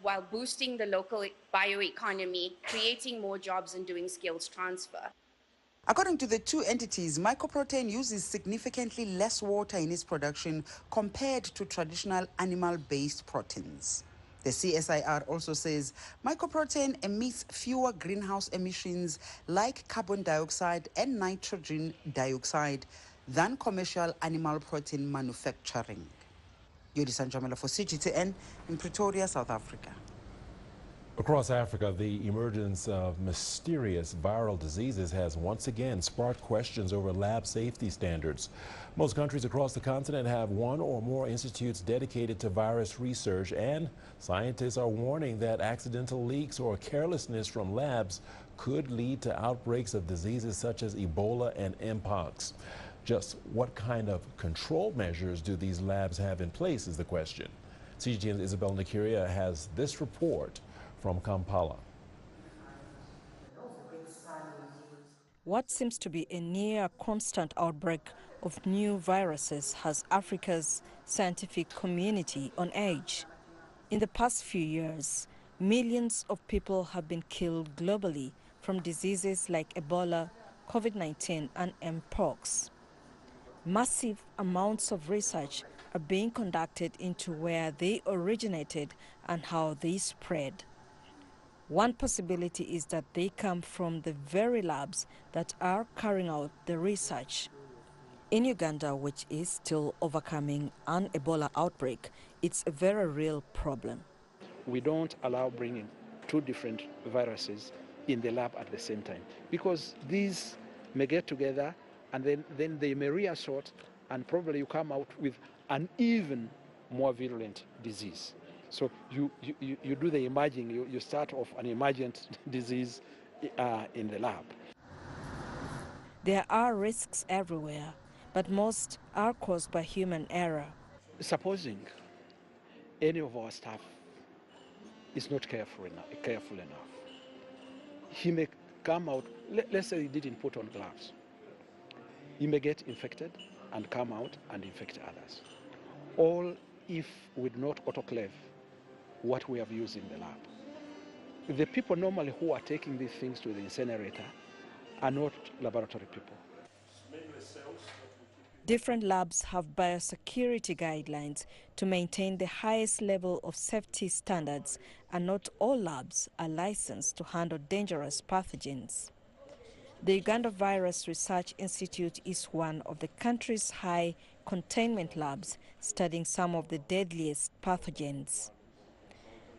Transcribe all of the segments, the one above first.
while boosting the local bioeconomy, creating more jobs and doing skills transfer. According to the two entities, mycoprotein uses significantly less water in its production compared to traditional animal-based proteins. The CSIR also says mycoprotein emits fewer greenhouse emissions like carbon dioxide and nitrogen dioxide than commercial animal protein manufacturing. Yodi Sanjamela for CGTN in Pretoria, South Africa. Across Africa, the emergence of mysterious viral diseases has once again sparked questions over lab safety standards. Most countries across the continent have one or more institutes dedicated to virus research, and scientists are warning that accidental leaks or carelessness from labs could lead to outbreaks of diseases such as Ebola and Mpox. Just what kind of control measures do these labs have in place is the question. CGTN's Isabel Nakiria has this report from Kampala. What seems to be a near constant outbreak of new viruses has Africa's scientific community on edge. In the past few years, millions of people have been killed globally from diseases like Ebola, COVID-19 and Mpox. Massive amounts of research are being conducted into where they originated and how they spread. One possibility is that they come from the very labs that are carrying out the research. In Uganda, which is still overcoming an Ebola outbreak, it's a very real problem. We don't allow bringing two different viruses in the lab at the same time, because these may get together and then they may reassort, and probably you come out with an even more virulent disease. So you do the emerging, you start off an emergent disease in the lab. There are risks everywhere, but most are caused by human error. Supposing any of our staff is not careful enough, he may come out, let's say he didn't put on gloves. He may get infected and come out and infect others. All if we do not autoclave what we have used in the lab. The people normally who are taking these things to the incinerator are not laboratory people. Different labs have biosecurity guidelines to maintain the highest level of safety standards, and not all labs are licensed to handle dangerous pathogens. The Uganda Virus Research Institute is one of the country's high containment labs studying some of the deadliest pathogens.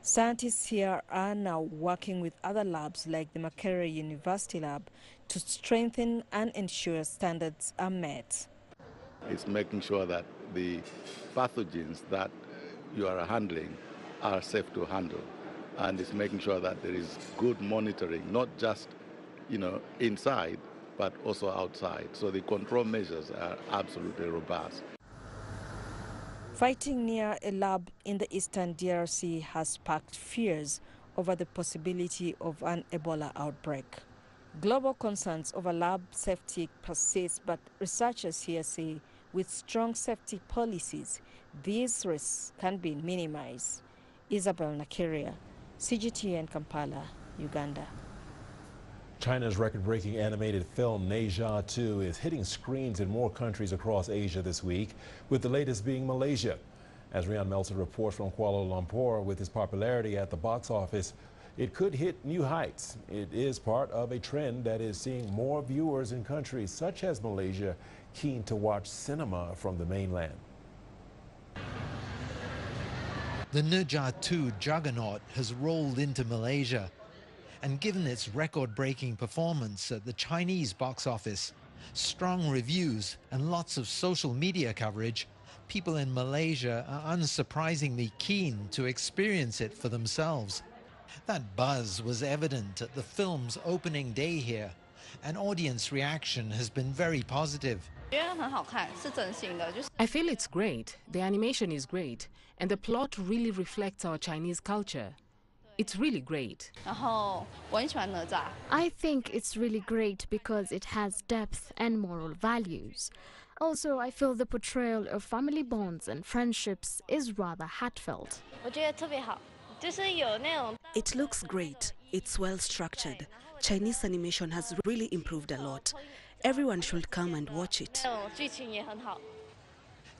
Scientists here are now working with other labs like the Makerere University Lab to strengthen and ensure standards are met. It's making sure that the pathogens that you are handling are safe to handle, and it's making sure that there is good monitoring, not just inside, but also outside. So the control measures are absolutely robust. Fighting near a lab in the eastern DRC has sparked fears over the possibility of an Ebola outbreak. Global concerns over lab safety persist, but researchers here say with strong safety policies, these risks can be minimized. Isabel Nakiria, CGTN Kampala, Uganda. China's record-breaking animated film Ne Zha 2 is hitting screens in more countries across Asia this week, with the latest being Malaysia. As Rian Melson reports from Kuala Lumpur, with its popularity at the box office, it could hit new heights. It is part of a trend that is seeing more viewers in countries such as Malaysia keen to watch cinema from the mainland. The Ne Zha 2 juggernaut has rolled into Malaysia. And given its record-breaking performance at the Chinese box office, strong reviews and lots of social media coverage, people in Malaysia are unsurprisingly keen to experience it for themselves. That buzz was evident at the film's opening day here, and audience reaction has been very positive. I feel it's great, the animation is great, and the plot really reflects our Chinese culture. It's really great. I think it's really great because it has depth and moral values. Also, I feel the portrayal of family bonds and friendships is rather heartfelt. It looks great. It's well structured. Chinese animation has really improved a lot. Everyone should come and watch it.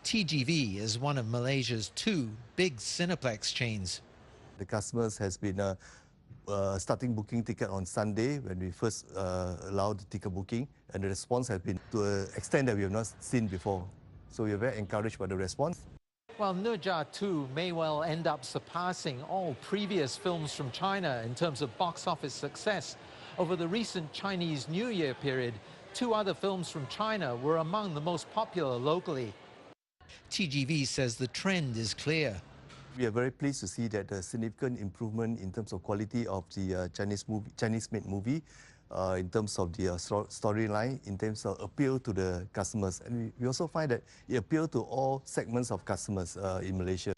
TGV is one of Malaysia's 2 big Cineplex chains. The customers has been starting booking ticket on Sunday when we first allowed the ticket booking, and the response has been to an extent that we have not seen before. So we are very encouraged by the response. While Ne Zha 2 may well end up surpassing all previous films from China in terms of box office success, over the recent Chinese New Year period, 2 other films from China were among the most popular locally. TGV says the trend is clear. We are very pleased to see that a significant improvement in terms of quality of the Chinese-made movie, in terms of the storyline, in terms of appeal to the customers. And we also find that it appeals to all segments of customers in Malaysia.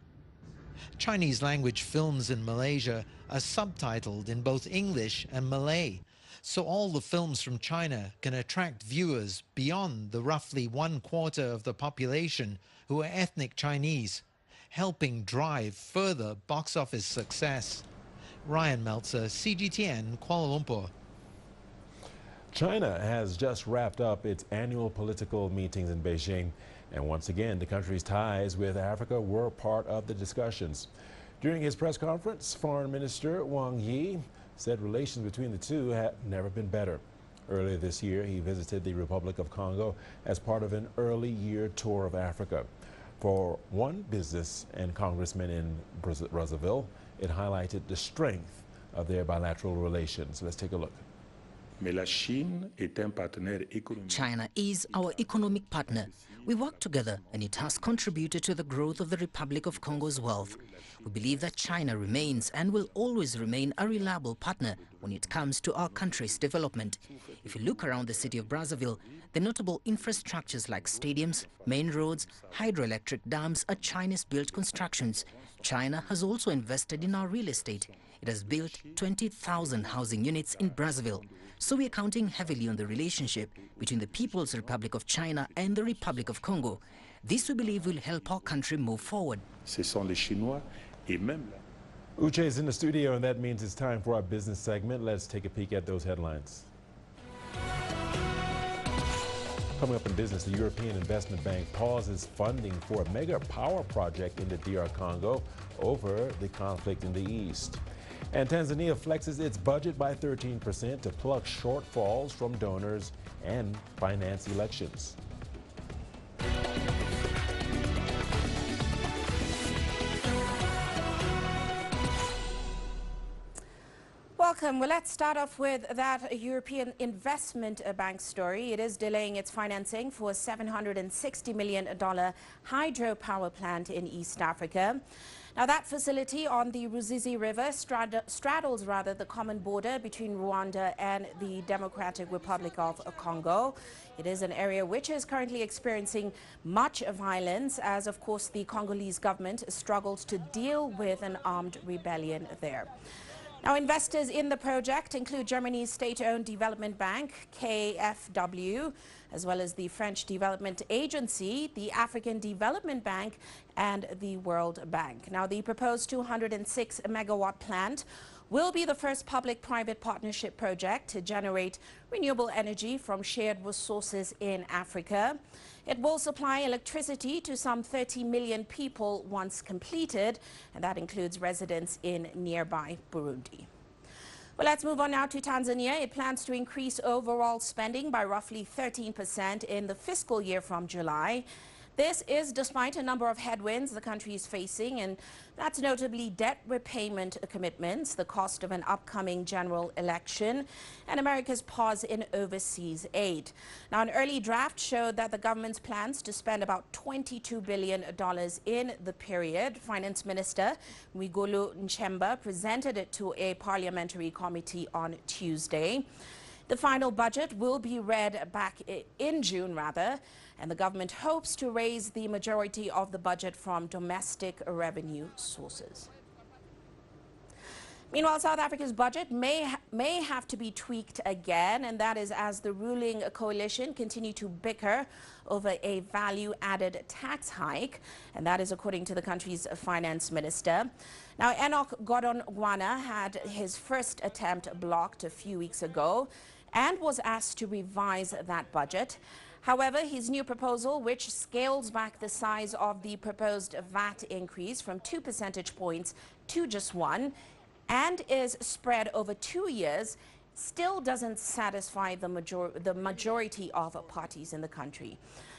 Chinese language films in Malaysia are subtitled in both English and Malay, so all the films from China can attract viewers beyond the roughly 1/4 of the population who are ethnic Chinese, helping drive further box office success. Ryan Meltzer, CGTN, Kuala Lumpur. China has just wrapped up its annual political meetings in Beijing, and once again the country's ties with Africa were part of the discussions. During his press conference, Foreign Minister Wang Yi said relations between the two have never been better. Earlier this year, he visited the Republic of Congo as part of an early year tour of Africa. For one business and congressman in Brazzaville, it highlighted the strength of their bilateral relations. Let's take a look. China is our economic partner. We work together, and it has contributed to the growth of the Republic of Congo's wealth. We believe that China remains and will always remain a reliable partner when it comes to our country's development. If you look around the city of Brazzaville, the notable infrastructures like stadiums, main roads, hydroelectric dams are Chinese-built constructions. China has also invested in our real estate. It has built 20,000 housing units in Brazzaville. So we are counting heavily on the relationship between the People's Republic of China and the Republic of Congo. This, we believe, will help our country move forward. Uche is in the studio, and that means it's time for our business segment. Let's take a peek at those headlines. Coming up in business, the European Investment Bank pauses funding for a mega power project in the DR Congo over the conflict in the east. And Tanzania flexes its budget by 13% to plug shortfalls from donors and finance elections. Welcome. Well, let's start off with that European Investment Bank story. It is delaying its financing for a $760 million hydropower plant in East Africa. Now, that facility on the Ruzizi River straddles the common border between Rwanda and the Democratic Republic of Congo. It is an area which is currently experiencing much violence as, of course, the Congolese government struggles to deal with an armed rebellion there. Now, investors in the project include Germany's state-owned development bank, KfW, as well as the French Development Agency, the African Development Bank, and the World Bank. Now, the proposed 206-megawatt plant will be the first public-private partnership project to generate renewable energy from shared resources in Africa. It will supply electricity to some 30 million people once completed, and that includes residents in nearby Burundi. Well, let's move on now to Tanzania. It plans to increase overall spending by roughly 13% in the fiscal year from July. This is despite a number of headwinds the country is facing, and that's notably debt repayment commitments, the cost of an upcoming general election, and America's pause in overseas aid. Now, an early draft showed that the government's plans to spend about $22 billion in the period. Finance Minister Mwigulu Nchemba presented it to a parliamentary committee on Tuesday. The final budget will be read back in June, and the government hopes to raise the majority of the budget from domestic revenue sources. Meanwhile, South Africa's budget may have to be tweaked again, and that is as the ruling coalition continue to bicker over a value-added tax hike, and that is according to the country's finance minister. Now, Enoch Godongwana had his first attempt blocked a few weeks ago and was asked to revise that budget. However, his new proposal, which scales back the size of the proposed VAT increase from 2 percentage points to just 1, and is spread over 2 years, still doesn't satisfy the majority of parties in the country.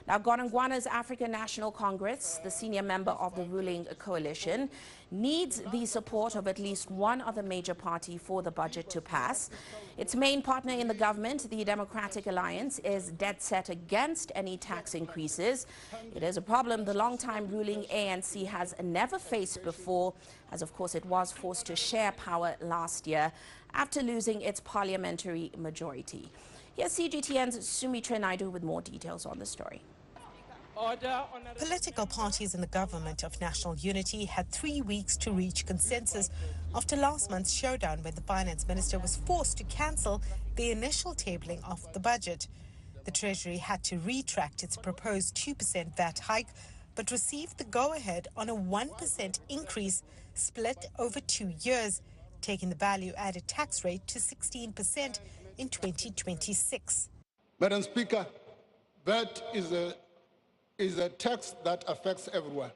Now, Godongwana's African National Congress, the senior member of the ruling coalition, needs the support of at least one other major party for the budget to pass. Its main partner in the government, the Democratic Alliance, is dead set against any tax increases. It is a problem the long-time ruling ANC has never faced before, as of course it was forced to share power last year after losing its parliamentary majority. Here's CGTN's Sumitra Naidu with more details on the story. Political parties in the government of national unity had 3 weeks to reach consensus after last month's showdown when the finance minister was forced to cancel the initial tabling of the budget. The Treasury had to retract its proposed 2% VAT hike, but received the go-ahead on a 1% increase split over 2 years, taking the value-added tax rate to 16% in 2026. Madam Speaker, VAT is a tax that affects everyone.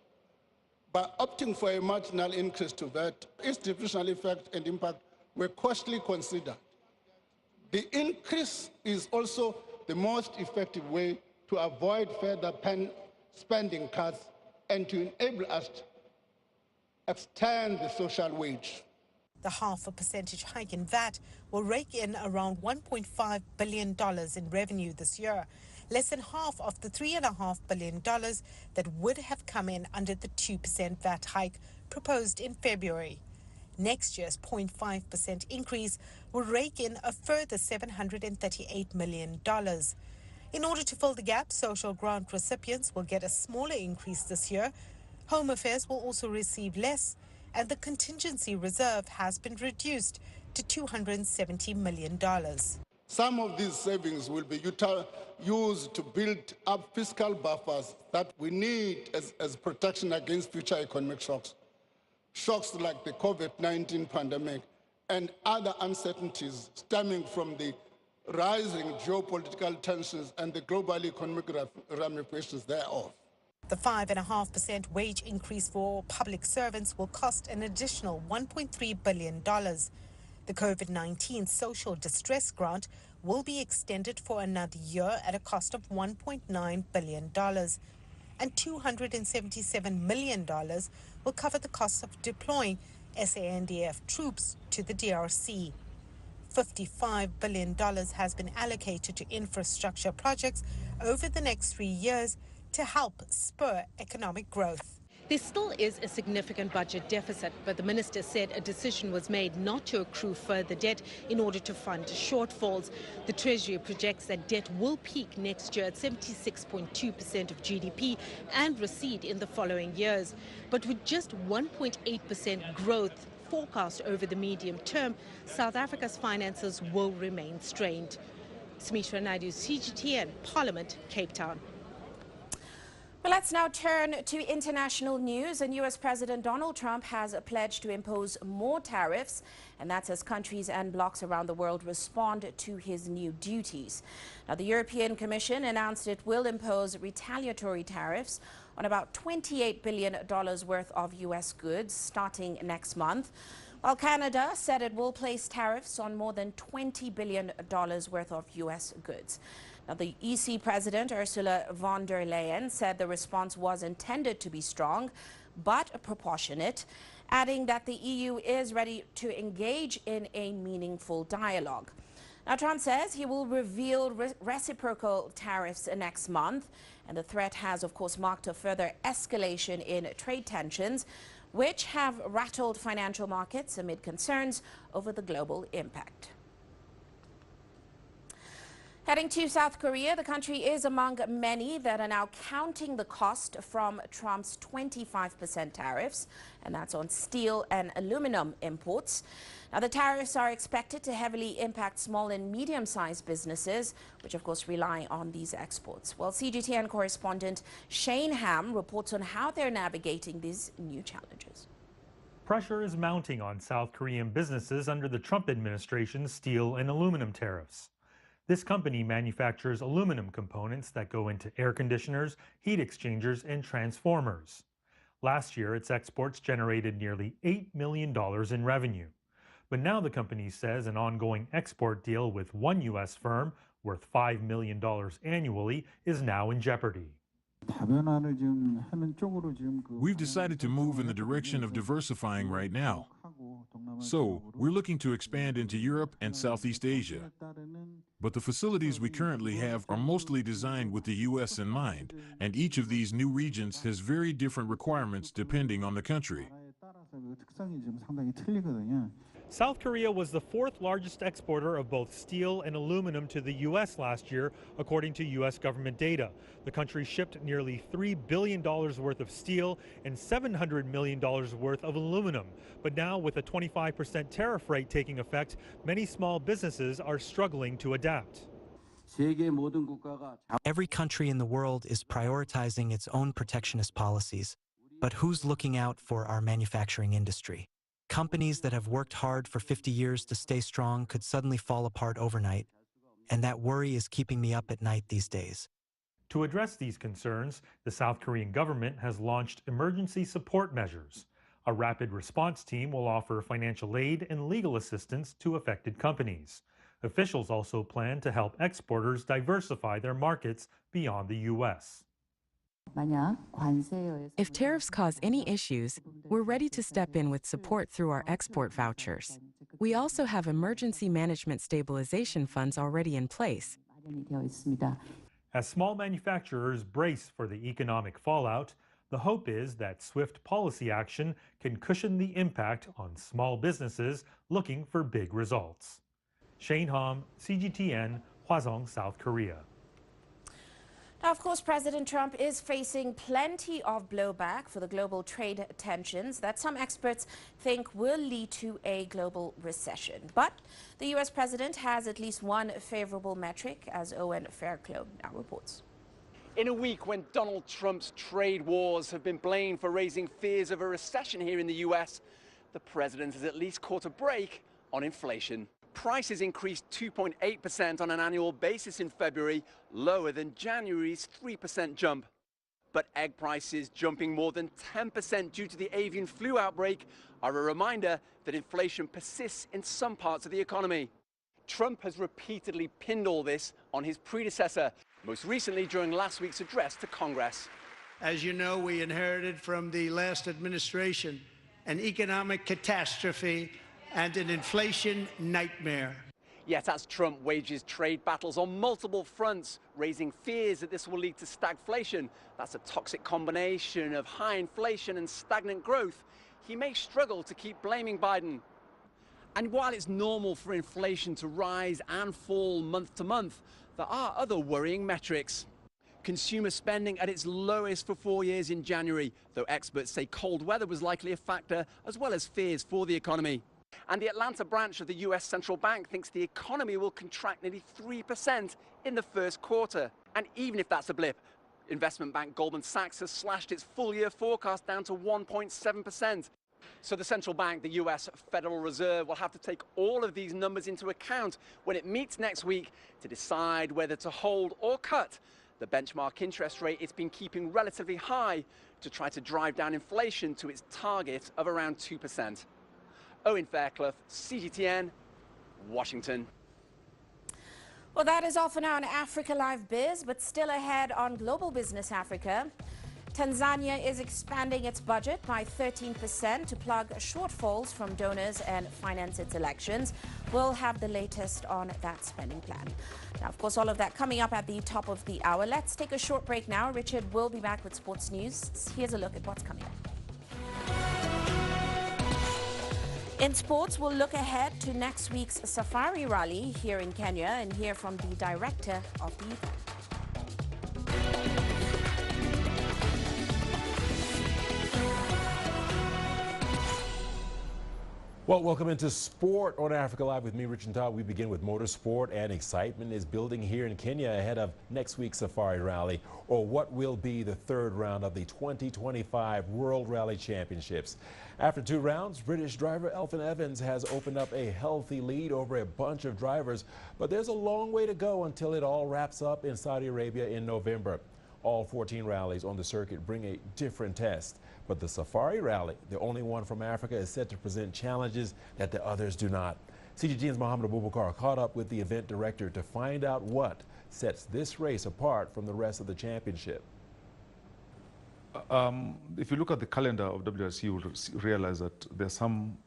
By opting for a marginal increase to VAT, institutional effect and impact were costly considered. The increase is also the most effective way to avoid further spending cuts and to enable us to extend the social wage. The 0.5 percentage hike in VAT will rake in around $1.5 billion in revenue this year, less than half of the $3.5 billion that would have come in under the 2% VAT hike proposed in February. Next year's 0.5% increase will rake in a further $738 million. In order to fill the gap, social grant recipients will get a smaller increase this year. Home Affairs will also receive less, and the contingency reserve has been reduced to $270 million. Some of these savings will be used to build up fiscal buffers that we need as protection against future economic shocks. Shocks like the COVID-19 pandemic and other uncertainties stemming from the rising geopolitical tensions and the global economic ramifications thereof. The 5.5% wage increase for public servants will cost an additional $1.3 billion. The COVID-19 social distress grant will be extended for another year at a cost of $1.9 billion. And $277 million will cover the cost of deploying SANDF troops to the DRC. $55 billion has been allocated to infrastructure projects over the next 3 years to help spur economic growth. There still is a significant budget deficit, but the minister said a decision was made not to accrue further debt in order to fund shortfalls. The Treasury projects that debt will peak next year at 76.2% of GDP and recede in the following years. But with just 1.8% growth forecast over the medium term, South Africa's finances will remain strained. Sumitra Naidu, CGTN, Parliament, Cape Town. Well, let's now turn to international news. And U.S. President Donald Trump has pledged to impose more tariffs, and that's as countries and blocs around the world respond to his new duties. Now, the European Commission announced it will impose retaliatory tariffs on about $28 billion worth of U.S. goods starting next month, while Canada said it will place tariffs on more than $20 billion worth of U.S. goods. Now, the EC President, Ursula von der Leyen, said the response was intended to be strong, but proportionate, adding that the EU is ready to engage in a meaningful dialogue. Now, Trump says he will reveal reciprocal tariffs next month, and the threat has, of course, marked a further escalation in trade tensions, which have rattled financial markets amid concerns over the global impact. Heading to South Korea, the country is among many that are now counting the cost from Trump's 25% tariffs, and that's on steel and aluminum imports. Now, the tariffs are expected to heavily impact small and medium-sized businesses, which of course rely on these exports. Well, CGTN correspondent Shane Ham reports on how they're navigating these new challenges. Pressure is mounting on South Korean businesses under the Trump administration's steel and aluminum tariffs. This company manufactures aluminum components that go into air conditioners, heat exchangers, and transformers. Last year, its exports generated nearly $8 million in revenue. But now the company says an ongoing export deal with one U.S. firm worth $5 million annually is now in jeopardy. We've decided to move in the direction of diversifying right now. So, we're looking to expand into Europe and Southeast Asia. But the facilities we currently have are mostly designed with the U.S. in mind, and each of these new regions has very different requirements depending on the country. South Korea was the fourth largest exporter of both steel and aluminum to the U.S. last year, according to U.S. government data. The country shipped nearly $3 billion worth of steel and $700 million worth of aluminum. But now, with a 25% tariff rate taking effect, many small businesses are struggling to adapt. Every country in the world is prioritizing its own protectionist policies. But who's looking out for our manufacturing industry? Companies that have worked hard for 50 years to stay strong could suddenly fall apart overnight, and that worry is keeping me up at night these days. To address these concerns, the South Korean government has launched emergency support measures. A rapid response team will offer financial aid and legal assistance to affected companies. Officials also plan to help exporters diversify their markets beyond the U.S. If tariffs cause any issues, we're ready to step in with support through our export vouchers. We also have emergency management stabilization funds already in place. As small manufacturers brace for the economic fallout, the hope is that swift policy action can cushion the impact on small businesses looking for big results. Shane Ham, CGTN, Hwasong, South Korea. Now, of course, President Trump is facing plenty of blowback for the global trade tensions that some experts think will lead to a global recession. But the U.S. president has at least one favorable metric, as Owen Fairclough now reports. In a week when Donald Trump's trade wars have been blamed for raising fears of a recession here in the U.S., the president has at least caught a break on inflation. Prices increased 2.8% on an annual basis in February, lower than January's 3% jump. But egg prices jumping more than 10% due to the avian flu outbreak are a reminder that inflation persists in some parts of the economy. Trump has repeatedly pinned all this on his predecessor, most recently during last week's address to Congress. As you know, we inherited from the last administration an economic catastrophe and an inflation nightmare. Yet as Trump wages trade battles on multiple fronts, raising fears that this will lead to stagflation, that's a toxic combination of high inflation and stagnant growth, he may struggle to keep blaming Biden. And while it's normal for inflation to rise and fall month to month, there are other worrying metrics. Consumer spending at its lowest for 4 years in January, though experts say cold weather was likely a factor, as well as fears for the economy. And the Atlanta branch of the U.S. Central Bank thinks the economy will contract nearly 3% in the first quarter. And even if that's a blip, investment bank Goldman Sachs has slashed its full-year forecast down to 1.7%. So the central bank, the U.S. Federal Reserve, will have to take all of these numbers into account when it meets next week to decide whether to hold or cut the benchmark interest rate it's been keeping relatively high to try to drive down inflation to its target of around 2%. Owen Fairclough, CGTN, Washington. Well, that is all for now on Africa Live Biz, but still ahead on Global Business Africa. Tanzania is expanding its budget by 13% to plug shortfalls from donors and finance its elections. We'll have the latest on that spending plan. Now, of course, all of that coming up at the top of the hour. Let's take a short break now. Richard will be back with sports news. Here's a look at what's coming up. In sports, we'll look ahead to next week's safari rally here in Kenya and hear from the director of the event. Well, welcome into Sport on Africa Live with me, Rich and Todd. We begin with motorsport, and excitement is building here in Kenya ahead of next week's Safari Rally, or what will be the third round of the 2025 World Rally Championships. After 2 rounds, British driver Elfyn Evans has opened up a healthy lead over a bunch of drivers, but there's a long way to go until it all wraps up in Saudi Arabia in November. All 14 rallies on the circuit bring a different test. But the Safari Rally, the only one from Africa, is set to present challenges that the others do not. CGTN's Mohammed Abubakar caught up with the event director to find out what sets this race apart from the rest of the championship. If you look at the calendar of WRC, you will realize that there are some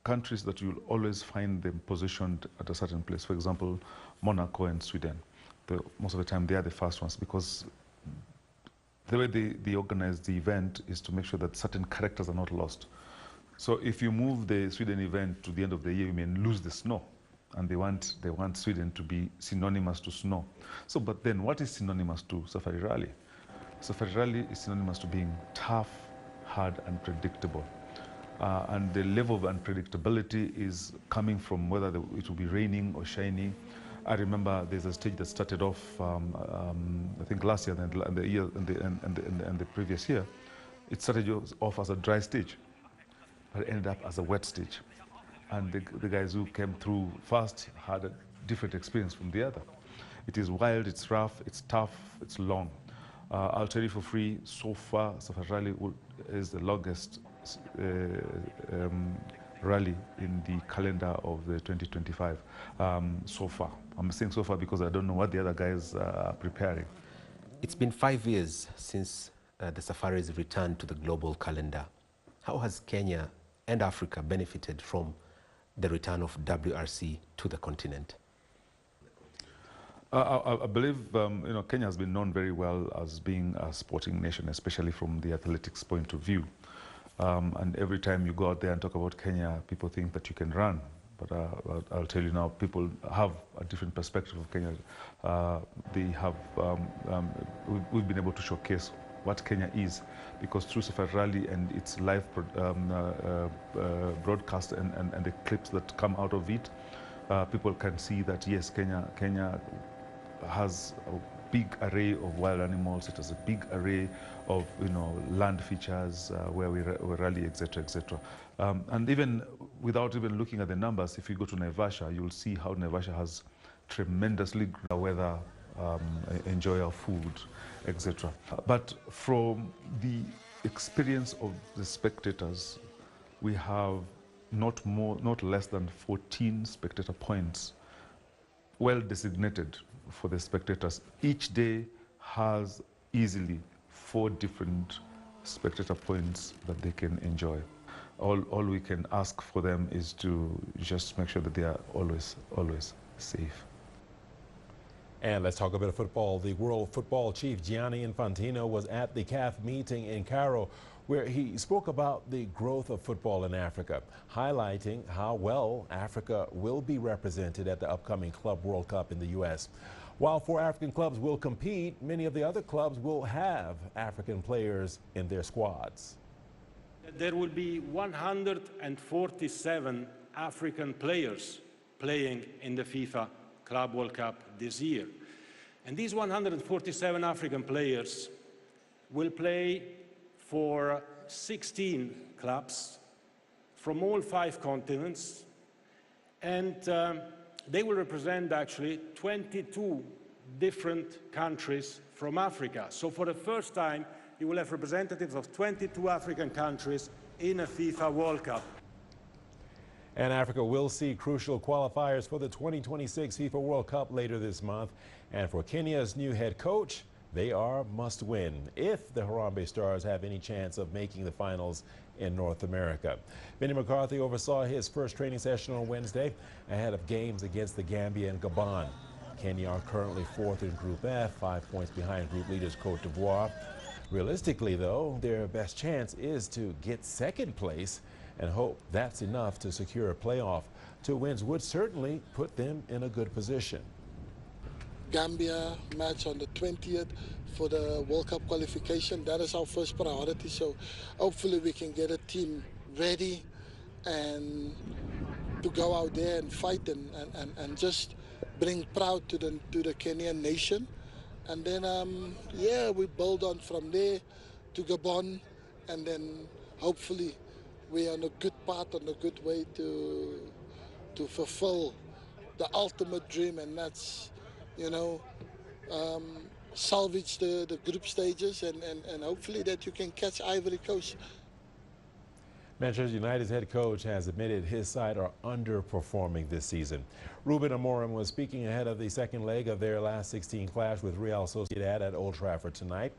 countries that you'll always find them positioned at a certain place. For example, Monaco and Sweden. Most of the time, they are the first ones because the way they organize the event is to make sure that certain characters are not lost. So if you move the Sweden event to the end of the year, you may lose the snow. And they want Sweden to be synonymous to snow. So, but then what is synonymous to Safari Rally? Safari Rally is synonymous to being tough, hard, and predictable. And the level of unpredictability is coming from whether it will be raining or shiny. I remember there's a stage that started off, I think last year and the previous year. It started off as a dry stage, but it ended up as a wet stage. And the guys who came through first had a different experience from the other. It is wild, it's rough, it's tough, it's long. I'll tell you for free, so far, Safari Rally is the longest rally in the calendar of the 2025 so far. I'm saying so far because I don't know what the other guys are preparing. It's been 5 years since the safaris returned to the global calendar. How has Kenya and Africa benefited from the return of WRC to the continent? I believe Kenya has been known very well as being a sporting nation, especially from the athletics point of view. And every time you go out there and talk about Kenya, people think that you can run. But I'll tell you now, people have a different perspective of Kenya. We've been able to showcase what Kenya is, because through Safari Rally and its live broadcast and the clips that come out of it, people can see that yes, Kenya has a big array of wild animals. It has a big array of land features where we rally, etc., etc. And even without even looking at the numbers, if you go to Naivasha, you'll see how Naivasha has tremendously good weather, enjoy our food, etc. But from the experience of the spectators, we have not less than 14 spectator points, well designated for the spectators. Each day has easily 4 different spectator points that they can enjoy. All we can ask for them is to just make sure that they are always safe. And let's talk a bit of football. The World Football Chief Gianni Infantino was at the CAF meeting in Cairo, where he spoke about the growth of football in Africa, highlighting how well Africa will be represented at the upcoming Club World Cup in the U.S. While 4 African clubs will compete, many of the other clubs will have African players in their squads. There will be 147 African players playing in the FIFA Club World Cup this year. And these 147 African players will play for 16 clubs from all 5 continents, and they will represent actually 22 different countries from Africa. So for the first time, you will have representatives of 22 African countries in a FIFA World Cup. And Africa will see crucial qualifiers for the 2026 FIFA World Cup later this month. And for Kenya's new head coach, they are must win if the Harambee Stars have any chance of making the finals in North America. Benny McCarthy oversaw his first training session on Wednesday ahead of games against the Gambia and Gabon. Kenya are currently 4th in Group F, 5 points behind group leaders Cote d'Ivoire. Realistically, though, their best chance is to get 2nd place and hope that's enough to secure a playoff. 2 wins would certainly put them in a good position. Gambia match on the 20th for the World Cup qualification. That is our first priority. So hopefully we can get a team ready and to go out there and fight and just bring proud to the Kenyan nation. And then, yeah, we build on from there to Gabon, and then hopefully we're on a good path, on a good way to fulfill the ultimate dream, and that's, you know, salvage the group stages and hopefully that you can catch Ivory Coast. Manchester United's head coach has admitted his side are underperforming this season. Ruben Amorim was speaking ahead of the second leg of their last 16 clash with Real Sociedad at Old Trafford tonight.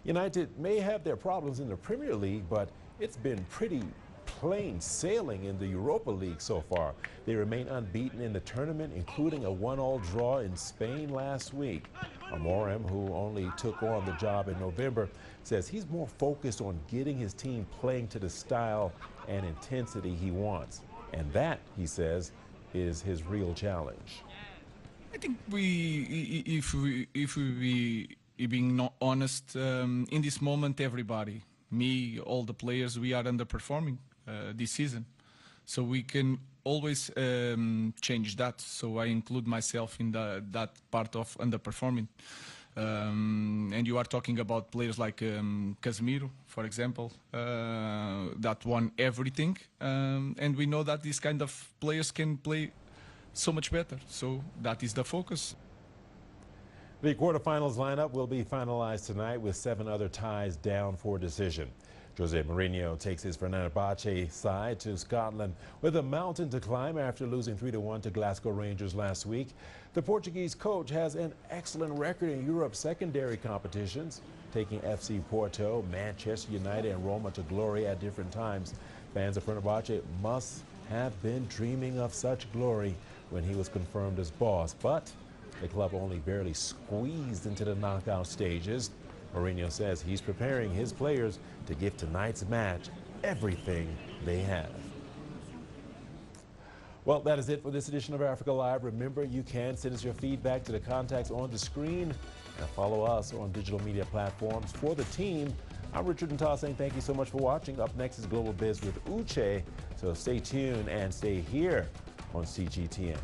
United may have their problems in the Premier League, but it's been pretty plain sailing in the Europa League so far. They remain unbeaten in the tournament, including a 1-1 draw in Spain last week. Amorim, who only took on the job in November, says he's more focused on getting his team playing to the style and intensity he wants. And that, he says, is his real challenge. I think if we being not honest, in this moment, everybody, me, all the players, we are underperforming this season. So we can always change that. So I include myself in that part of underperforming. And you are talking about players like Casemiro, for example, that won everything. And we know that these kind of players can play so much better. So that is the focus. The quarterfinals lineup will be finalized tonight with 7 other ties down for decision. Jose Mourinho takes his Fenerbahce side to Scotland with a mountain to climb after losing 3-1 to Glasgow Rangers last week. The Portuguese coach has an excellent record in Europe's secondary competitions, taking FC Porto, Manchester United and Roma to glory at different times. Fans of Fenerbahce must have been dreaming of such glory when he was confirmed as boss, but the club only barely squeezed into the knockout stages. Mourinho says he's preparing his players to give tonight's match everything they have. Well, that is it for this edition of Africa Live. Remember, you can send us your feedback to the contacts on the screen and follow us on digital media platforms. For the team, I'm Richard Nta saying thank you so much for watching. Up next is Global Biz with Uche, so stay tuned and stay here on CGTN.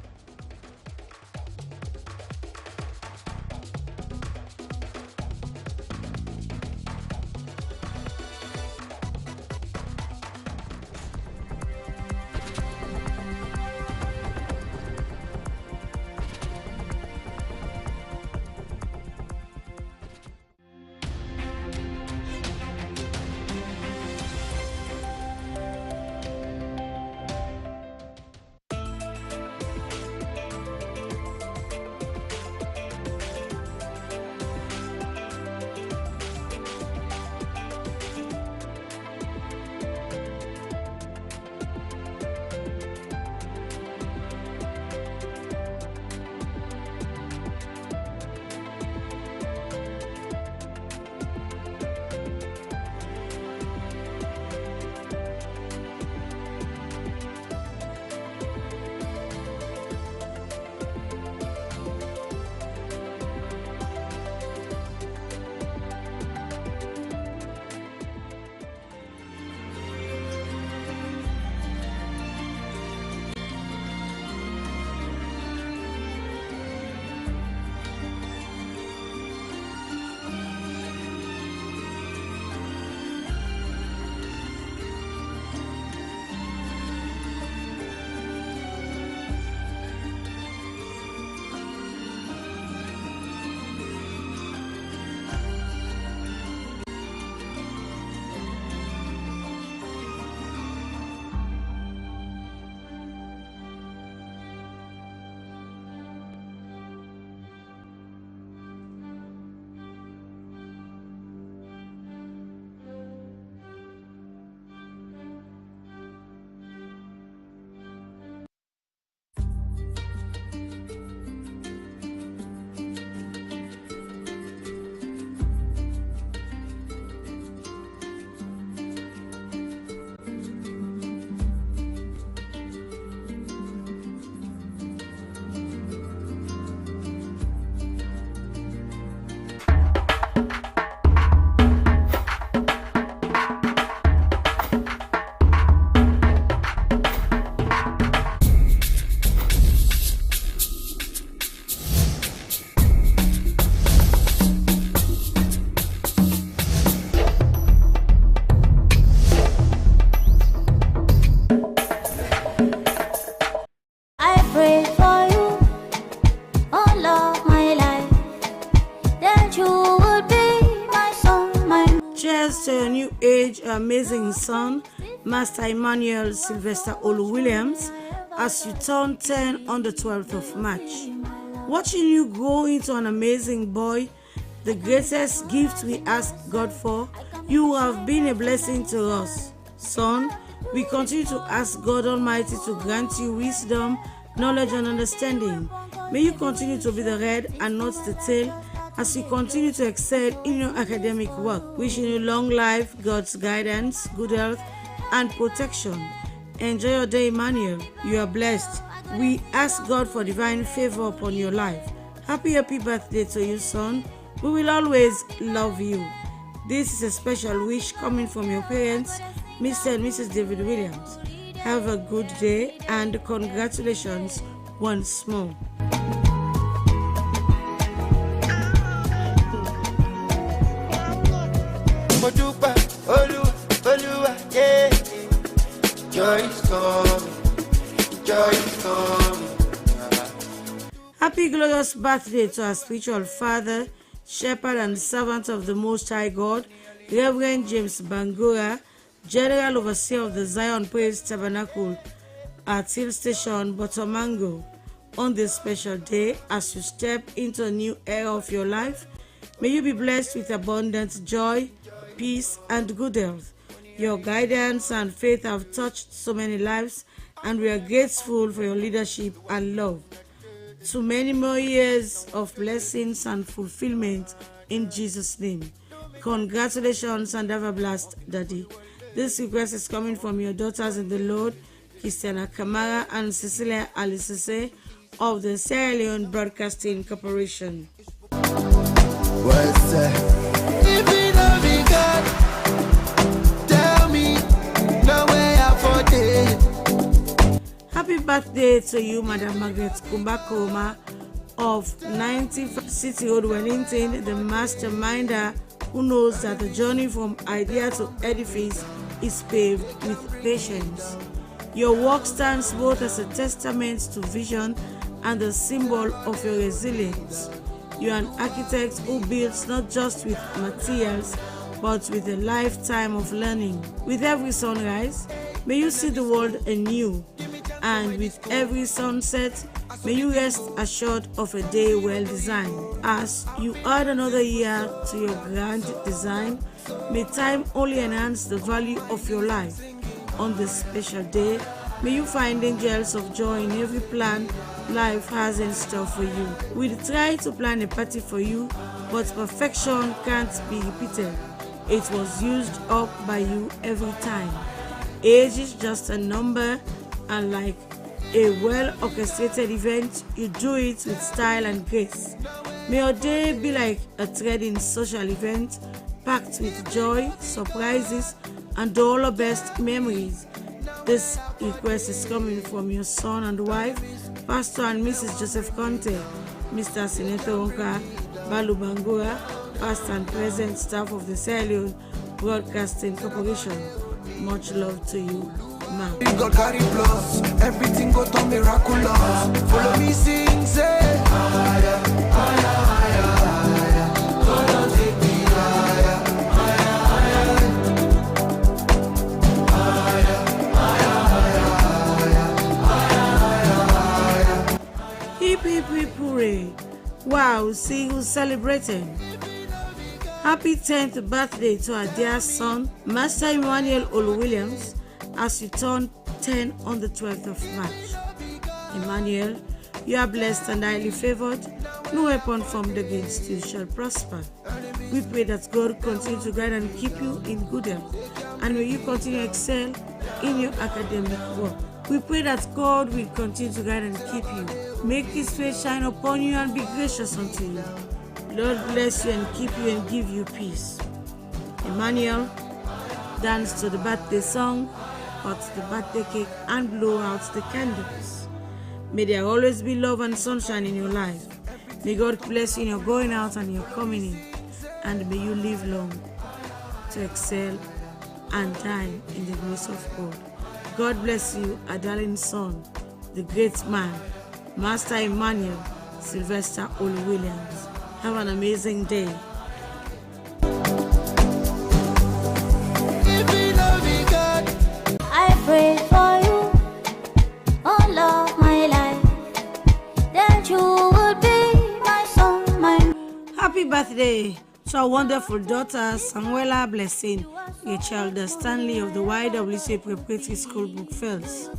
to your new age, amazing son, Master Emmanuel Sylvester Olu-Williams, as you turn 10 on the 12th of March. Watching you grow into an amazing boy, the greatest gift we ask God for, you have been a blessing to us. Son, we continue to ask God Almighty to grant you wisdom, knowledge and understanding. May you continue to be the head and not the tail as you continue to excel in your academic work. Wishing you long life, God's guidance, good health and protection. Enjoy your day, Emmanuel. You are blessed. We ask God for divine favor upon your life. Happy birthday to you, son. We will always love you. This is a special wish coming from your parents, Mr. and Mrs. David Williams. Have a good day and congratulations once more. Happy glorious birthday to our spiritual father, shepherd and servant of the Most High God, Reverend James Bangura, General Overseer of the Zion Praise Tabernacle at Hill Station, Botomango. On this special day, as you step into a new era of your life, may you be blessed with abundant joy, peace, and good health. Your guidance and faith have touched so many lives, and we are grateful for your leadership and love. To many more years of blessings and fulfillment in Jesus' name. Congratulations and have a blast, Daddy. This request is coming from your daughters in the Lord, Christiana Kamara and Cecilia Alisese of the Sierra Leone Broadcasting Corporation. Happy birthday to you, Madam Margaret Kumbakoma of 90 City Road, Wellington, the masterminder who knows that the journey from idea to edifice is paved with patience. Your work stands both as a testament to vision and a symbol of your resilience. You are an architect who builds not just with materials, but with a lifetime of learning. With every sunrise, may you see the world anew, and with every sunset, may you rest assured of a day well designed. As you add another year to your grand design, may time only enhance the value of your life. On this special day, may you find angels of joy in every plan life has in store for you. We try to plan a party for you, but perfection can't be repeated. It was used up by you every time. Age is just a number, and like a well-orchestrated event, you do it with style and grace. May your day be like a threading social event, packed with joy, surprises, and all the best memories. This request is coming from your son and wife, Pastor and Mrs. Joseph Conte, Mr. Senator Onka Balu Bangura, past and present staff of the Sierra Leone Broadcasting Corporation. Much love to you, ma'am. God carry plus, everything got on miraculous. Follow me, sing, say, higher, higher, higher, higher. God don't take me higher, higher, higher, higher, higher, higher, higher, higher. Hip, hip, hip, hooray. Wow, see who's celebrating. Happy 10th birthday to our dear son, Master Emmanuel Olu-Williams, as you turn 10 on the 12th of March. Emmanuel, you are blessed and highly favored. No weapon formed against you shall prosper. We pray that God continue to guide and keep you in good health, and may you continue to excel in your academic work. We pray that God will continue to guide and keep you, make His face shine upon you and be gracious unto you. Lord bless you and keep you and give you peace. Emmanuel, dance to the birthday song, cut the birthday cake and blow out the candles. May there always be love and sunshine in your life. May God bless you in your going out and your coming in, and may you live long to excel and die in the grace of God. God bless you, our darling son, the great man, Master Emmanuel Sylvester Olu-Williams. Have an amazing day. birthday to our wonderful daughter, Samuela Blessing Rachel Stanley of the YWCA Preparatory School, Brookfields.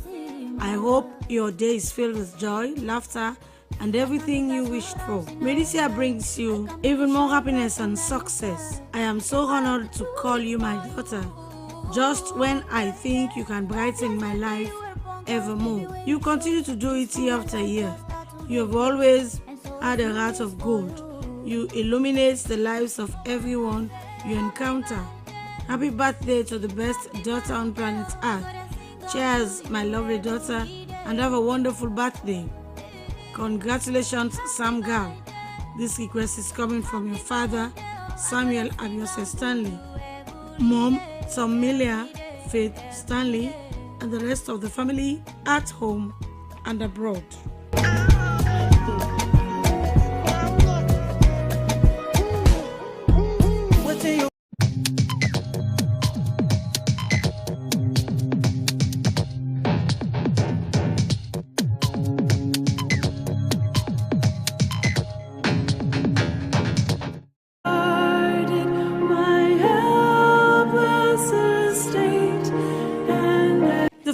I hope your day is filled with joy, laughter, and everything you wished for. May this year brings you even more happiness and success. I am so honored to call you my daughter, just when I think you can brighten my life evermore. You continue to do it year after year. You have always had a heart of gold. You illuminate the lives of everyone you encounter. Happy birthday to the best daughter on planet Earth. Cheers, my lovely daughter, and have a wonderful birthday. Congratulations, Sam Gal. This request is coming from your father, Samuel Abiose Stanley, Mom, Tomilia Faith Stanley, and the rest of the family at home and abroad.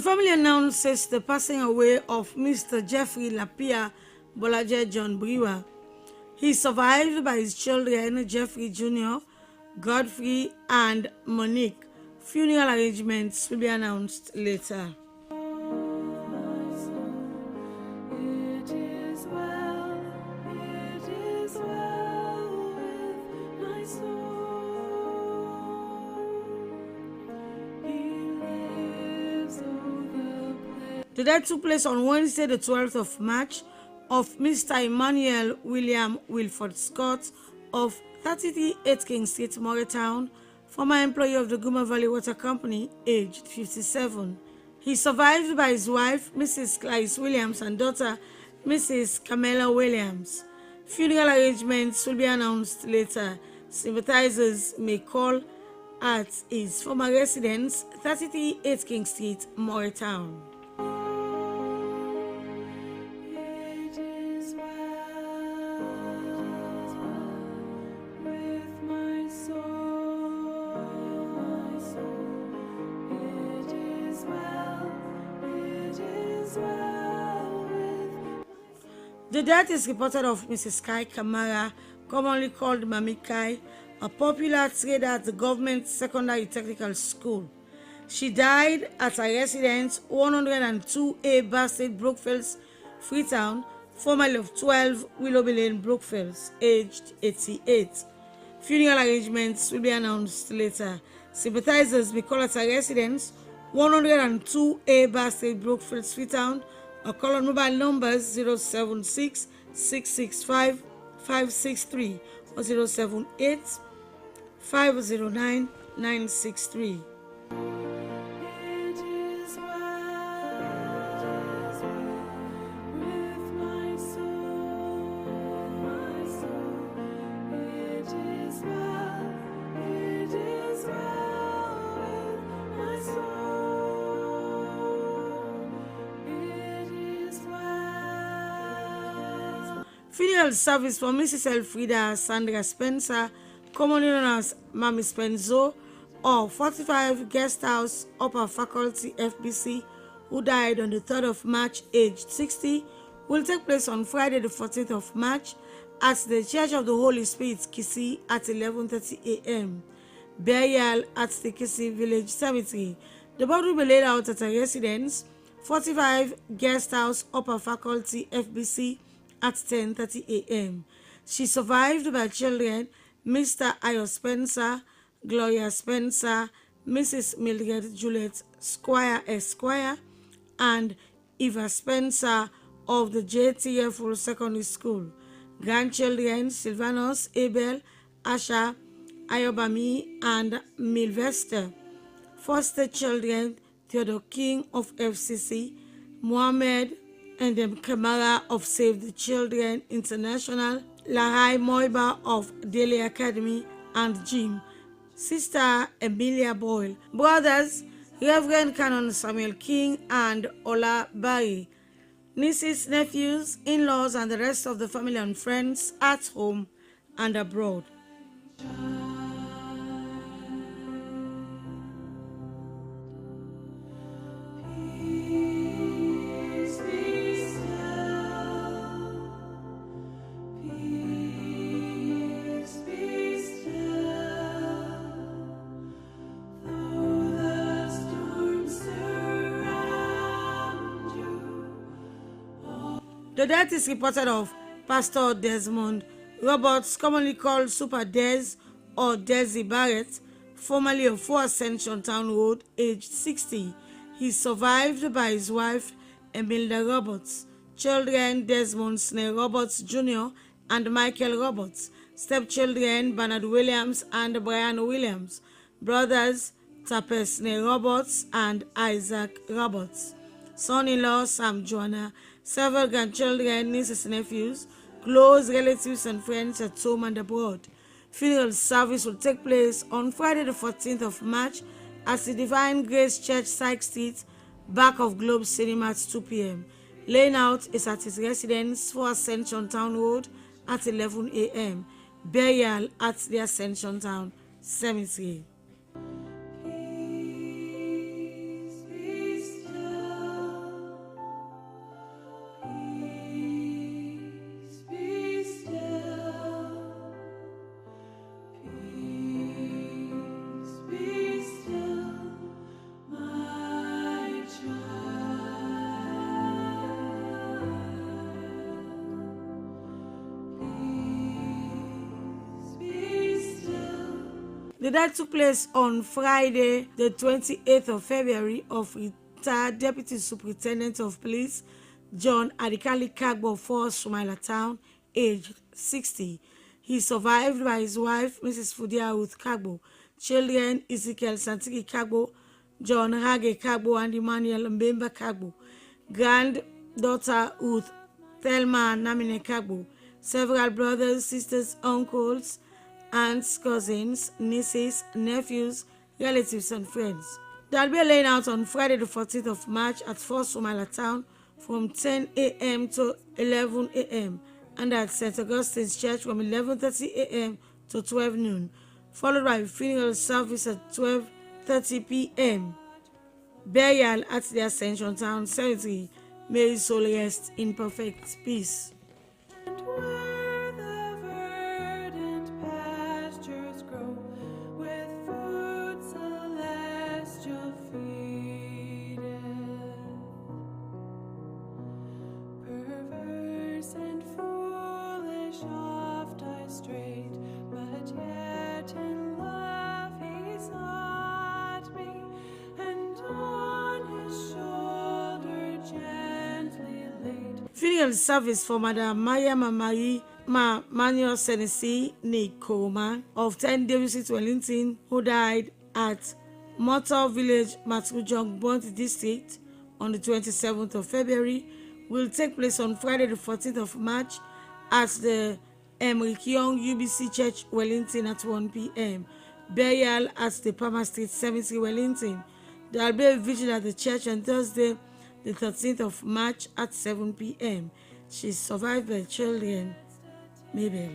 The family announces the passing away of Mr. Jeffrey Lapia Bolaje John Brewer. He is survived by his children Jeffrey Jr., Godfrey, and Monique. Funeral arrangements will be announced later. The death took place on Wednesday, the 12th of March, of Mr. Emmanuel William Wilford Scott of 33 8 King Street, Moretown, former employee of the Guma Valley Water Company, aged 57. He is survived by his wife, Mrs. Clarice Williams, and daughter, Mrs. Camilla Williams. Funeral arrangements will be announced later. Sympathizers may call at his former residence, 33 8 King Street, Moretown. The death is reported of Mrs. Kai Kamara, commonly called Mami Kai, a popular trader at the government secondary technical school. She died at her residence, 102A Bassett Brookfields, Freetown, formerly of 12 Willoughby Lane, Brookfields, aged 88. Funeral arrangements will be announced later. Sympathizers may call at her residence, 102A Bassett Brookfields, Freetown, or call on mobile numbers 076 665 563 or 078 509 963. Funeral service for Mrs. Elfrida Sandra Spencer, commonly known as Mami Spenzo, of 45 Guest House, Upper Faculty, FBC, who died on the 3rd of March, aged 60, will take place on Friday, the 14th of March, at the Church of the Holy Spirit, Kisi, at 11:30 a.m. Burial at the Kisi Village Cemetery. The body will be laid out at a residence, 45 Guest House, Upper Faculty, FBC, at 10:30 a.m. She survived by children, Mr. Ayo Spencer, Gloria Spencer, Mrs. Mildred Juliet Squire Esquire, and Eva Spencer of the JTF Full Secondary School. Grandchildren, Sylvanus, Abel, Asha, Ayobami, and Milvester. Foster children, Theodore King of FCC, Mohammed and Kamara of Save the Children International, Lahai Moiba of Daily Academy, and Jim. Sister Emilia Boyle. Brothers, Reverend Canon Samuel King and Ola Barry. Nieces, nephews, in-laws, and the rest of the family and friends at home and abroad. The death is reported of Pastor Desmond Roberts, commonly called Super Des or Desi Barrett, formerly of 4 Ascension Town Road, aged 60. He is survived by his wife, Emilda Roberts, children Desmond Snell Roberts Jr. and Michael Roberts, stepchildren Bernard Williams and Brian Williams, brothers Tapper Snell Roberts and Isaac Roberts, son-in-law Sam Joanna, several grandchildren, nieces and nephews, close relatives and friends at home and abroad. Funeral service will take place on Friday the 14th of March at the Divine Grace Church, Sykes Street, back of Globe Cinema at 2 p.m. Laying out is at his residence, 4 Ascension Town Road, at 11 a.m. Burial at the Ascension Town Cemetery. The death took place on Friday, the 28th of February, of retired Deputy Superintendent of Police John Adikali Kagbo of 4 Sumaila Town, aged 60. He is survived by his wife, Mrs. Fudia Ruth Kagbo, children Ezekiel Santiki Kagbo, John Hage Kagbo, and Emmanuel Mbemba Kagbo, granddaughter Ruth Thelma Namine Kagbo, several brothers, sisters, uncles, aunts, cousins, nieces, nephews, relatives, and friends. There will be a laying out on Friday the 14th of March at 4 Sumaila Town from 10 a.m. to 11 a.m. and at St. Augustine's Church from 11:30 a.m. to 12 noon, followed by a funeral service at 12:30 p.m. Burial at the Ascension Town Cemetery. May his soul rest in perfect peace. Funeral service for Madam Maya Marie Manuel Senesi Nikoma of 10 Davis Wellington, who died at Motor Village, Matrujong, Bonti District on the 27th of February, will take place on Friday the 14th of March at the Emrikiong UBC Church, Wellington at 1 p.m. Burial at the Palmer Street Cemetery, Wellington. There will be a vigil at the church on Thursday, the 13th of March at 7 p.m. She is survived by children. Mabel.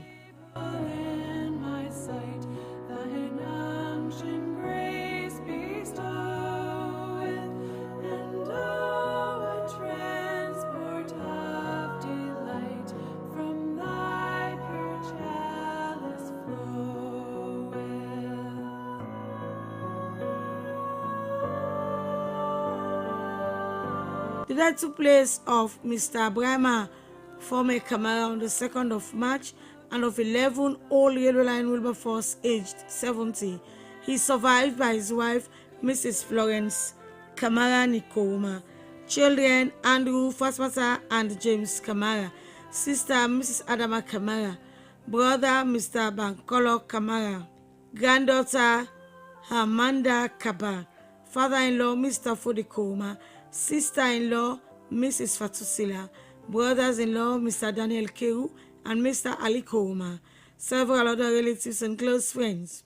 The death took place of Mr. Brahma Former Kamara on the 2nd of March and of 11 old Yellow Line Wilberforce, aged 70. He is survived by his wife, Mrs. Florence Kamara Nikoma, children Andrew Fasmata and James Kamara, sister Mrs. Adama Kamara, brother Mr. Bankolo Kamara, granddaughter Amanda Kaba, father-in-law Mr. Fodikoma, sister-in-law Mrs. Fatusila, brothers-in-law Mr. Daniel Keru and Mr. Ali Kouma, several other relatives and close friends.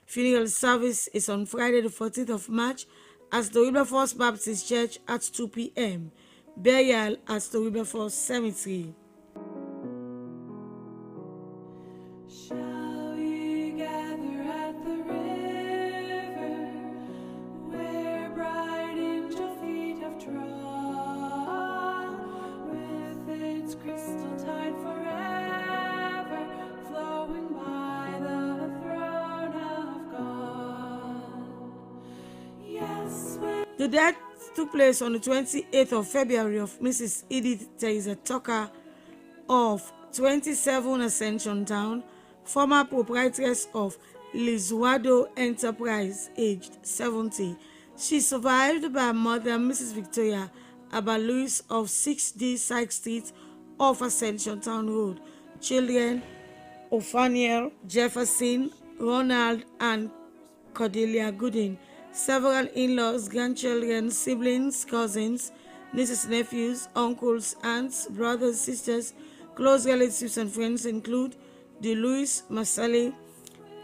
Funeral service is on Friday the 14th of March at the Wilberforce Baptist Church at 2 p.m. Burial at the Wilberforce Cemetery. its crystal tide forever, flowing by the throne of God. Yes, the death took place on the 28th of February of Mrs. Edith Teresa Tucker of 27 Ascension Town, former proprietress of Lizuado Enterprise, aged 70. She survived by her mother, Mrs. Victoria Abaluis of 6D Sykes Street off Ascension Town Road. Children Ophaniel, Jefferson, Ronald, and Cordelia Gooding. Several in-laws, grandchildren, siblings, cousins, nieces, nephews, uncles, aunts, brothers, sisters, close relatives and friends include DeLuis, Maselli,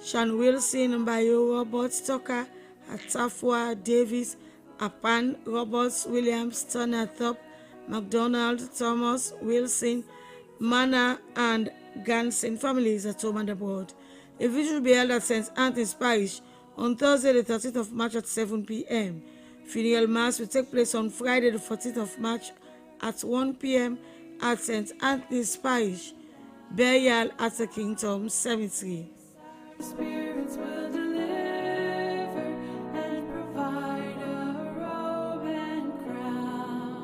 Sean Wilson, Bayo, Roberts, Tucker, Atafua, Davis, Apan, Roberts, Williams, Turner, Thorpe, McDonald, Thomas, Wilson, Manna, and Ganson families at home and abroad. A vigil will be held at St. Anthony's Parish on Thursday, the 13th of March at 7 p.m. Funeral Mass will take place on Friday, the 14th of March at 1 p.m. at St. Anthony's Parish. Burial at the King Tom Cemetery. Spirits will deliver and provide a robe and crown.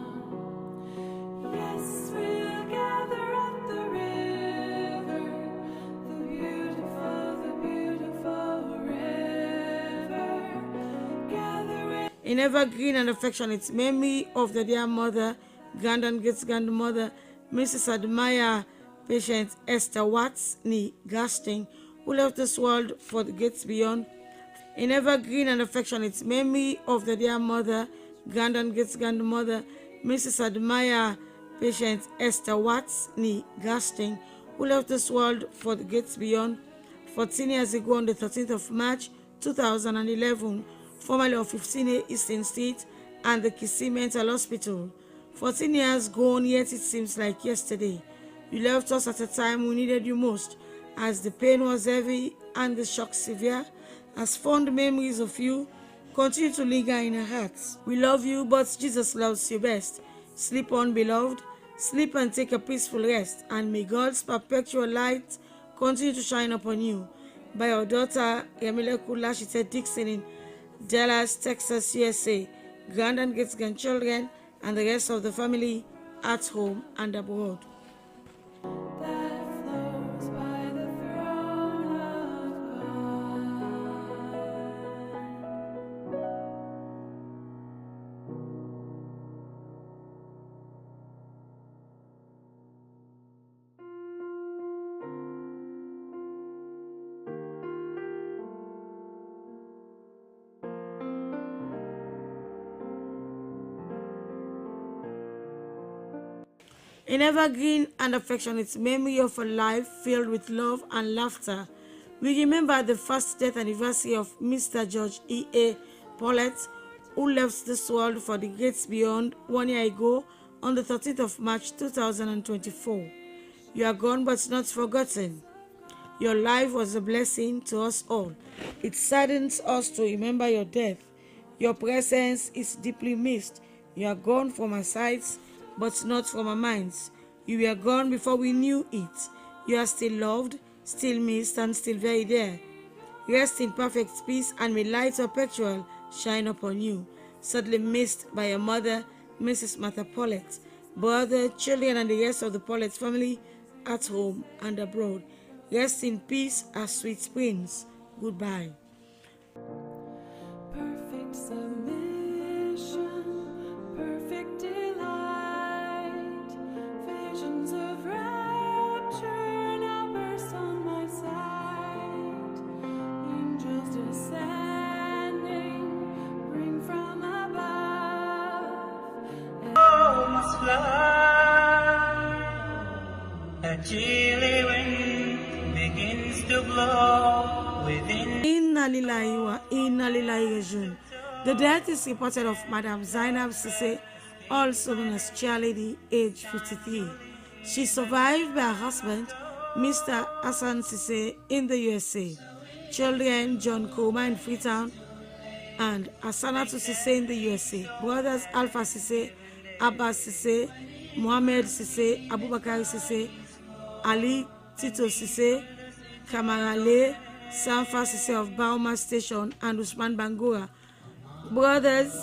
Yes, we'll gather at the river, the beautiful river. Gather in evergreen and affectionate memory of the dear mother, grand and great grandmother, Mrs. Admire patient Esther Watts Nee Gasting, who left this world for the gates beyond. In evergreen and affectionate memory of the dear mother, grand and great grandmother, Mrs. Admire patient Esther Watts Nee Gasting, who left this world for the gates beyond 14 years ago on the 13th of March 2011, formerly of 15A Eastern Street and the Kissy Mental Hospital. 14 years gone, yet it seems like yesterday. You left us at a time we needed you most, as the pain was heavy and the shock severe, as fond memories of you continue to linger in our hearts. We love you, but Jesus loves you best. Sleep on, beloved. Sleep and take a peaceful rest, and may God's perpetual light continue to shine upon you. By your daughter, Yemile Kulashite Dixon in Dallas, Texas, USA, grand and great grandchildren, and the rest of the family at home and abroad. In evergreen and affectionate memory of a life filled with love and laughter, we remember the first death anniversary of Mr. George E.A. Paulette, who left this world for the gates beyond 1 year ago on the 13th of March 2024. You are gone but not forgotten. Your life was a blessing to us all. It saddens us to remember your death. Your presence is deeply missed. You are gone from our sights, but not from our minds. You were gone before we knew it. You are still loved, still missed, and still very there. Rest in perfect peace, and may light perpetual shine upon you. Sadly missed by your mother, Mrs. Martha Paulette, brother, children, and the rest of the Paulette family at home and abroad. Rest in peace, our sweet prince. Goodbye. perfect submission, perfect delight, visions of rapture now burst on my sight. Angels descending, bring from above. Oh, must fly. A chilly wind begins to blow within. Inna lillahi Rajun. The death is reported of Madam Zainab Sise, also known as Charlie, age 53. She survived by her husband, Mr. Hassan Sise, in the USA. Children, John Koma in Freetown, and Assanatu Sise in the USA. Brothers Alpha Sise, Abbas Sise, Mohamed Sise, Abubakar Sise, Ali Tito Sise, Kamarale, Sanfa Sise of Bauma Station, and Usman Bangura. Brothers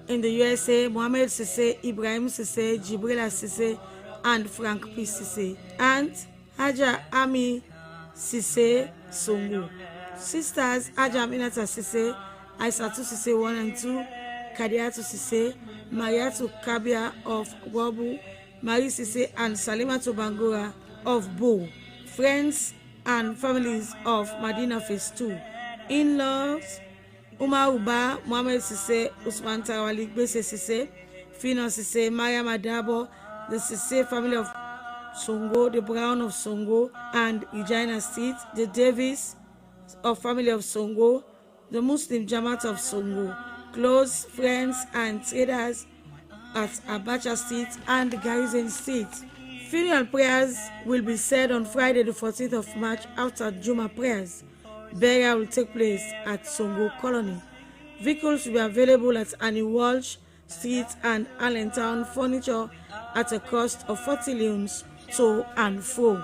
in the USA, Mohamed Sise, Ibrahim Sise, Jibrila Sise, and Frank P. Sise. Aunt Haja Ami Sise Songo. Sisters Haja Aminata Sise, Aisatu Sise 1 and 2, Kadiatu Sise, Mariatu Kabia of Wabu, Marie Sise and Salimatu Bangura of Bo. Friends and families of Madina Phase 2. In-laws Umar Uba, Mohamed Sise, Usman Tawali, Gbese Sise, Fino Sise, Mariam Adabo, the Sise family of Songo, the Brown of Songo and Regina Street, the Davis of family of Songo, the Muslim Jamaat of Songo, close friends and traders at Abacha Street and Garrison Street. Funeral prayers will be said on Friday the 14th of March after Juma prayers. Burial will take place at Songo Colony. Vehicles will be available at Annie Walsh Street and Allentown. Furniture at a cost of 40 leones to and fro. If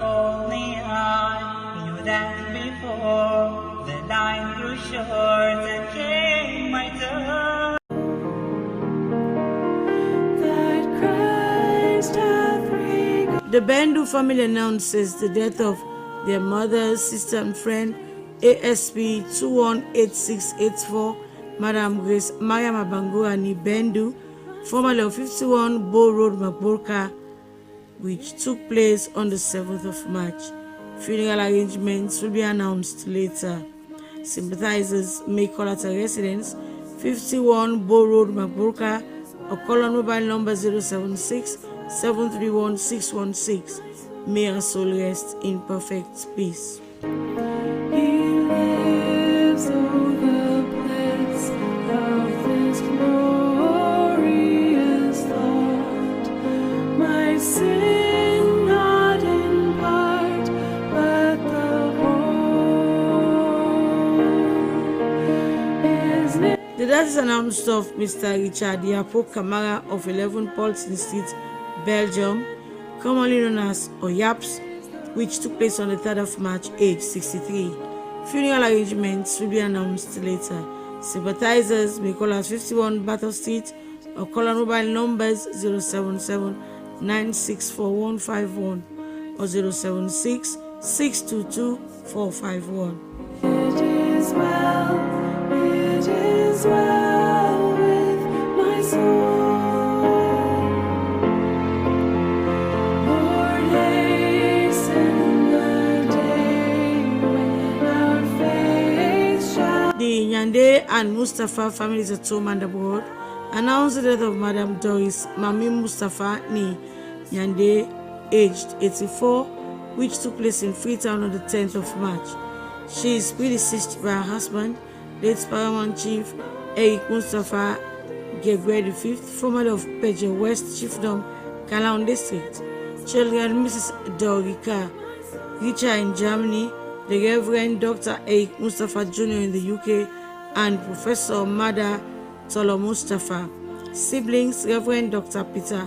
only I knew that before the line grew short and came my turn. The Bendu family announces the death of their mother, sister, and friend, ASP 218684, Madam Grace Mariam Abangura Ni Bendu, formerly of 51 Bow Road, Maburka, which took place on the 7th of March. Funeral arrangements will be announced later. Sympathizers may call at a residence 51 Bow Road, Maburka, or call on mobile number 076-731-616. May our soul rest in perfect peace. He lives, oh, the bliss of this glorious thought. My sin not in part, but the whole is near. The death is announced of Mr. Richard Yapo Kamara of 11 Paulson Street, Belgium, commonly known as Oyaps, which took place on the 3rd of March, age 63. Funeral arrangements will be announced later. Sympathizers may call at 51 Battle Street or call on mobile numbers 077-964-151 or 076-622-451. It is well with my soul. Lord, hasten the day when our faith shall. The Nyande and Mustafa families at home and abroad announced the death of Madam Doris Mami Mustafa Ni Nyande, aged 84, which took place in Freetown on the 10th of March. She is predeceased by her husband, late Paramount Chief Eric Mustafa Gabriel V, formerly of Peje West Chiefdom, Calaon District. Children Mrs. Dorika Richa in Germany, the Reverend Dr. Eric Mustafa Jr. in the UK, and Professor Mada Tolo Mustafa. Siblings Reverend Dr. Peter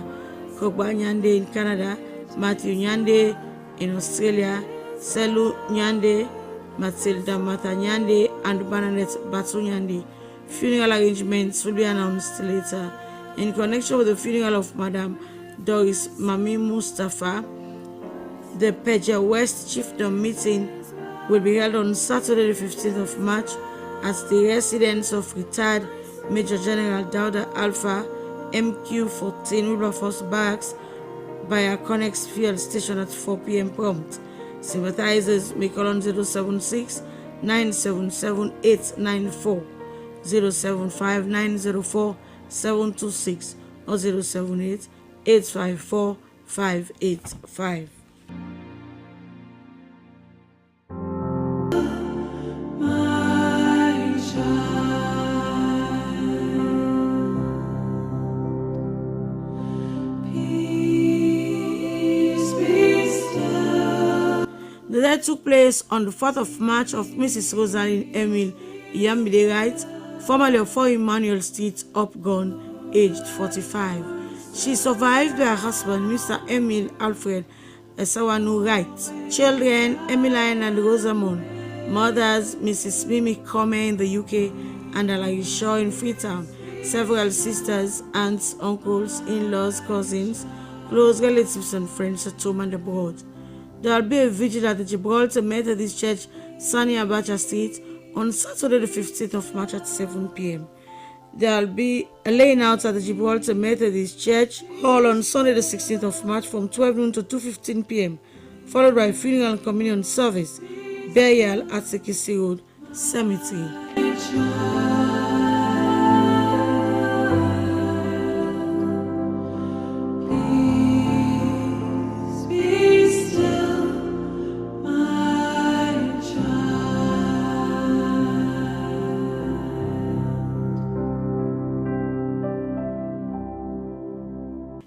Kogba Nyande in Canada, Matthew Nyande in Australia, Selu Nyande, Matilda Mata Nyande, and Bernadette Batu Nyande. Funeral arrangements will be announced later. In connection with the funeral of Madam Doris Mami Mustafa, the Peja West Chiefdom meeting will be held on Saturday the 15th of March at the residence of retired Major General Dauda Alpha, MQ-14 Wilberforce Barracks, by a Connex fuel station at 4 p.m. prompt. Sympathizers may call on 076-977-894, 075-904-726, or 078-854-585. The death took place on the 4th of March of Mrs. Rosalind Emil Iyambide Wright, formerly of 4 Emmanuel Street, Upgon, aged 45. She survived by her husband, Mr. Emil Alfred Esawanu Wright. Children, Emmeline and Rosamond. Mothers, Mrs. Mimi Come in the UK and Alayi Shaw in Freetown. Several sisters, aunts, uncles, in-laws, cousins, close relatives and friends at home and abroad. There will be a vigil at the Gibraltar Methodist Church, Sani Abacha Street, on Saturday the 15th of March at 7 p.m. There will be a laying out at the Gibraltar Methodist Church Hall on Sunday the 16th of March from 12 noon to 2:15 p.m., followed by a funeral and communion service, burial at Sekisi Road Cemetery.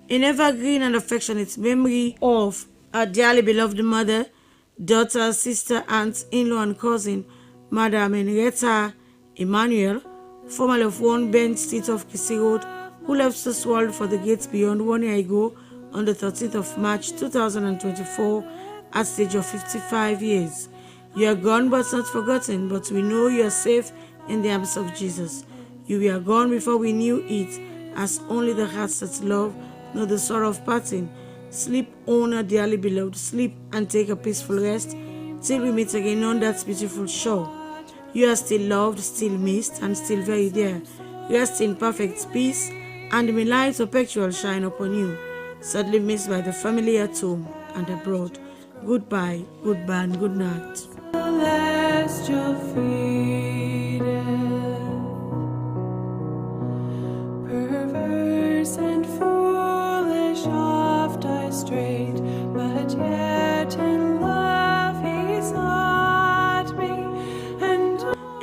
In evergreen and affectionate memory of our dearly beloved mother, daughter, sister, aunt, in-law, and cousin, Madam Henrietta Emmanuel, formerly of 1 Bench Street of Kisi Road, who left this world for the gates beyond 1 year ago on the 13th of March 2024 at the age of 55 years. You are gone but not forgotten, but we know you are safe in the arms of Jesus. You were gone before we knew it, as only the hearts that love know the sorrow of parting. Sleep on, our dearly beloved, sleep and take a peaceful rest till we meet again on that beautiful shore. You are still loved, still missed, and still very dear. Rest in perfect peace, and may light perpetual shine upon you. Sadly missed by the family at home and abroad. Goodbye, goodbye, and good night. Perverse and foolish oft I strayed, but yet in love he sought me.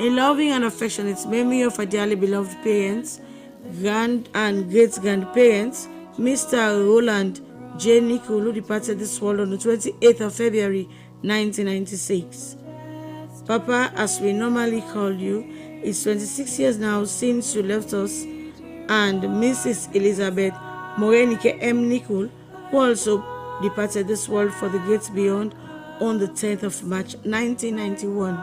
A loving and affectionate memory of our dearly beloved parents, grand and great-grandparents, Mr. Roland J. Nicol, who departed this world on the 28th of February 1996. Papa, as we normally call you, it's 26 years now since you left us, and Mrs. Elizabeth Morenike M. Nicol, who also departed this world for the gates beyond on the 10th of March 1991.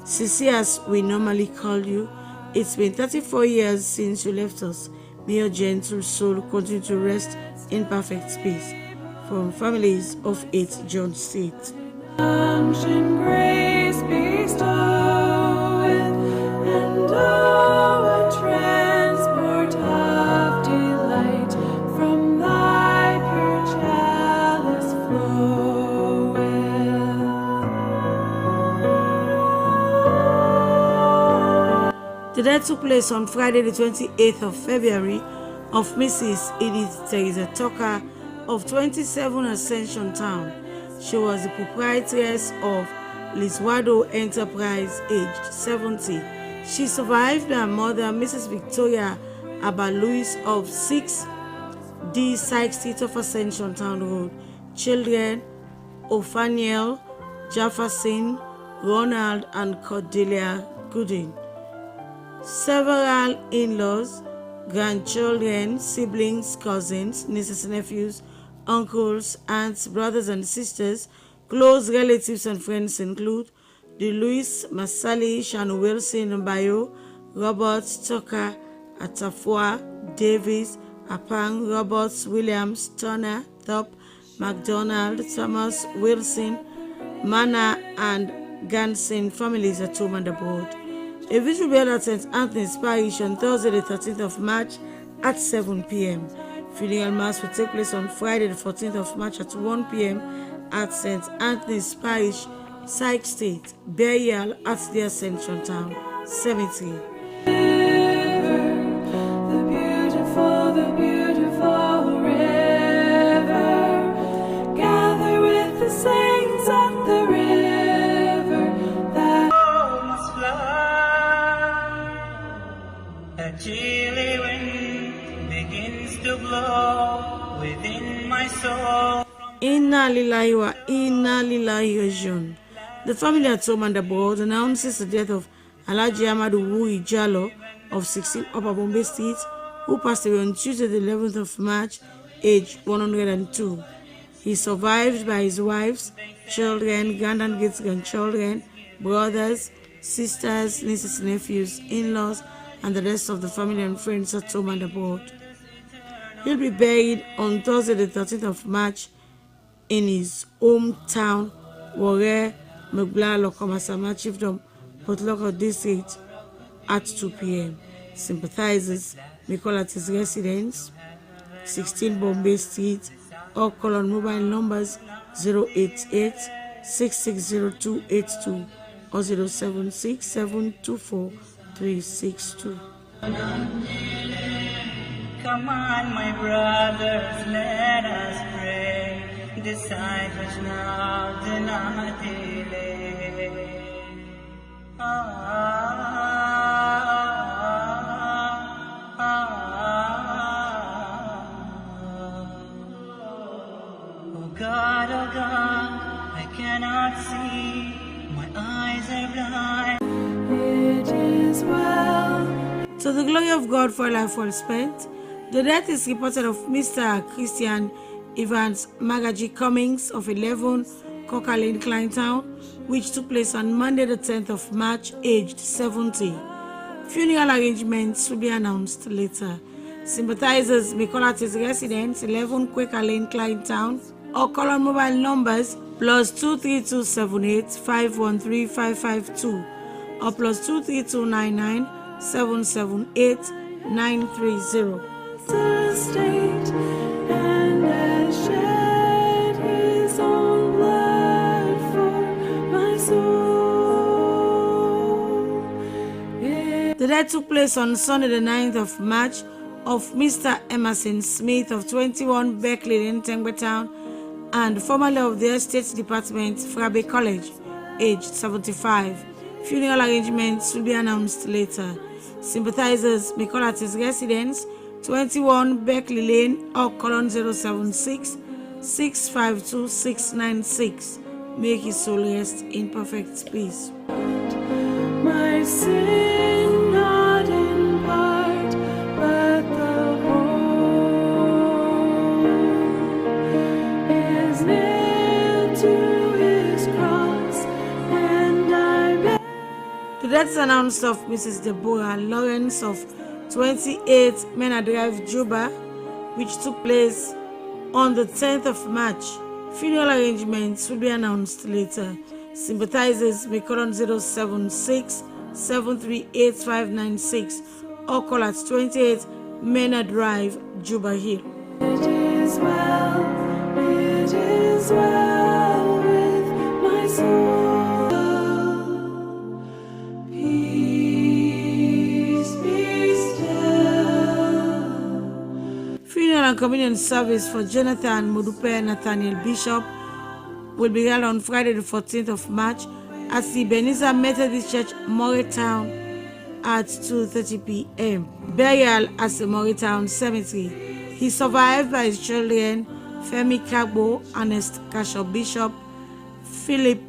Sissy, as we normally call you, it's been 34 years since you left us. May your gentle soul continue to rest in perfect peace. From families of 8 John Street. Unction grace bestoweth, and oh, a transport of delight from thy pure chalice floweth. The death took place on Friday the 28th of February of Mrs. Edith Teresa Tucker of 27 Ascension Town. She was the proprietress of Liswado Enterprise, aged 70. She survived her mother, Mrs. Victoria Abaluis of 6 D Sykes Street of Ascension Town Road. Children, Ophaniel, Jefferson, Ronald, and Cordelia Gooding. Several in-laws, grandchildren, siblings, cousins, nieces and nephews, uncles, aunts, brothers and sisters, close relatives and friends include the Louis Masali, Shanu Wilson, Mbayo, Robert Tucker, Atafua, Davis, Apang, Roberts, Williams, Turner, Thorpe, MacDonald, Thomas, Wilson, Mana, and Ganson families at home and abroad. A vigil will be held at St. Anthony's Parish on Thursday the 13th of March at 7 p.m. Funeral Mass will take place on Friday the 14th of March at 1 p.m. at St. Anthony's Parish, Sykes Street. Burial at the Ascension Town Cemetery. The beautiful river, gather with the saints at the river that must fly. A chilly wind begins to blow within my soul. Inna lillahi wa inna lillahi rajiun. The family at home and abroad announces the death of Alhaji Amadu Wuri Jallo of 16 Upper Bombay Street, who passed away on Tuesday, the 11th of March, aged 102. He is survived by his wives, children, grand and great-grandchildren, brothers, sisters, nieces, nephews, in-laws, and the rest of the family and friends at home and abroad. He'll be buried on Thursday, the 13th of March, in his hometown, Warre, Megbla, Lokomasama Chiefdom, Port Loko District, at 2 p.m. Sympathizers may call at his residence, 16 Bombay Street, or call on mobile numbers 088-660-282 or 076-724-362. Come on, my brothers, let us pray. Disciples now, do not delay. Oh God, I cannot see. My eyes are blind. It is well. To the glory of God for a life well spent, the death is reported of Mr. Christian Evans Magaji Cummings of 11 Coca Lane, Kleintown, which took place on Monday the 10th of March, aged 70. Funeral arrangements will be announced later. Sympathizers may call at his residence, 11 Quaker Lane, Kleintown, or call on mobile numbers +23278 513 552 or +23299 778 930. And has shed his own blood for my soul. The death took place on Sunday the 9th of March of Mr. Emerson Smith of 21 Berkeley Lane, Tengbetown, and formerly of the Estate Department, Frabe College, aged 75. Funeral arrangements will be announced later. Sympathizers may call at his residence, 21 Berkeley Lane, or colon 076 652 696. Make his soul rest in perfect peace. My sin not in part, but the whole is nailed to his cross, and I bear. The death announced of Mrs. Deborah Lawrence of 28 Mena Drive, Juba, which took place on the 10th of March. Funeral arrangements will be announced later. Sympathizers may call on 076 738 596 or call at 28 Mena Drive, Juba Hill. It is well with my soul. Funeral and communion service for Jonathan Modupe Nathaniel Bishop will be held on Friday the 14th of March at the Ebenezer Methodist Church, Moretown at 2:30 p.m. Burial at the Moretown Cemetery. He survived by his children Femi Kagbo, Ernest Kasho Bishop, Philip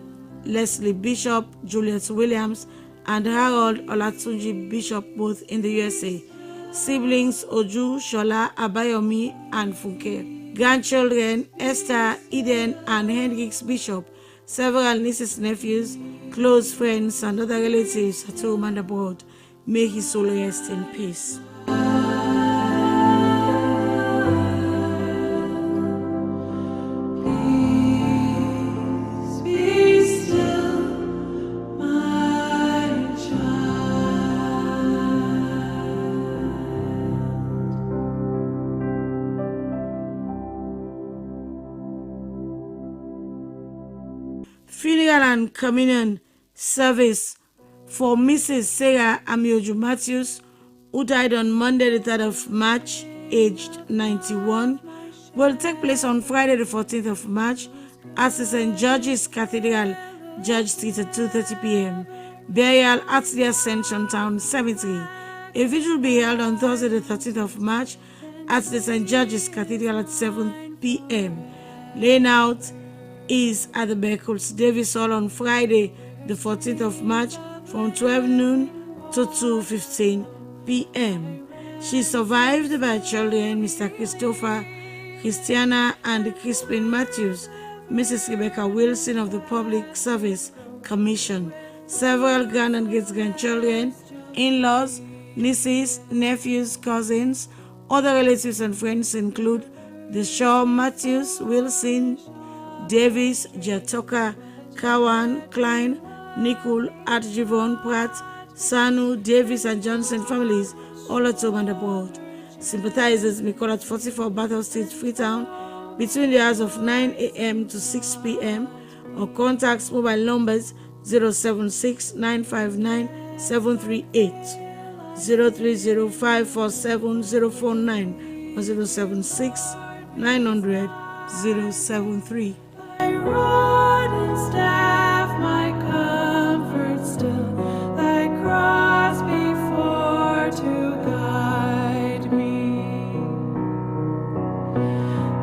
Leslie Bishop, Julius Williams, and Harold Olatunji Bishop, both in the USA. Siblings Oju, Shola, Abayomi, and Funke. Grandchildren Esther, Eden, and Hendrix Bishop. Several nieces, nephews, close friends, and other relatives at home and abroad. May his soul rest in peace. Funeral and communion service for Mrs. Sarah Amioju Matthews, who died on Monday the 3rd of March, aged 91, will take place on Friday the 14th of March at the St. George's Cathedral, George Street at 2:30 p.m. Burial at the Ascension Town Cemetery. A vigil will be held on Thursday the 13th of March at the St. George's Cathedral at 7 p.m. Laying out is at the Beckles Davis Hall on Friday the 14th of March from 12 noon to 2:15 p.m. She is survived by children, Mr. Christopher, Christiana, and Crispin Matthews, Mrs. Rebecca Wilson of the Public Service Commission, several grand and great-grandchildren, in-laws, nieces, nephews, cousins. Other relatives and friends include Deshaw, Matthews, Wilson, Davis, Jatoka, Kawan, Klein, Nicole, Atjivon, Pratt, Sanu, Davis, and Johnson families, all at home and abroad. Sympathizers may call at 44 Battle Street, Freetown, between the hours of 9 a.m. to 6 p.m. or contact mobile numbers 076 959 738, 030 547 049, or 076 900 073. My rod and staff, my comfort still, thy cross before to guide me.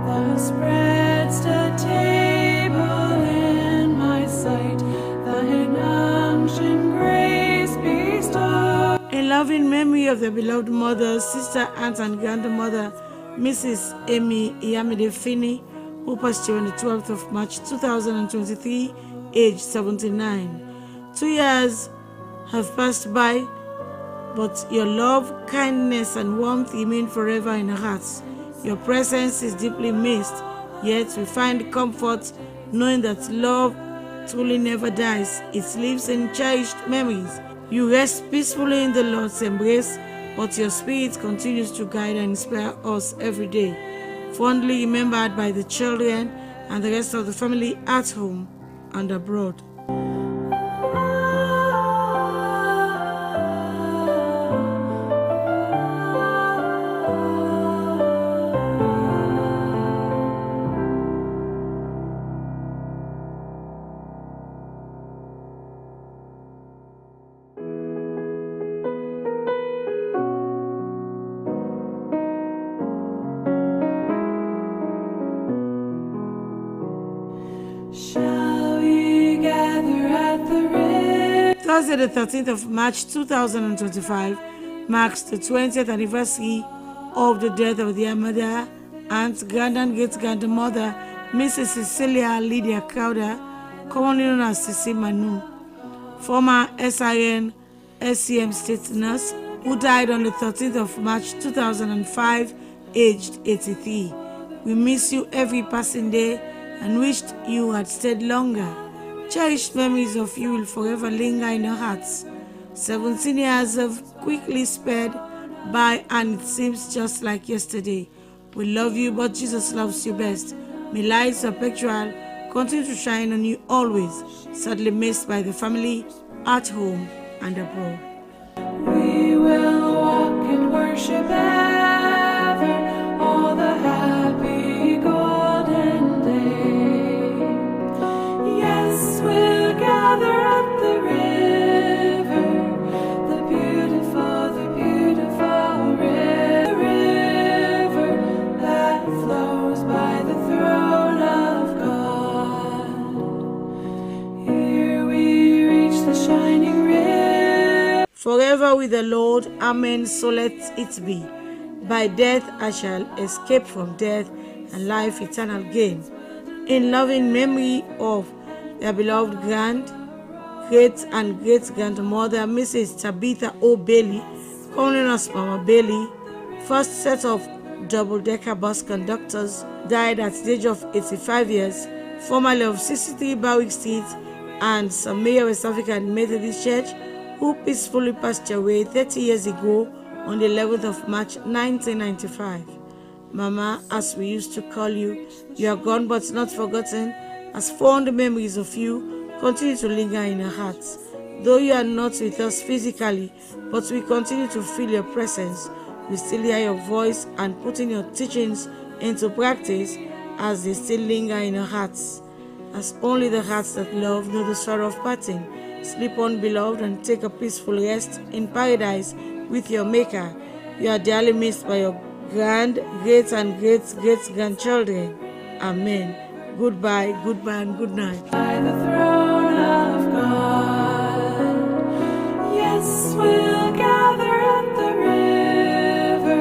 Thou spreadst a table in my sight, thine unction grace bestow. In loving memory of the beloved mother, sister, aunt, and grandmother, Mrs. Amy Iyamide Finney, who passed away on the 12th of March 2023, aged 79. 2 years have passed by, but your love, kindness, and warmth remain forever in our hearts. Your presence is deeply missed, yet we find comfort knowing that love truly never dies. It lives in cherished memories. You rest peacefully in the Lord's embrace, but your spirit continues to guide and inspire us every day. Fondly remembered by the children and the rest of the family at home and abroad. Shall we gather at the river? Thursday, the 13th of March 2025, marks the 20th anniversary of the death of their mother, aunt, grand and great-grandmother, Mrs. Cecilia Lydia Crowder, commonly known as Sisi Manu, former SIN SCM state nurse, who died on the 13th of March 2005, aged 83. We miss you every passing day and wished you had stayed longer. Cherished memories of you will forever linger in our hearts. 17 years have quickly sped by, and it seems just like yesterday. We love you, but Jesus loves you best. May light perpetual continue to shine on you always, sadly missed by the family at home and abroad. We will walk and worship ever all the happy golden day. Yes, we'll gather at the river, the beautiful river that flows by the throne of God. Here we reach the shining river. Forever with the Lord, amen, so let it be. By death I shall escape from death, and life eternal gain. In loving memory of their beloved great and great-grandmother, Mrs. Tabitha O. Bailey, commonly known as Mama Bailey, first set of double-decker bus conductors, died at the age of 85 years, formerly of 63 Barwick Street and Samia West African Methodist Church, who peacefully passed away 30 years ago on the 11th of March 1995. Mama, as we used to call you, you are gone but not forgotten, as fond memories of you continue to linger in our hearts. Though you are not with us physically, but we continue to feel your presence. We still hear your voice and putting your teachings into practice as they still linger in our hearts. As only the hearts that love know the sorrow of parting. Sleep on, beloved, and take a peaceful rest in paradise with your Maker. You are dearly missed by your great and great-grandchildren. Amen. Goodbye, and good night. By the throne of God, yes, we'll gather at the river,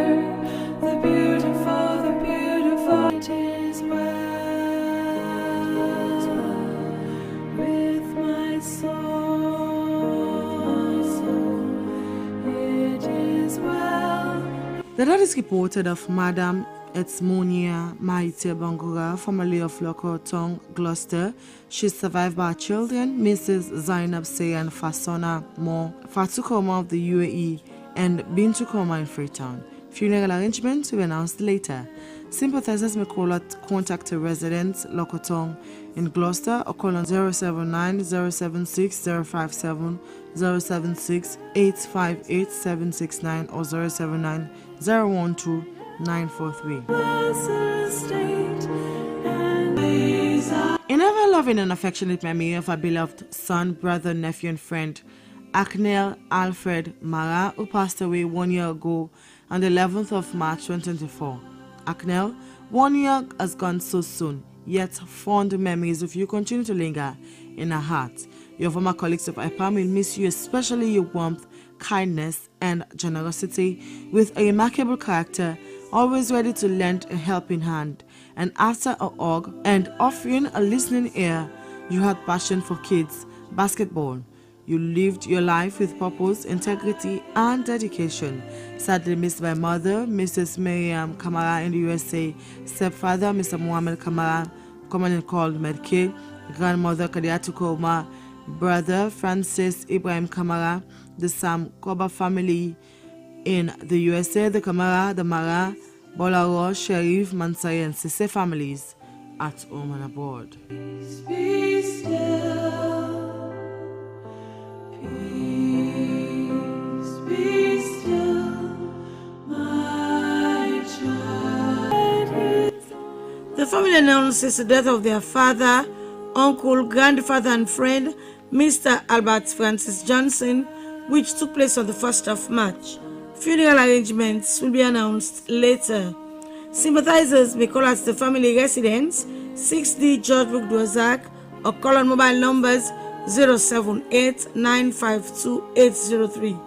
with my soul, it is well. The death is reported of Madam Etzmonia Maite Bangura, formerly of Lokotong, Gloucester. She is survived by her children, Mrs. Zainab Sayan Fasona Mo Fatukoma of the UAE and Bintu Koma in Freetown. Funeral arrangements will be announced later. Sympathizers may contact a resident Lokotong in Gloucester or call on 079 076 057 076 858 769 or 079 012 943. In ever loving and affectionate memory of our beloved son, brother, nephew, and friend, Aknel Alfred Mara, who passed away 1 year ago on the 11th of March 2024. Aknel, 1 year has gone so soon, yet fond memories of you continue to linger in our hearts. Your former colleagues of IPAM will miss you, especially your warmth, kindness, and generosity, with a remarkable character, always ready to lend a helping hand. And after a hug and offering a listening ear, you had passion for kids, basketball. You lived your life with purpose, integrity, and dedication. Sadly missed by mother, Mrs. Miriam Kamara in the USA, stepfather, Mr. Mohamed Kamara, commonly called Medke, grandmother Kadiatu Koma, brother Francis Ibrahim Kamara, the Sam Koba family in the USA, the Kamara, the Mara, Bolaro, Sharif, Mansai, and Sisse families at home and abroad. Be still, peace, be still, my child. The family announces the death of their father, uncle, grandfather, and friend, Mr. Albert Francis Johnson, which took place on the 1st of March. Funeral arrangements will be announced later. Sympathizers may call at the family residence, 6D George Brook Dwazak, or call on mobile numbers 078-952-803,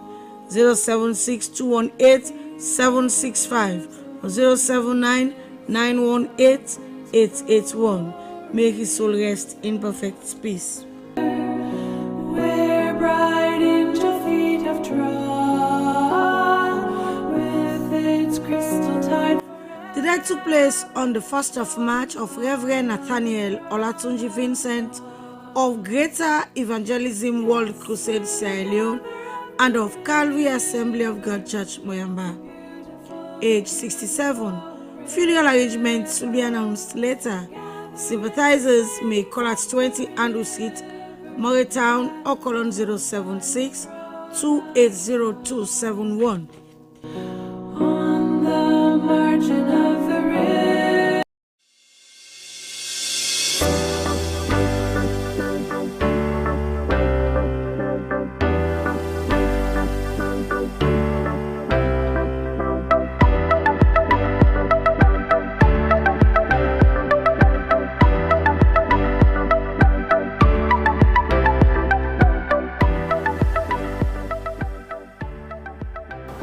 076-218-765, or 079-918-881. May his soul rest in perfect peace. We're bright into feet of trial with its crystal tide. The death took place on the 1st of March of Reverend Nathaniel Olatunji Vincent of Greater Evangelism World Crusade Sierra Leone and of Calvary Assembly of God Church Moyamba. Age 67. Funeral arrangements will be announced later. Sympathizers may call at 20 Andrew Street, Moretown, or call on 076 280 On the margin of the river.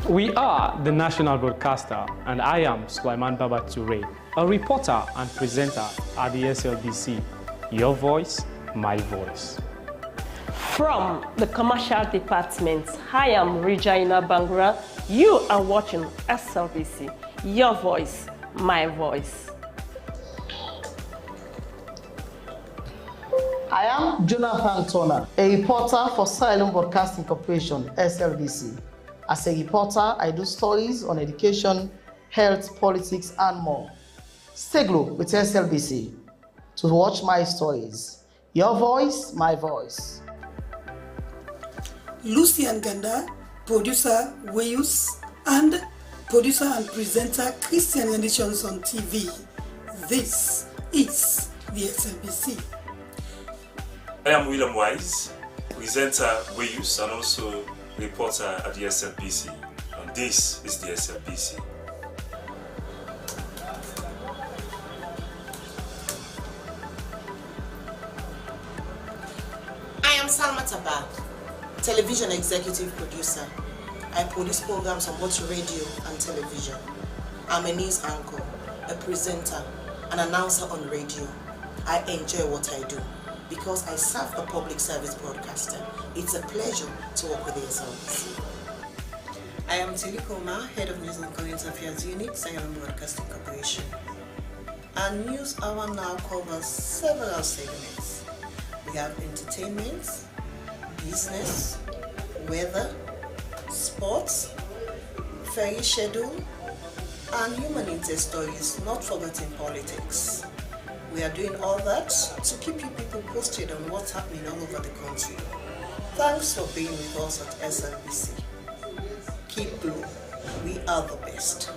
We are the national broadcaster, and I am Sulaiman Baba Toure, a reporter and presenter at the SLBC. Your voice, my voice. From the commercial department, I am Regina Bangura. You are watching SLBC. Your voice, my voice. I am Jonathan Turner, a reporter for Sierra Leone Broadcasting Corporation, SLBC. As a reporter, I do stories on education, health, politics, and more. Stay glued with SLBC to watch my stories. Your voice, my voice. Lucian Ganda, producer Weyus, and producer and presenter Christian Editions on TV. This is the SLBC. I am William Wise, presenter Weyus and also reporter at the SLBC, and this is the SLBC. I am Salma Taba, television executive producer. I produce programs on both radio and television. I'm a news anchor, a presenter, an announcer on radio. I enjoy what I do because I serve a public service broadcaster. It's a pleasure to work with the SLBC. I am Tilly Koma, Head of News and Current Affairs Unit, Sierra Leone Broadcasting Corporation. Our news hour now covers several segments. We have entertainment, business, weather, sports, ferry schedule, and human interest stories, not forgetting politics. We are doing all that to keep you people posted on what's happening all over the country. Thanks for being with us at SLBC. Keep blue. We are the best.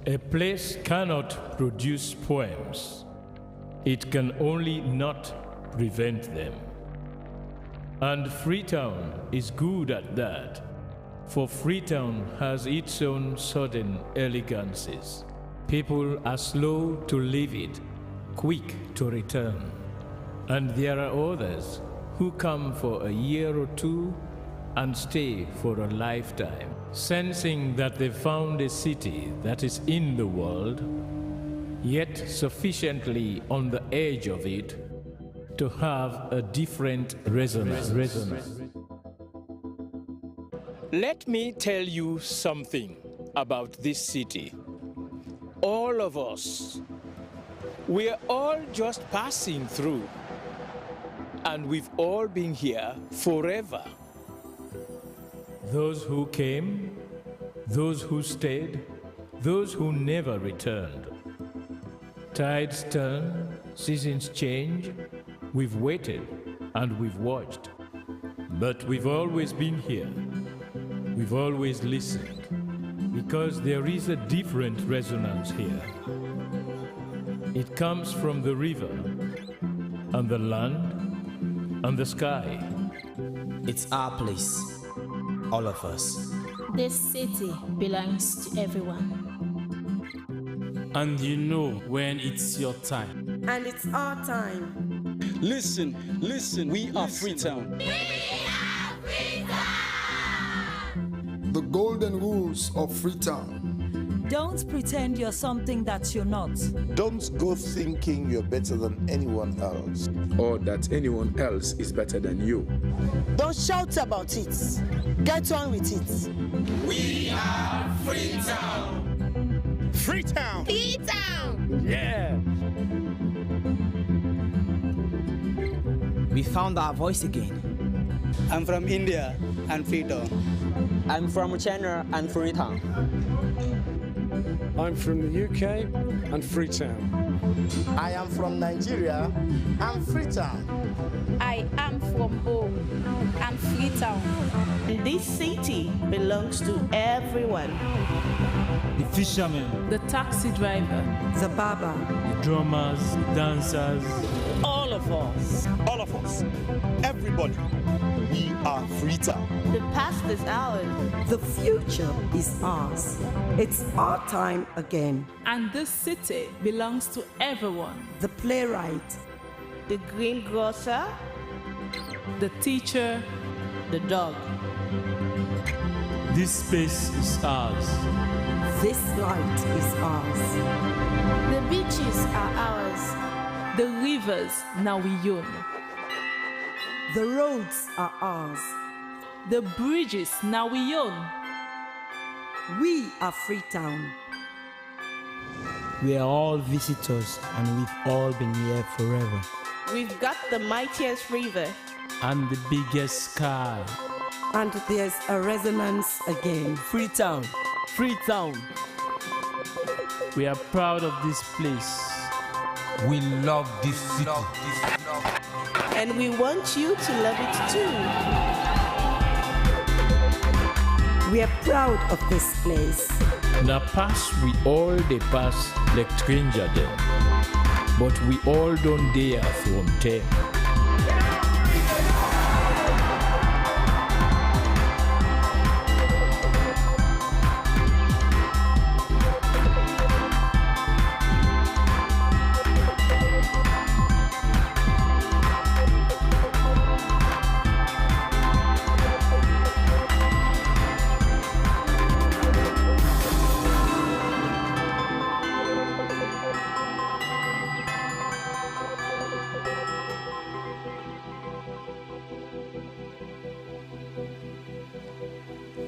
A place cannot produce poems. It can only not prevent them. And Freetown is good at that, for Freetown has its own sudden elegances. People are slow to leave it, quick to return. And there are others who come for a year or two and stay for a lifetime, sensing that they've found a city that is in the world, yet sufficiently on the edge of it to have a different resonance. Let me tell you something about this city. All of us, we're all just passing through, and we've all been here forever. Those who came, those who stayed, those who never returned. Tides turn, seasons change. We've waited and we've watched. But we've always been here. We've always listened. Because there is a different resonance here. It comes from the river, and the land, and the sky. It's our place, all of us. This city belongs to everyone. And you know when it's your time. And it's our time. Listen, we are Freetown. The golden rules of Freetown. Don't pretend you're something that you're not. Don't go thinking you're better than anyone else. Or that anyone else is better than you. Don't shout about it. Get on with it. We are Freetown. Freetown. Freetown. Yeah. We found our voice again. I'm from India and Freetown. I'm from China and Freetown. I'm from the UK and Freetown. I am from Nigeria and Freetown. I am from home and Freetown. This city belongs to everyone. The fishermen, The taxi driver, The barber, the drummers, dancers. all of us. All of us. Everybody. We are Freetown. The past is ours. The future is ours. It's our time again. and this city belongs to everyone. The playwright, the greengrocer, The teacher, the dog. This space is ours. This light is ours. The beaches are ours. the rivers now we own. The roads are ours. The bridges now we own. We are Freetown. We are all visitors and we've all been here forever. We've got the mightiest river. And the biggest sky. And there's a resonance again. Freetown. Freetown. We are proud of this place. We love this city. And we want you to love it too. We are proud of this place. Na pass we all dey pass like stranger dem, but we all don dey from there.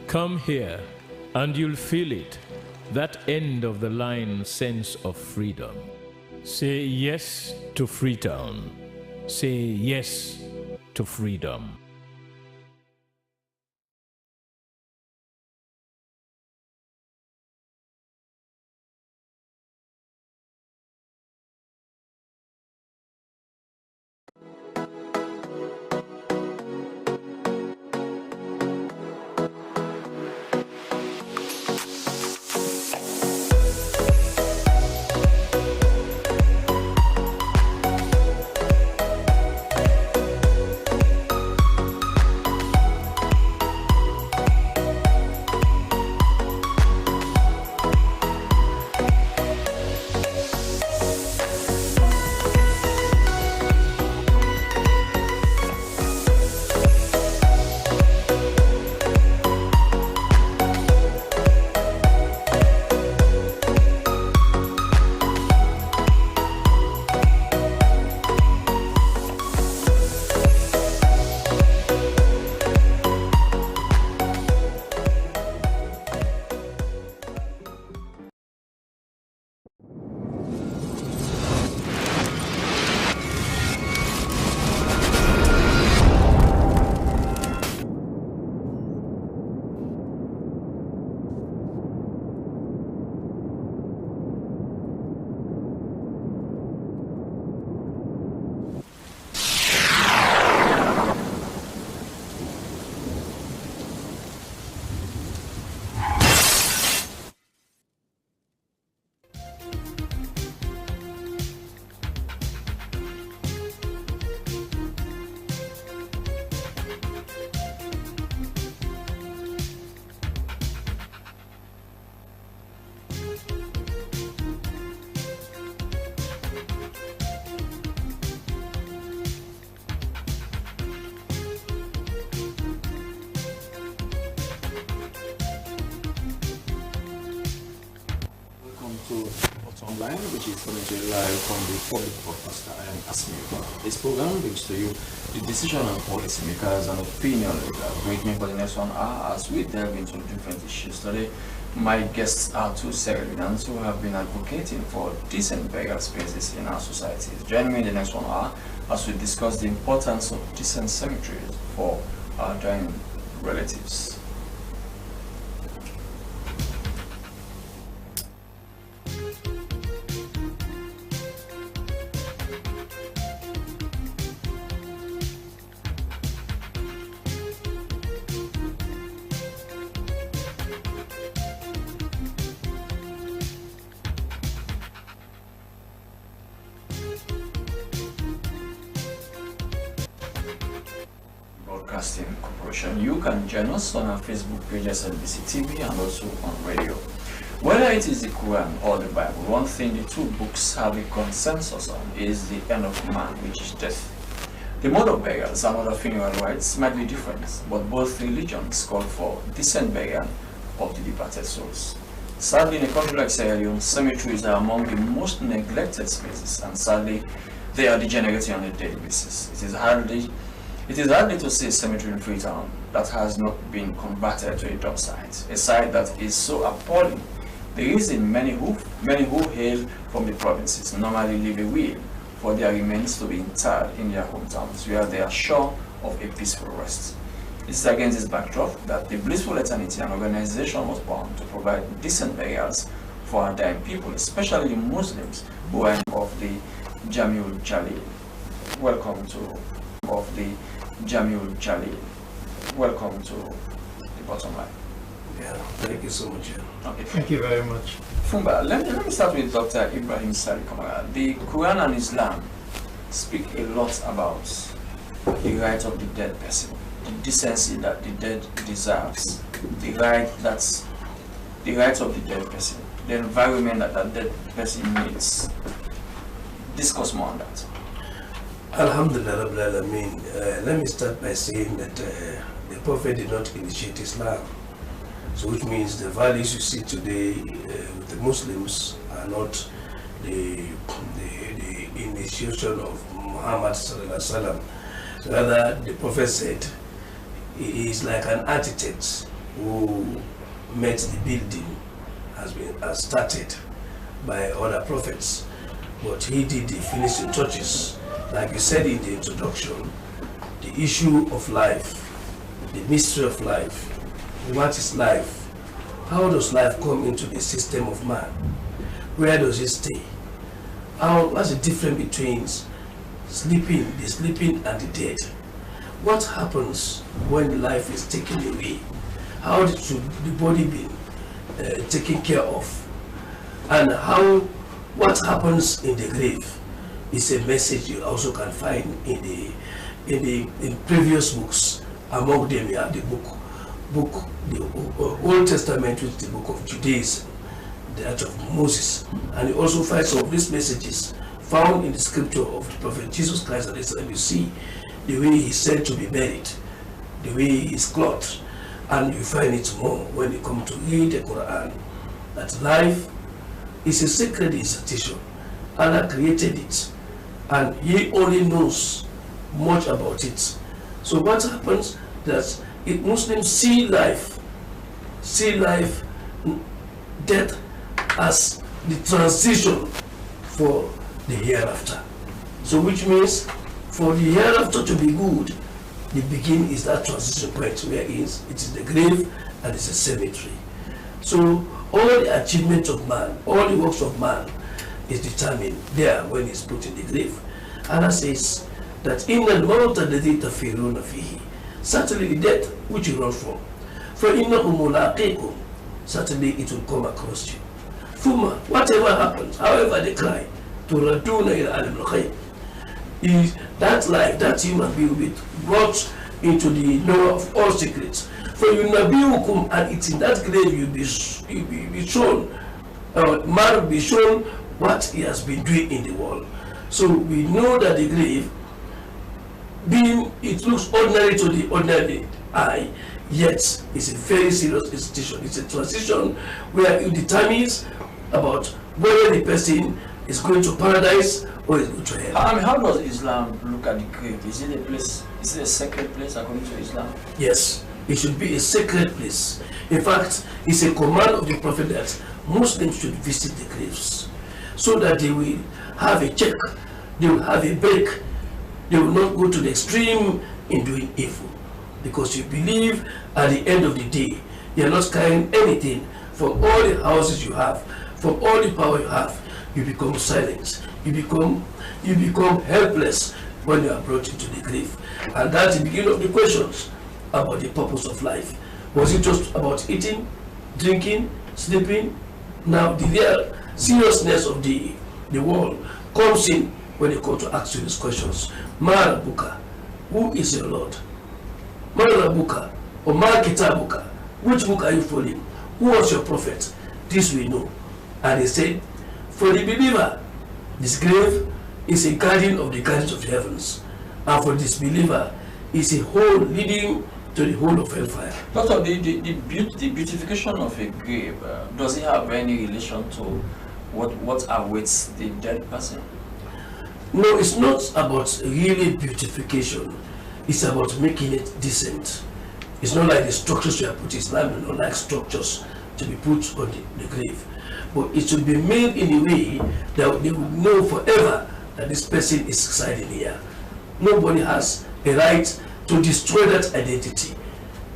Come here, and you'll feel it, that end of the line sense of freedom. Say yes to Freetown. Say yes to freedom. Line, which is coming to you live from the public broadcaster I am Asmiba. This program brings to you the decision and policy makers and opinion leaders. With me for the next 1 hour as we delve into different issues today. My guests are two Sierra Leoneans who have been advocating for decent burial spaces in our societies. Join me in the next 1 hour as we discuss the importance of decent cemeteries for our dying relatives. Broadcasting Corporation. You can join us on our Facebook page Slbc Tv and also on radio. Whether it is the Quran or the Bible, one thing the two books have a consensus on is the end of man, which is death. The mode of burials and other funeral rites might be different, but both religions call for decent burial of the departed souls. Sadly, in a country like Sierra Leone, cemeteries are among the most neglected spaces, and sadly, they are degenerating on a daily basis. It is hardly to see a cemetery in Freetown that has not been converted to a dump site, a site that is so appalling. The reason many who hail from the provinces normally leave a will for their remains to be interred in their hometowns, where they are sure of a peaceful rest. It is against this backdrop that the Blissful Eternity, an organization, was born to provide decent burials for our dying people, especially the Muslims who are of the Jamul Jalil. Welcome to Jamul Jalil. Welcome to the bottom line. Yeah, thank you so much. Okay. Thank you very much. Fumba, let me start with Dr. Ibrahim Sali Kamara. The Quran and Islam speak a lot about the right of the dead person, the decency that the dead deserves, the rights of the dead person, the environment that that dead person needs. Discuss more on that. Alhamdulillah Rabbil Alameen. Let me start by saying that the Prophet did not initiate Islam. So which means the values you see today with the Muslims are not the initiation of Muhammad Sallallahu Alaihi Wasallam. Rather, the Prophet said he is like an architect who met the building has started by other prophets, but he did the finishing touches. Like you said in the introduction, the issue of life, the mystery of life. What is life? How does life come into the system of man? Where does it stay? What's the difference between the sleeping and the dead? What happens when life is taken away? How should the body be taken care of? And what happens in the grave is a message you also can find in previous books. Among them you have the Old Testament, which is the book of Judaism, the Act of Moses, and you also find some of these messages found in the scripture of the Prophet Jesus Christ. And you see the way he's said to be buried, the way he's clothed, and you find it more when you come to read the Quran, that life is a sacred institution. Allah created it, and he only knows much about it. So what happens that if Muslims see life, death as the transition for the hereafter. So which means for the hereafter to be good, the beginning is that transition point where it is the grave and it's a cemetery. So all the achievements of man, all the works of man is determined there when it's put in the grave. Allah says that in the mawt alladhi tafiruna fihi, certainly the death which you run from, فَإِنَّهُ مُلَاقِيكُمْ, certainly it will come across you. Thumma, whatever happens, however they cry, تُرَدُّونَ إِلَى عَلِمِ الْغَيْبِ, is that life, that human being will be brought into the knower of all secrets. فَيُنَبِّئُكُمْ, and it's in that grave you'll be shown, man will be shown what he has been doing in the world. So we know that the grave, it looks ordinary to the ordinary eye, yet it's a very serious institution. It's a transition where it determines about whether the person is going to paradise or is going to hell. I mean, how does Islam look at the grave? Is it a place? Is it a sacred place according to Islam? Yes, it should be a sacred place. In fact, it's a command of the Prophet that Muslims should visit the graves so that they will have a check, they will have a break, they will not go to the extreme in doing evil. Because you believe at the end of the day, you are not carrying anything from all the houses you have, from all the power you have. You become silent, you become helpless when you are brought into the grave. And that's the beginning of the questions about the purpose of life. Was it just about eating, drinking, sleeping? Now the real seriousness of the world comes in when they come to ask you these questions. Marabuka, who is your Lord? Marabuka or Markitabuka, which book are you following? Who was your prophet? This we know. And he said, for the believer, this grave is a guardian of the gardens of the heavens. And for this believer, is a hole leading to the whole of hellfire. Doctor, the beautification of a grave, does it have any relation to what awaits the dead person? No, it's not about really beautification. It's about making it decent. It's not like the structures we have put. Islam is not like structures to be put on the grave. But it should be made in a way that they would know forever that this person is residing here. Nobody has a right to destroy that identity.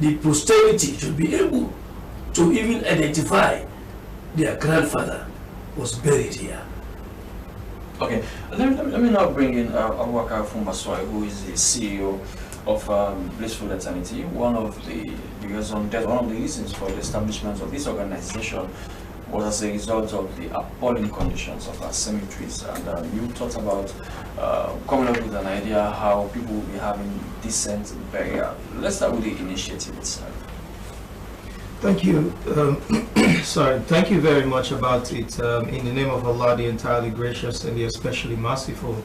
The posterity should be able to even identify their grandfather was buried here. Okay, let me now bring in Awaka Fumbaswai, who is the CEO of Blissful Eternity. One of the reasons for the establishment of this organization was as a result of the appalling conditions of our cemeteries. And you talked about coming up with an idea how people will be having decent burial. Let's start with the initiative itself. Thank you. Thank you very much about it. In the name of Allah, the entirely gracious and the especially merciful.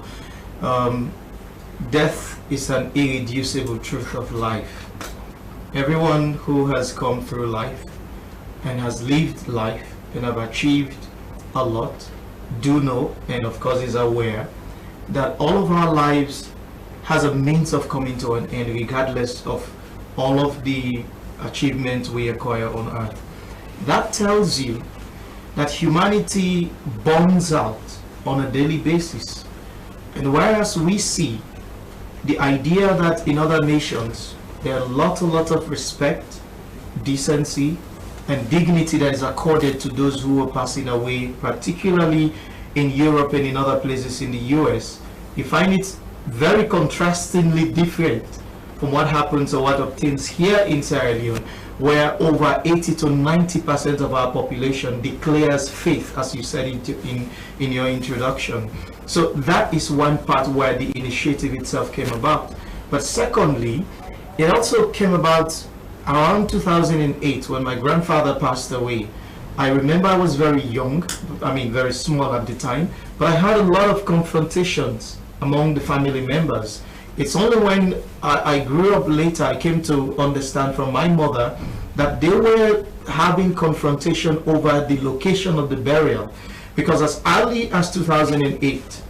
Death is an irreducible truth of life. Everyone who has come through life and has lived life and have achieved a lot do know, and of course is aware, that all of our lives has a means of coming to an end, regardless of all of the achievements we acquire on earth. That tells you that humanity burns out on a daily basis. And whereas we see the idea that in other nations there are a lot of respect, decency, and dignity that is accorded to those who are passing away, particularly in Europe and in other places in the US, you find it very contrastingly different from what happens or what obtains here in Sierra Leone, where over 80 to 90% of our population declares faith, as you said in your introduction. So that is one part where the initiative itself came about. But secondly, it also came about around 2008 when my grandfather passed away. I remember I was very young, very small at the time, but I had a lot of confrontations among the family members. It's only when I grew up later I came to understand from my mother that they were having confrontation over the location of the burial, because as early as 2008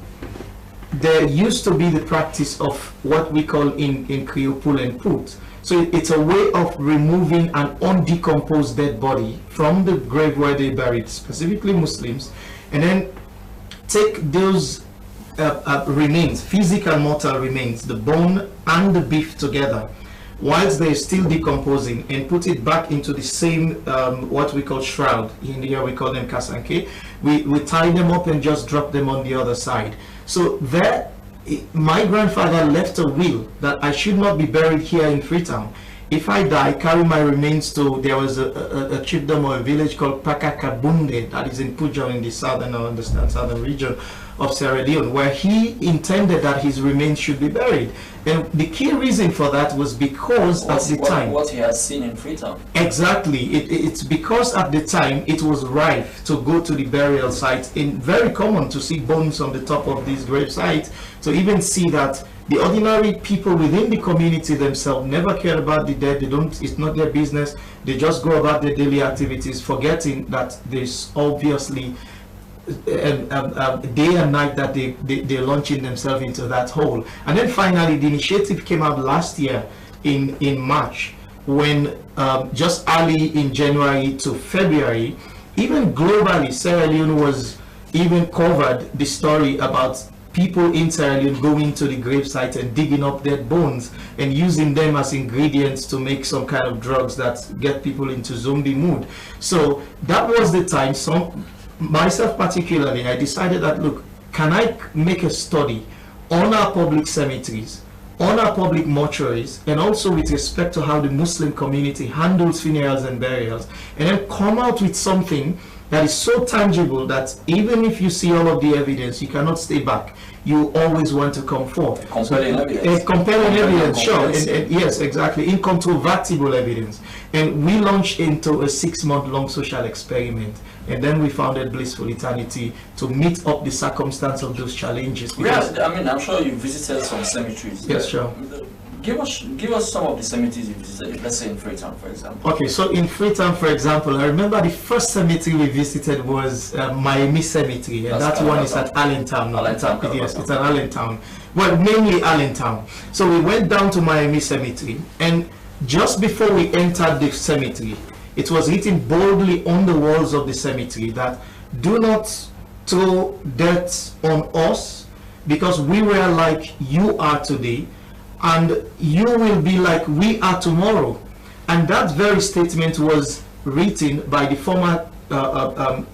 there used to be the practice of what we call in Creole pull and put. So it's a way of removing an undecomposed dead body from the grave where they buried, specifically Muslims, and then take those remains, physical mortal remains, the bone and the beef together, whilst they're still decomposing, and put it back into the same what we call shroud. In here we call them kasanke. We tie them up and just drop them on the other side. So there, my grandfather left a will that I should not be buried here in Freetown. If I die, carry my remains to, there was a chiefdom or a village called Pakakabunde that is in Pujon in the southern region of Sierra Leone, where he intended that his remains should be buried. And the key reason for that was because at the time, what he has seen in Freetown. Exactly. It's because at the time it was rife to go to the burial site, and very common to see bones on the top of these grave sites, to even see that the ordinary people within the community themselves never care about the dead. They don't, it's not their business. They just go about their daily activities, forgetting that there's obviously day and night that they're launching themselves into that hole. And then finally, the initiative came out last year in March, when just early in January to February, even globally, Sierra Leone was even covered the story about people in Sierra Leone going to the gravesite and digging up dead bones and using them as ingredients to make some kind of drugs that get people into zombie mood. So that was the time, myself particularly, I decided that, look, can I make a study on our public cemeteries, on our public mortuaries, and also with respect to how the Muslim community handles funerals and burials, and then come out with something that is so tangible that even if you see all of the evidence, you cannot stay back. You always want to come forth. Compelling evidence. Compelling evidence, sure. And yes, exactly. Incontrovertible evidence. And we launched into a 6-month-long social experiment. And then we founded Blissful Eternity to meet up the circumstance of those challenges. Yes, I mean, I'm sure you visited some cemeteries. Yes, sure. Give us some of the cemeteries you visited, let's say in Freetown, for example. Okay, so in Freetown, for example, I remember the first cemetery we visited was Miami Cemetery, and that one is at Allentown. Allentown. Yes, it's at Allentown. Well, mainly Allentown. So we went down to Miami Cemetery, and just before we entered the cemetery, it was written boldly on the walls of the cemetery that do not throw dirt on us, because we were like you are today, and you will be like we are tomorrow. And that very statement was written by the former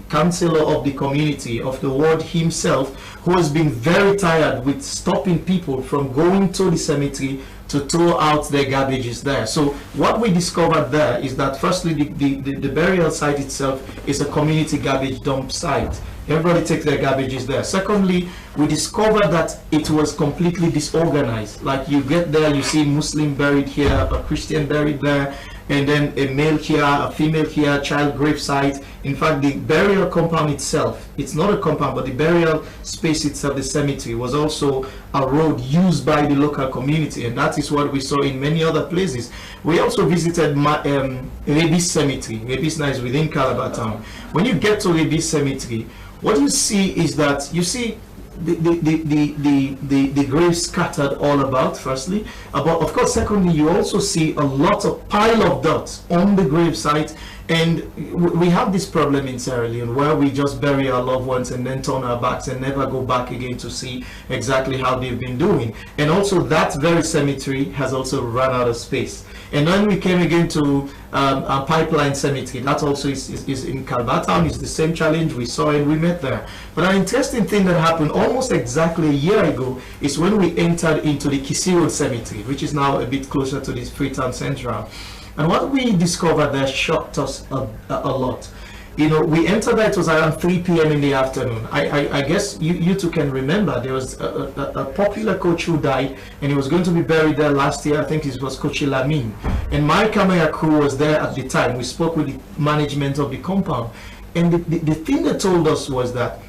councillor of the community of the ward himself, who has been very tired with stopping people from going to the cemetery to throw out their garbages there. So what we discovered there is that firstly the burial site itself is a community garbage dump site. Everybody takes their garbages there. Secondly, we discovered that it was completely disorganized. Like you get there, you see Muslim buried here, a Christian buried there, and then a male here, a female here, child grave site. In fact, the burial compound itself, it's not a compound, but the burial space itself, the cemetery, was also a road used by the local community, and that is what we saw in many other places. We also visited Rebis Cemetery. Rebis now is within Calabar Town. When you get to Rebis Cemetery, what you see is that you see the graves scattered all about, firstly. But of course, secondly, you also see a lot of pile of dirt on the grave site. And we have this problem in Sierra Leone where we just bury our loved ones and then turn our backs and never go back again to see exactly how they've been doing. And also that very cemetery has also run out of space. And then we came again to a Pipeline Cemetery. That also is in Calabar Town. It's the same challenge. We saw it, we met there. But an interesting thing that happened almost exactly a year ago is when we entered into the Kisiro Cemetery, which is now a bit closer to this Freetown Central. And what we discovered there shocked us a lot. You know, we entered there, it was around 3 p.m. in the afternoon. I guess you two can remember, there was a popular coach who died, and he was going to be buried there last year. I think it was Coach Lamin. And my camera crew was there at the time. We spoke with the management of the compound. And the thing they told us was that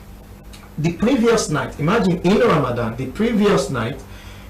the previous night, imagine in Ramadan, the previous night,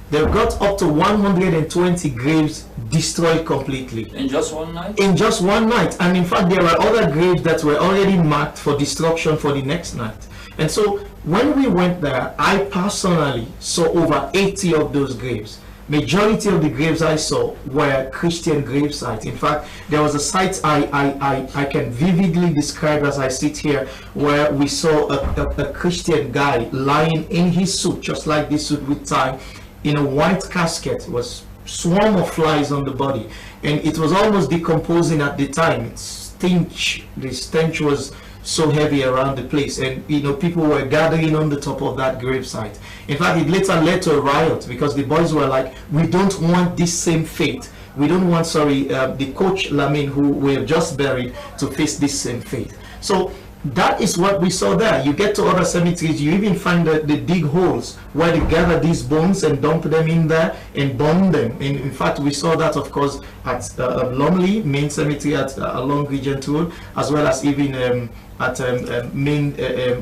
they've got up to 120 graves destroyed completely. In just one night? In just one night. And in fact, there were other graves that were already marked for destruction for the next night. And so when we went there, I personally saw over 80 of those graves. Majority of the graves I saw were Christian grave sites. In fact, there was a site I can vividly describe as I sit here, where we saw a Christian guy lying in his suit, just like this suit with tie, in a white casket. It was swarm of flies on the body, and it was almost decomposing at the time. The stench was so heavy around the place, and you know, people were gathering on the top of that gravesite. In fact, it later led to a riot because the boys were like, we don't want this same fate. We don't want, the coach Lamin, who we have just buried, to face this same fate. So that is what we saw there. You get to other cemeteries, you even find the dig holes where they gather these bones and dump them in there and burn them. And in fact, we saw that, of course, at Lumley main cemetery along Regent Road, as well as even at main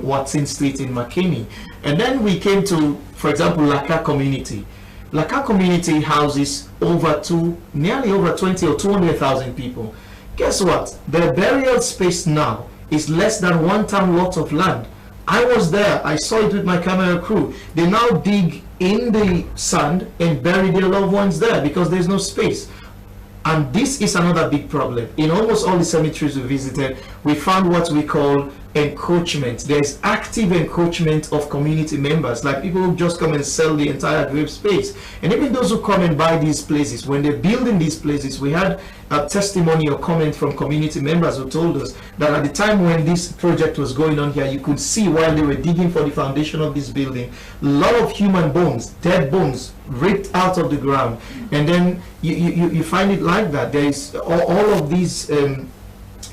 Watson Street in McKinney. And then we came to, for example, Laka Community. Laka Community houses nearly over 20 or 200,000 people. Guess what? Their burial space now is less than 1 ton lot of land. I was there. I saw it with my camera crew. They now dig in the sand and bury their loved ones there because there's no space. And this is another big problem. In almost all the cemeteries we visited, we found what we call encroachment. There is active encroachment of community members, like people who just come and sell the entire grave space. And even those who come and buy these places, when they're building these places, we had a testimony or comment from community members who told us that at the time when this project was going on here, you could see while they were digging for the foundation of this building, a lot of human bones, dead bones, ripped out of the ground. And then you find it like that. There is all of these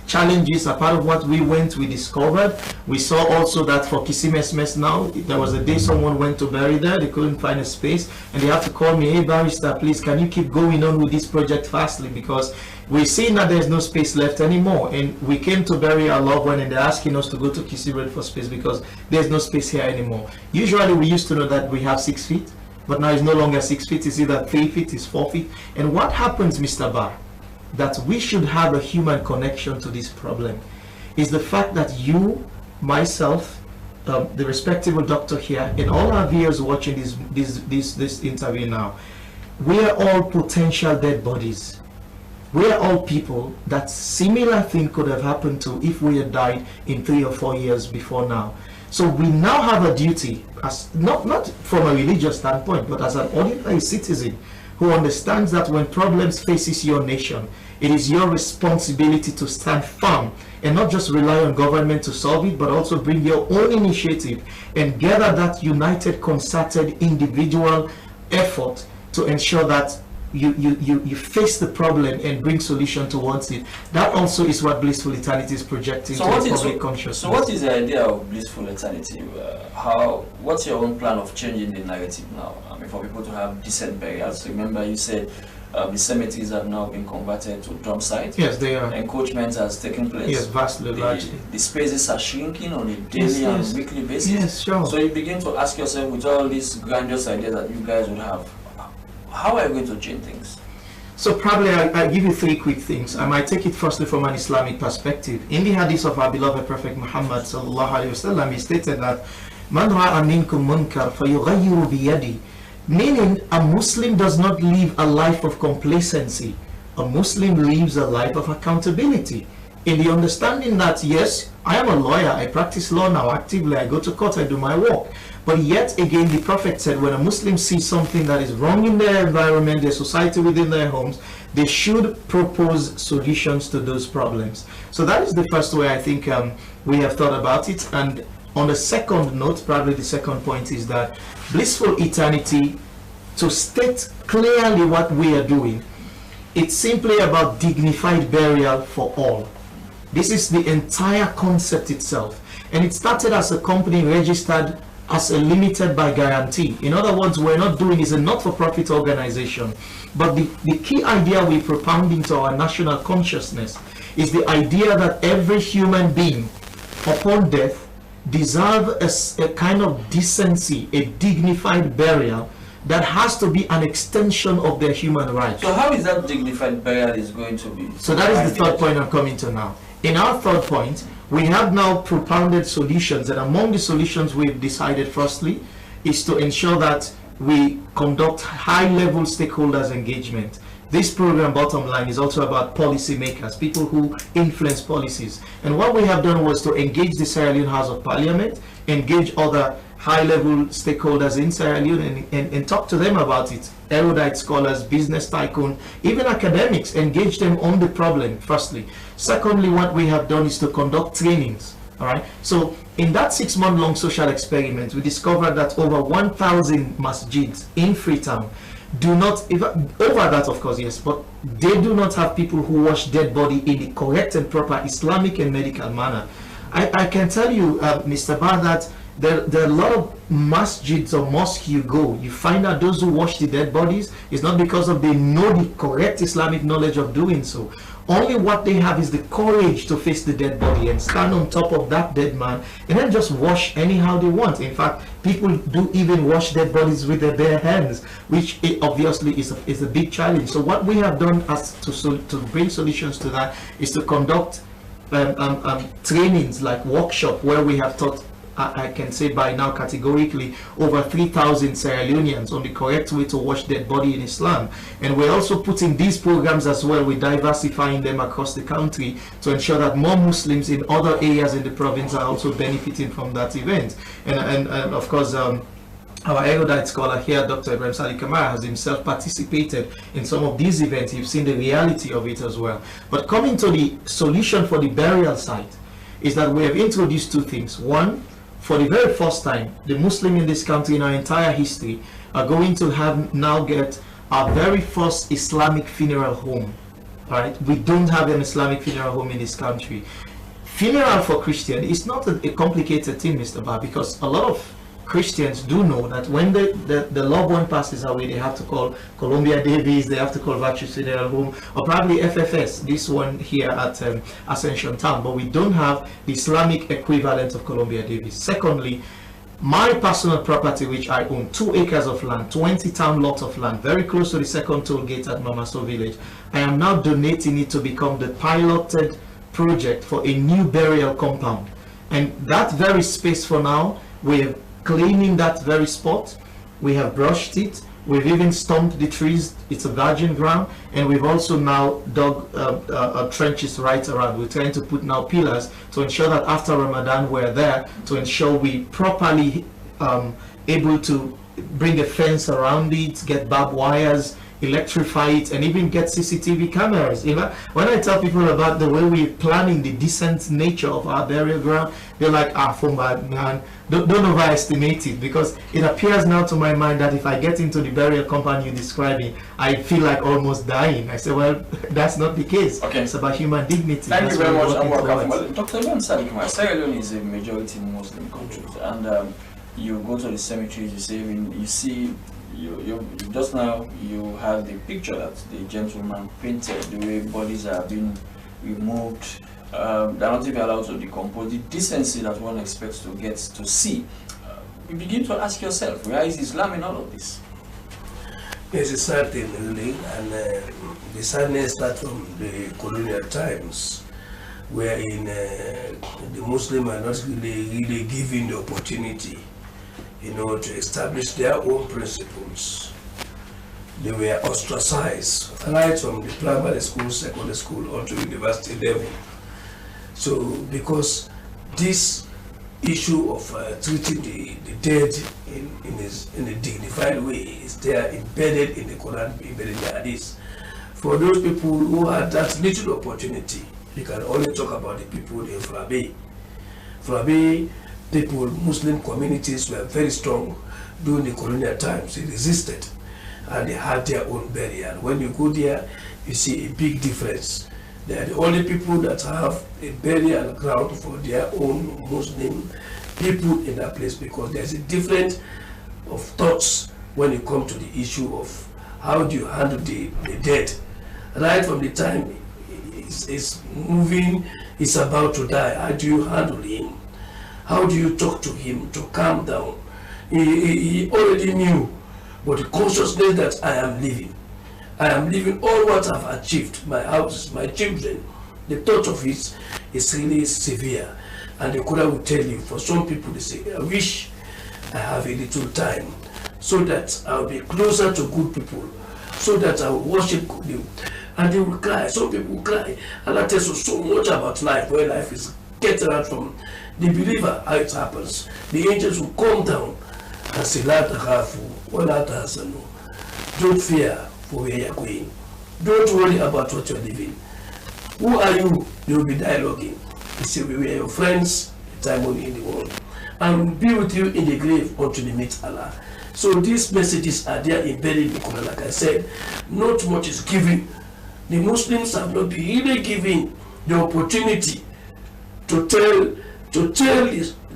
challenges are part of what we discovered. We saw also that for Kisimesmes now, there was a day someone went to bury there, they couldn't find a space, and they had to call me, hey barrister, please can you keep going on with this project fastly, because we're seeing that there's no space left anymore. And we came to bury our loved one and they're asking us to go to Kisi Road for space because there's no space here anymore. Usually we used to know that we have 6 feet, but now it's no longer 6 feet, it's either 3 feet, it's 4 feet. And what happens, Mr. Barr, that we should have a human connection to this problem is the fact that you, myself, the respectable doctor here, and all our viewers watching this interview now, we are all potential dead bodies. We are all people that similar thing could have happened to if we had died in 3 or 4 years before now. So we now have a duty, as not from a religious standpoint, but as an ordinary citizen who understands that when problems faces your nation, it is your responsibility to stand firm and not just rely on government to solve it, but also bring your own initiative and gather that united, concerted, individual effort to ensure that you face the problem and bring solution towards it. That also is what Blissful Eternity is projecting to public consciousness. So what is the idea of Blissful Eternity? What's your own plan of changing the narrative now? I mean, for people to have decent burials. Remember you said the cemeteries have now been converted to dump sites. Yes, they are. Encroachment has taken place. Yes, vastly, largely. The spaces are shrinking on a daily and weekly basis. Yes, sure. So you begin to ask yourself, with all these grandiose ideas that you guys would have, how are you going to change things? So probably I'll give you 3 quick things. I might take it firstly from an Islamic perspective. In the hadith of our beloved Prophet Muhammad sallallahu alaihi wasallam, he stated that Man ra'a minkum munkar fayughayyiru biyadi, meaning a Muslim does not live a life of complacency. A Muslim lives a life of accountability, in the understanding that yes, I am a lawyer, I practice law now actively, I go to court, I do my work. But yet again, the Prophet said when a Muslim sees something that is wrong in their environment, their society, within their homes, they should propose solutions to those problems. So that is the first way I think we have thought about it. And on the second note, probably the second point is that Blissful Eternity, to state clearly what we are doing, it's simply about dignified burial for all. This is the entire concept itself. And it started as a company registered as a limited by guarantee. In other words, we're not doing is a not-for-profit organization. But the key idea we propound into our national consciousness is the idea that every human being upon death deserves a kind of decency, a dignified burial that has to be an extension of their human rights. So how is that dignified burial is going to be? So that is the third point I'm coming to now. In our third point, we have now propounded solutions, and among the solutions we've decided firstly is to ensure that we conduct high-level stakeholders engagement. This program, bottom line, is also about policy makers, people who influence policies. And what we have done was to engage the Sierra Leone House of Parliament, engage other high-level stakeholders in Sierra Leone and talk to them about it. Erudite scholars, business tycoon, even academics, engage them on the problem, firstly. Secondly, what we have done is to conduct trainings. All right. So in that 6-month-long social experiment, we discovered that over 1,000 masjids in Freetown do not, over that of course, yes, but they do not have people who wash dead body in the correct and proper Islamic and medical manner. I can tell you, Mr. Barr, that there are a lot of masjids or mosques you go, you find out those who wash the dead bodies is not because of they know the correct Islamic knowledge of doing so. Only what they have is the courage to face the dead body and stand on top of that dead man and then just wash anyhow they want. In fact, people do even wash dead bodies with their bare hands, which obviously is a big challenge. So what we have done as to bring solutions to that is to conduct trainings like workshop where we have taught I can say by now categorically over 3,000 Sierra Leoneans on the correct way to wash dead body in Islam. And we're also putting these programs as well, we're diversifying them across the country to ensure that more Muslims in other areas in the province are also benefiting from that event. And of course, our erudite scholar here, Dr. Ibrahim Sali Kamara, has himself participated in some of these events. You've seen the reality of it as well. But coming to the solution for the burial site, is that we have introduced two things. One, for the very first time, the Muslim in this country in our entire history are going to get our very first Islamic funeral home. Right? We don't have an Islamic funeral home in this country. Funeral for Christian is not a complicated thing, Mr. Bar, because a lot of Christians do know that when the loved one passes away, they have to call Columbia Davies, they have to call Virtues Funeral Home, or probably FFS, this one here at Ascension Town, but we don't have the Islamic equivalent of Columbia Davies. Secondly, my personal property, which I own, 2 acres of land, 20 town lots of land, very close to the second toll gate at Mamaso Village, I am now donating it to become the piloted project for a new burial compound. And that very space for now, we're cleaning that very spot. We have brushed it. We've even stumped the trees. It's a virgin ground, and we've also now dug trenches right around. We're trying to put now pillars to ensure that after Ramadan we're there to ensure we properly able to bring a fence around it, get barbed wires, electrify it, and even get CCTV cameras. You know, when I tell people about the way we're planning the decent nature of our burial ground, they're like, man, don't overestimate it, because it appears now to my mind that if I get into the burial compound you're describing, I feel like almost dying. I say, well, that's not the case. Okay. It's about human dignity. Thank you very much, and welcome. Well, Dr. Ibrahim Sali Kamara, Sierra Leone is a majority Muslim country, and you go to the cemeteries, you see, you just now you have the picture that the gentleman painted, the way bodies are being removed, they're not even allowed to decompose, the decency that one expects to get to see. You begin to ask yourself, where is Islam in all of this? It's a sad thing, really, and the sadness starts from the colonial times, wherein the Muslims are not really given the opportunity, to establish their own principles. They were ostracized right from the primary school, secondary school, on to university level. So, because this issue of treating the dead in a dignified way is there embedded in the Quran, embedded in the Hadith. For those people who had that little opportunity, you can only talk about the people in Frabe. Frabe people, Muslim communities were very strong during the colonial times. They resisted and they had their own burial. When you go there, you see a big difference. They are the only people that have a burial ground for their own Muslim people in that place, because there's a difference of thoughts when you come to the issue of how do you handle the dead. Right from the time he's moving, he's about to die, how do you handle him? How do you talk to him to calm down? He already knew, but the consciousness that I am living all what I've achieved, my house, my children, the thought of it is really severe. And the Quran will tell you, for some people, they say, I wish I have a little time so that I'll be closer to good people, so that I will worship you. And they will cry. Some people will cry. And that tells us so much about life, where life is getting out from the believer, how it happens. The angels will come down and say, La takhafu wa la tahzanu. Don't fear for where you're going. Don't worry about what you're living. Who are you? They will be dialoguing. They say, we were your friends, the time only in the world, and will be with you in the grave until you meet Allah. So these messages are there embedded in the Quran. Like I said, not much is given. The Muslims have not been really given the opportunity to tell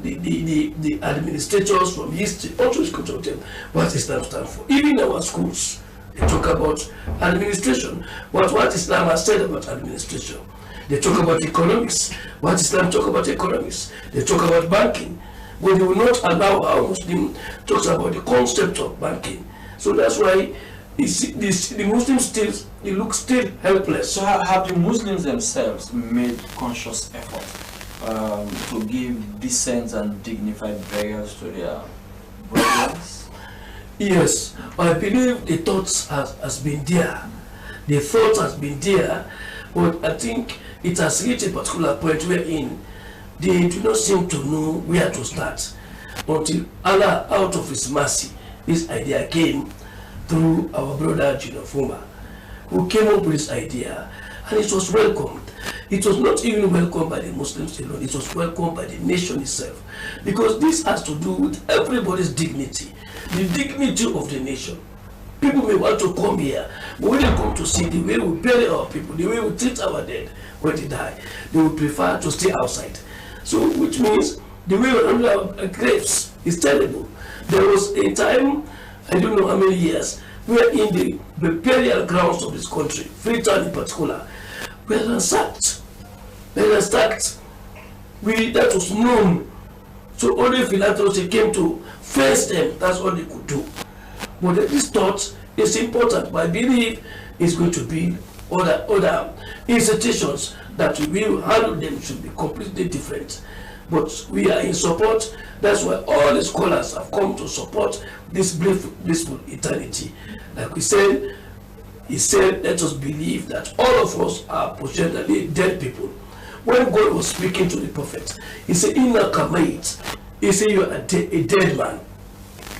the administrators from history, also to tell what Islam stands for. Even in our schools, they talk about administration, what Islam has said about administration. They talk about economics, what Islam talk about economics. They talk about banking, but they will not allow our Muslim talks about the concept of banking. So that's why the Muslims they look still helpless. So have the Muslims themselves made conscious effort to give decent and dignified burials to their brothers? Yes, I believe the thoughts has been there. The thought has been there, but I think it has reached a particular point wherein they do not seem to know where to start until Allah, out of His mercy, this idea came through our brother Jinofuma, who came up with this idea, and it was welcomed. It was not even welcomed by the Muslims alone, it was welcomed by the nation itself, because this has to do with everybody's dignity, the dignity of the nation. People may want to come here, but when they come to see the way we bury our people, the way we treat our dead when they die, they would prefer to stay outside. So, which means the way we handle our graves is terrible. There was a time, I don't know how many years, where in the burial grounds of this country, Freetown in particular, we were ransacked. That was known. So only philanthropy came to face them. That's all they could do. But this thought is important. But I believe it's going to be other institutions that we will handle them should be completely different. But we are in support. That's why all the scholars have come to support this blissful eternity. Like we said, he said, let us believe that all of us are potentially dead people. When God was speaking to the prophet, he said, Inna kamait. He said, you are a dead man.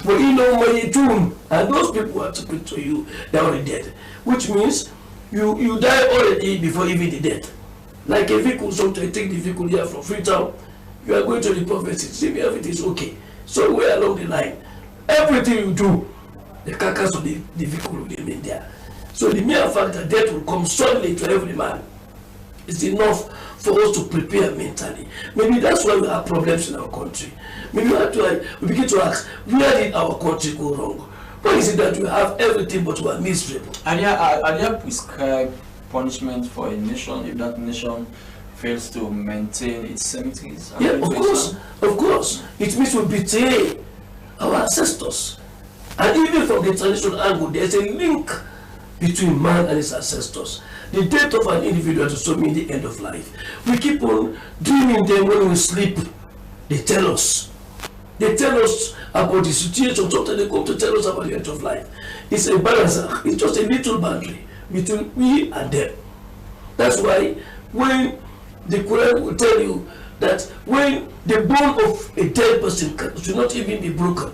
But you know when you tomb, and those people who are talking to you, they are already dead. Which means you die already before even the death. Like a vehicle, sometimes take the vehicle here from Freetown, you are going to the prophet, see me, everything is okay. So where along the line, everything you do, the carcass of the vehicle will remain there. So the mere fact that death will come suddenly to every man is enough for us to prepare mentally. Maybe that's why we have problems in our country. Maybe we begin to ask, where did our country go wrong? Why is it that we have everything but we are miserable? Are there prescribed punishment for a nation if that nation fails to maintain its cemeteries? Yeah, of course. It means we betray our ancestors. And even from the traditional angle, there's a link between man and his ancestors. The death of an individual to so mean the end of life. We keep on dreaming them when we sleep. They tell us. They tell us about the situation. Sometimes they come to tell us about the end of life. It's a balance. It's just a little boundary between we and them. That's why when the Quran will tell you that when the bone of a dead person should not even be broken.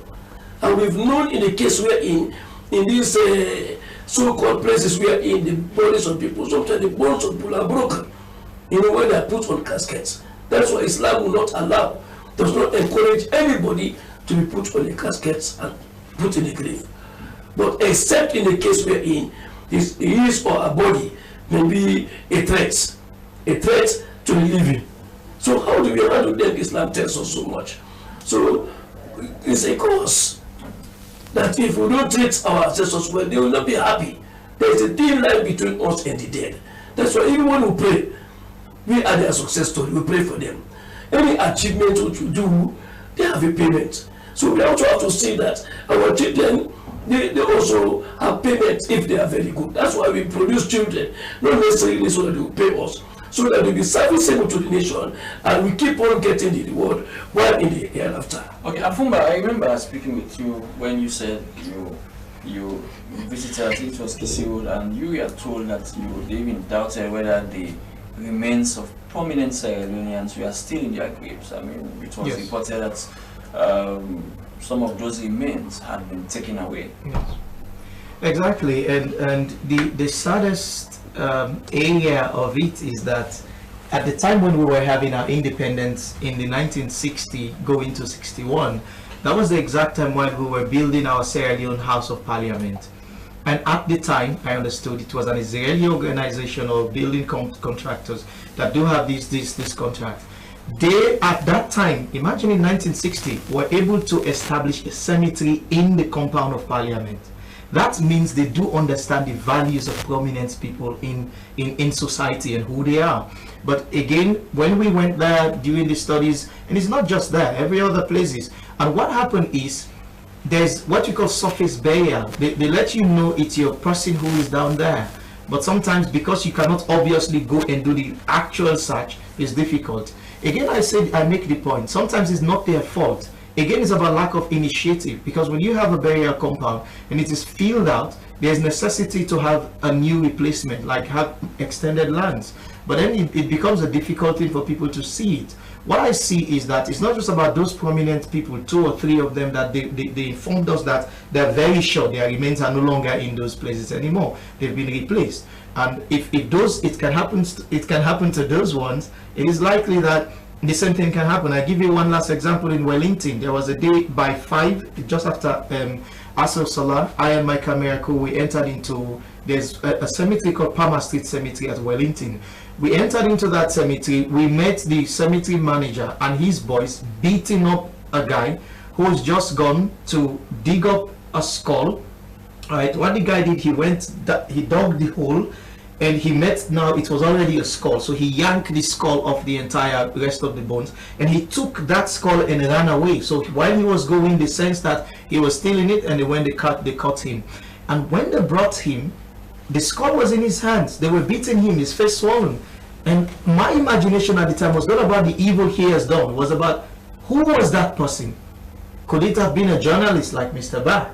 And we've known in a case wherein in these so-called places wherein the bodies of people, sometimes the bones of people are broken, when they are put on caskets. That's why Islam will not allow, does not encourage anybody to be put on the caskets and put in the grave. But except in the case wherein his or her body may be a threat to the living. So how do we handle them? Islam tells us so much. So it's a cause that if we don't treat our ancestors well, they will not be happy. There is a thin line between us and the dead. That's why even when we pray, we are their success story, we pray for them. Any achievement which we do, they have a payment. So we also have to see that our children, they also have payment if they are very good. That's why we produce children, not necessarily so that they will pay us, so that they will be serviceable to the nation and we keep on getting the reward while in the hereafter. Okay, Afumba, I remember speaking with you when you said you visited, I think it was Kisiwood, and you were told that they even doubted whether the remains of prominent Sierra Leoneans were still in their graves. I mean, it was reported that some of those remains had been taken away. Yes. Exactly, and the saddest area of it is that at the time when we were having our independence in the 1960 going to 61, that was the exact time when we were building our Sierra Leone House of Parliament. And at the time, I understood it was an Israeli organization of building contractors that do have this contract. They, at that time, imagine in 1960, were able to establish a cemetery in the compound of Parliament. That means they do understand the values of prominent people in society and who they are. But again, when we went there during the studies, and it's not just there, every other places. And what happened is, there's what you call surface burial. They let you know it's your person who is down there. But sometimes because you cannot obviously go and do the actual search, it's difficult. Again, I make the point. Sometimes it's not their fault. Again, it's about lack of initiative, because when you have a burial compound and it is filled out, there's necessity to have a new replacement, like have extended lands. But then it becomes a difficult thing for people to see it. What I see is that it's not just about those prominent people, 2 or 3 of them, that they informed us that they're very sure their remains are no longer in those places anymore. They've been replaced. And if it can happen to those ones, it is likely that the same thing can happen. I give you one last example. In Wellington, there was a day by 5, just after Asr Salah, I and my camera crew, we entered into, there's a cemetery called Palmer Street Cemetery at Wellington. We entered into that cemetery. We met the cemetery manager and his boys beating up a guy who's just gone to dig up a skull. Right, what the guy did, he dug the hole, and he met, now it was already a skull, so he yanked the skull off the entire rest of the bones, and he took that skull and ran away. So while he was going, they sensed that he was still in it, and when they caught him. And when they brought him, the skull was in his hands. They were beating him, his face swollen. And my imagination at the time was not about the evil he has done. It was about, who was that person? Could it have been a journalist like Mr. Ba?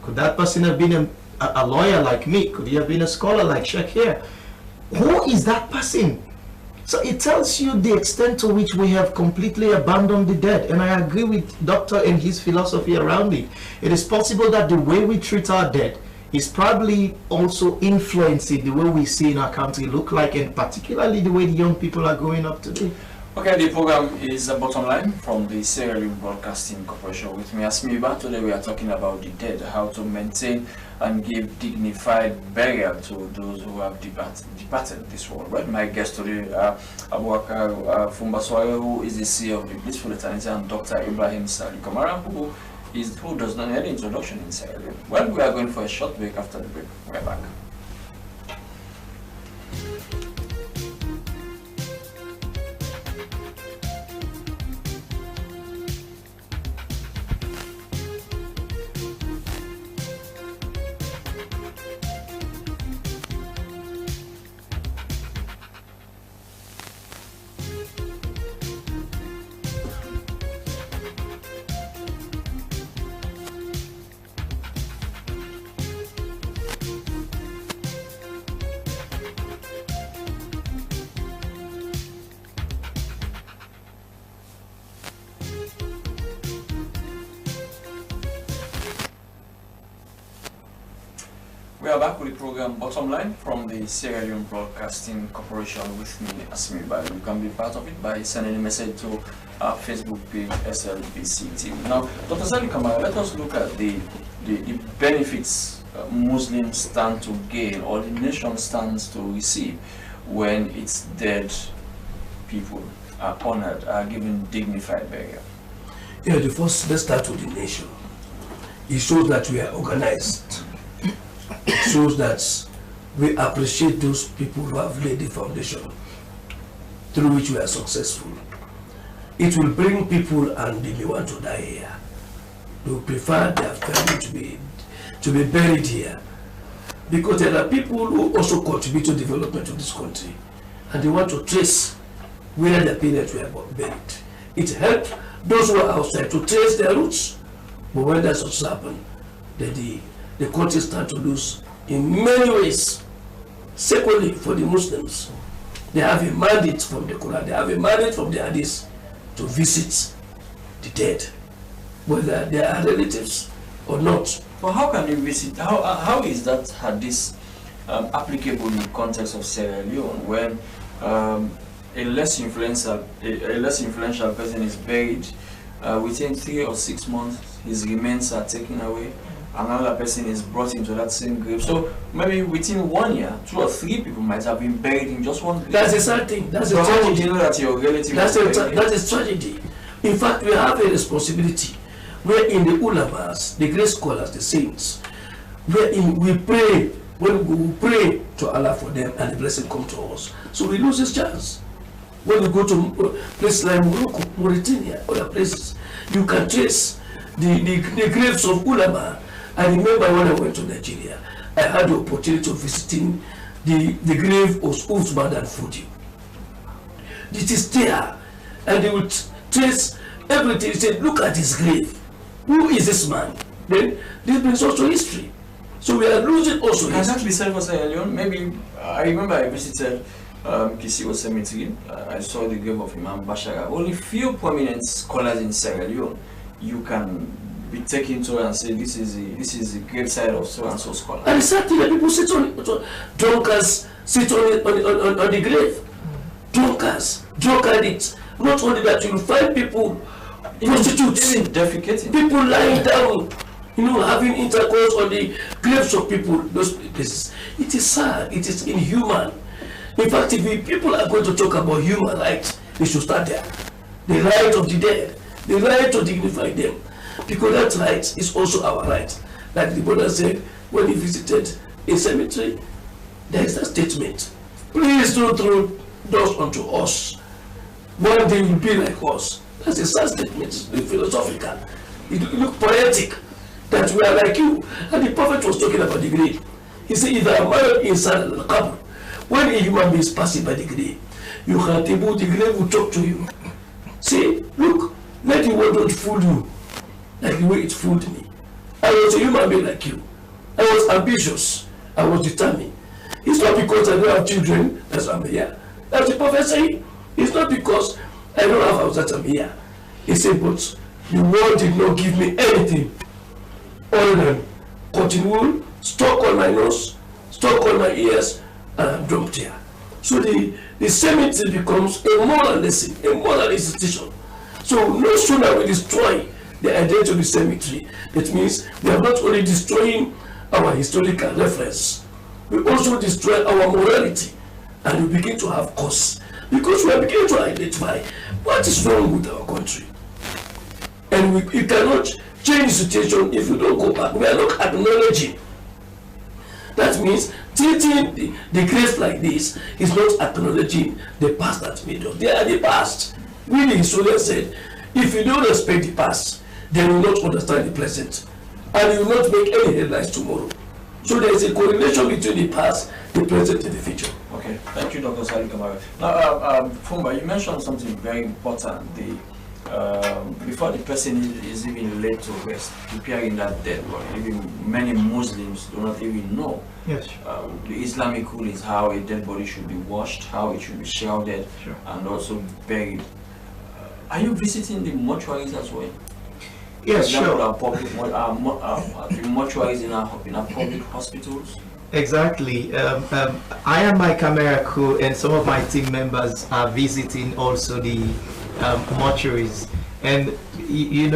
Could that person have been a lawyer like me? Could he have been a scholar like Sheikh here? Who is that person? So it tells you the extent to which we have completely abandoned the dead. And I agree with Doctor and his philosophy around it. It is possible that the way we treat our dead is probably also influencing the way we see in our country look like, and particularly the way the young people are growing up today. Okay, the program is a Bottom Line from the Sierra Leone Broadcasting Corporation. With me, Asmiba. Today we are talking about the dead, how to maintain and give dignified burial to those who have departed this world. Well, my guest today, Abubakar Fumbasware, who is the CEO of the Blissful Eternity, and Dr. Ibrahim Sali Kamara, who does not have an introduction in Sierra Leone. Well, we are going for a short break. After the break, we're back. We are back with the program Bottom Line from the Sierra Leone Broadcasting Corporation. With me, Asmiba. You can be part of it by sending a message to our Facebook page, Slbc Tv. Now, Dr. Sali Kamara, let us look at the benefits Muslims stand to gain, or the nation stands to receive, when its dead people are honored, are given dignified burial. Yeah, let's start with the nation. It shows that we are organized. It shows that we appreciate those people who have laid the foundation through which we are successful. It will bring people, and they may want to die here. They will prefer their family to be buried here, because there are people who also contribute to the development of this country, and they want to trace where their parents were buried. It helps those who are outside to trace their roots, but when that such happen, then the country stands to lose in many ways. Secondly, for the Muslims, they have a mandate from the Quran, they have a mandate from the Hadith to visit the dead, whether they are relatives or not. But how can you visit? How is that Hadith applicable in the context of Sierra Leone, when a less influential person is buried, within 3 or 6 months his remains are taken away, another person is brought into that same grave? So maybe within 1 year, 2 or 3 people might have been buried in just one place. That's a sad thing. That's a tragedy. You know that your relative that is tragedy. In fact, we have a responsibility where in the ulamas, the great scholars, the saints, wherein we pray, when we pray to Allah for them and the blessing come to us. So we lose this chance. When we go to places like Morocco, Mauritania, other places, you can trace the graves of ulama. I remember when I went to Nigeria, I had the opportunity of visiting the grave of Usman and Fudi. It is there. and they will trace everything. Say, look at his grave. Who is this man? Then this brings also history. So we are losing also history. Exactly, said for Sierra Leone. Maybe I remember I visited Kisiwo Cemetery. I saw the grave of Imam Bashara. Only few prominent scholars in Sierra Leone you can be taken to and say this is the graveside of so and so scholar. And exactly, the people sit on drunkards sit on the grave. Drunkards, drug addicts. Not only that, you find people, prostitutes, people lying down, having intercourse on the graves of people. It is sad, it is inhuman. In fact, if people are going to talk about human rights, they should start there. The right of the dead, the right to dignify them. Because that right is also our right. Like the brother said when he visited a cemetery, there is a statement. Please don't throw dust onto us. One day will be like us. That's a sad statement. It's philosophical. It looks poetic that we are like you. And the prophet was talking about the grave. He said, if I am married inside the qabr, when a human being is passing by the grave, you can table the grave will talk to you. See, look, let the world not fool you like the way it fooled me. I was a human being like you. I was ambitious. I was determined. It's not because I don't have children that's why I'm here. That's the prophet saying. It's not because I don't have house that I'm here. He said, but the world did not give me anything other than cotton wool, stuck on my nose, stuck on my ears, and I'm dumped here. So the cemetery becomes a moral lesson, a moral institution. So no sooner we destroy the identity of the cemetery, that means we are not only destroying our historical reference, we also destroy our morality, and we begin to have cause. Because we are beginning to identify what is wrong with our country. And we cannot change the situation if we don't go back. We are not acknowledging. That means treating the graves like this is not acknowledging the past that made us. They are the past. We, the historians said, if you don't respect the past, then you will not understand the present. And you will not make any headlines tomorrow. So there is a correlation between the past, the present, and the future. Okay, thank you, Dr. Sali Kamara. Now, Fumba, you mentioned something very important. Before the person is even laid to rest, preparing that dead body. Even many Muslims do not even know. Yes. The Islamic rule is how a dead body should be washed, how it should be shrouded, and also buried. Are you visiting the mortuaries as well? Yes, sure. The mortuaries in our public hospitals? Exactly. I and my camera crew and some of my team members are visiting also the mortuaries, and you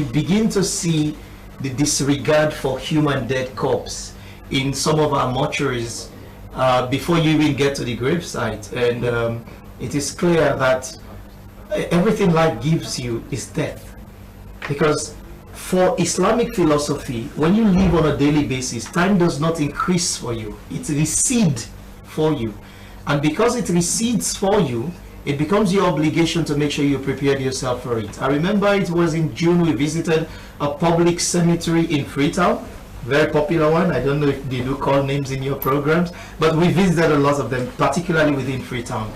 begin to see the disregard for human dead corpse in some of our mortuaries before you even get to the gravesite, and it is clear that everything life gives you is death. Because for Islamic philosophy, when you live on a daily basis, time does not increase for you, it recedes for you. And because it recedes for you, it becomes your obligation to make sure you prepared yourself for it. I remember it was in June we visited a public cemetery in Freetown, very popular one. I don't know if they do call names in your programs, but we visited a lot of them, particularly within Freetown.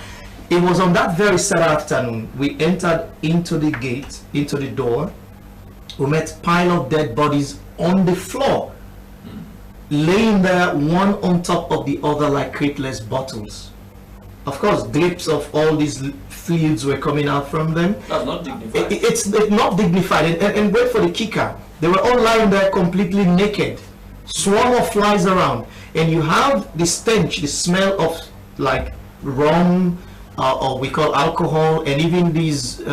It was on that very Saturday afternoon we entered into the gate, into the door. We met pile of dead bodies on the floor, laying there one on top of the other like crateless bottles. Of course, drips of all these fluids were coming out from them. That's not dignified. It's not dignified. And wait for the kicker. They were all lying there completely naked. Swarm of flies around. And you have the stench, the smell of like rum, or we call alcohol, and even these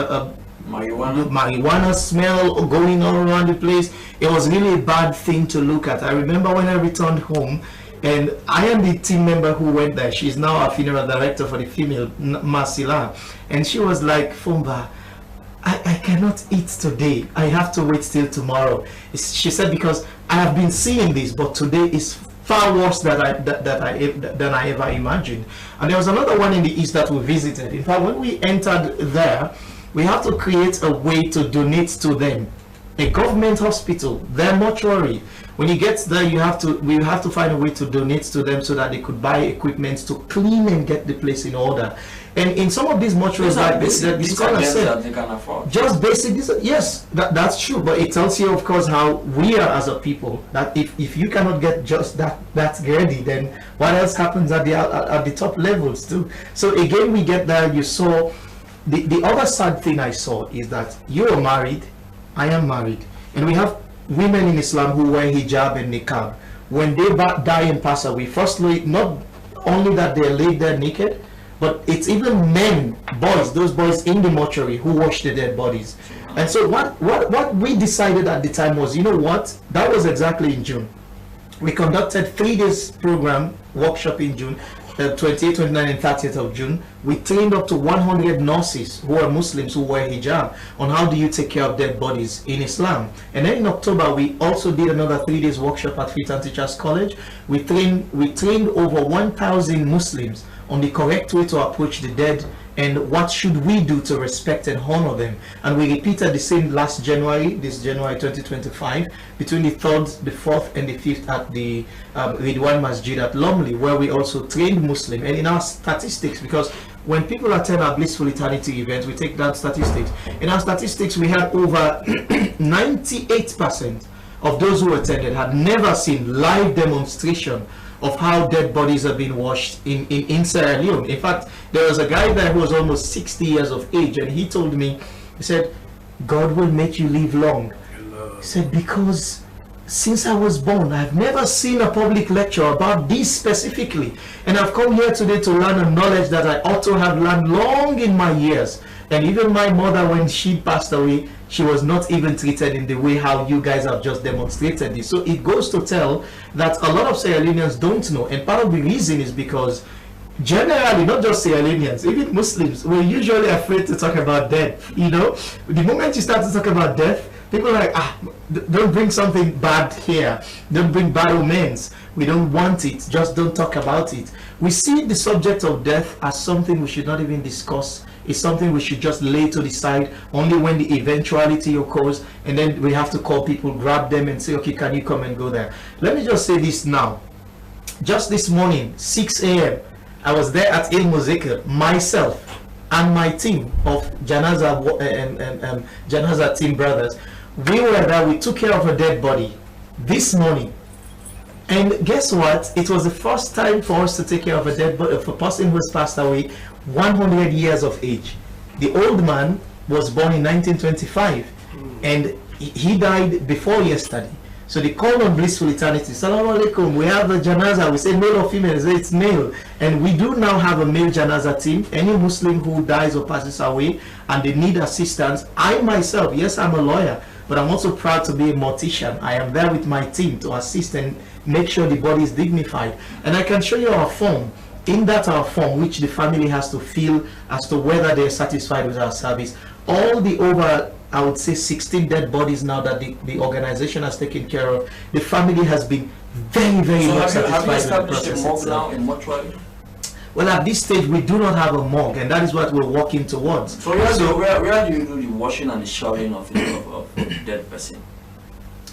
marijuana smell going all around the place. It was really a bad thing to look at. I remember when I returned home, and I am the team member who went there. She's now our funeral director for the female, Masila, and she was like, Fumba, I cannot eat today. I have to wait till tomorrow. She said, because I have been seeing this, but today is far worse than I ever imagined. And there was another one in the east that we visited. In fact, when we entered there, we have to create a way to donate to them. a government hospital, their mortuary. When you get there, we have to find a way to donate to them so that they could buy equipment to clean and get the place in order. And in some of these mortuaries, like this, the scholar said, they can afford. just basic. Yes, that's true. But it tells you, of course, how we are as a people. That if you cannot get just that's ready, then what else happens at the top levels too? So again, we get there. You saw the other sad thing I saw is that you are married, I am married, and we have women in Islam who wear hijab and niqab. When they die and pass away, firstly, not only that they're laid there naked, but it's even men, boys, those boys in the mortuary who wash the dead bodies. And so what we decided at the time was, you know what, that was exactly in June. We conducted 3 days program, workshop in June, 28, 29 and 30th of June. We trained up to 100 nurses who are Muslims who wear hijab on how do you take care of dead bodies in Islam. And then in October we also did another 3 days workshop at Freetown Teachers College. We trained over 1,000 Muslims on the correct way to approach the dead and what should we do to respect and honor them. And we repeated the same last January, this January 2025, between the 3rd, the 4th and the 5th at the Ridwan Masjid at Lumley, where we also trained Muslim. And in our statistics, because when people attend our Blissful Eternity event, we take down statistics. In our statistics, we had over 98% of those who attended had never seen live demonstration of how dead bodies are being washed in Sierra Leone. In fact, there was a guy there who was almost 60 years of age, and he told me, he said, God will make you live long. He said, because since I was born, I've never seen a public lecture about this specifically. And I've come here today to learn a knowledge that I ought to have learned long in my years. And even my mother, when she passed away, she was not even treated in the way how you guys have just demonstrated this. So it goes to tell that a lot of Sierra Leoneans don't know. And part of the reason is because generally, not just Sierra Leoneans, even Muslims, we're usually afraid to talk about death. You know, the moment you start to talk about death, people are like, don't bring something bad here. Don't bring bad omens. We don't want it. Just don't talk about it. We see the subject of death as something we should not even discuss. It's something we should just lay to the side only when the eventuality occurs, and then we have to call people, grab them and say, okay, can you come and go there? Let me just say this now. Just this morning, 6 a.m., I was there at Il Muzikr, myself and my team of Janaza team brothers. We were there, we took care of a dead body this morning. And guess what? It was the first time for us to take care of a dead body of a person who has passed away 100 years of age. The old man was born in 1925 and he died before yesterday. So they called on Blissful Eternity. Salaam alaikum, we have a janaza. We say male or female, say it's male. And we do now have a male janaza team. Any Muslim who dies or passes away and they need assistance, I myself, yes, I'm a lawyer, but I'm also proud to be a mortician. I am there with my team to assist and make sure the body is dignified. And I can show you our form. In that our form, which the family has to fill as to whether they're satisfied with our service. All the over, I would say, 16 dead bodies now that the organization has taken care of, the family has been very, very much satisfied with the process itself. Now in mortuary? Well, at this stage, we do not have a morgue, and that is what we're working towards. So where do you do the washing and the showering of the dead person?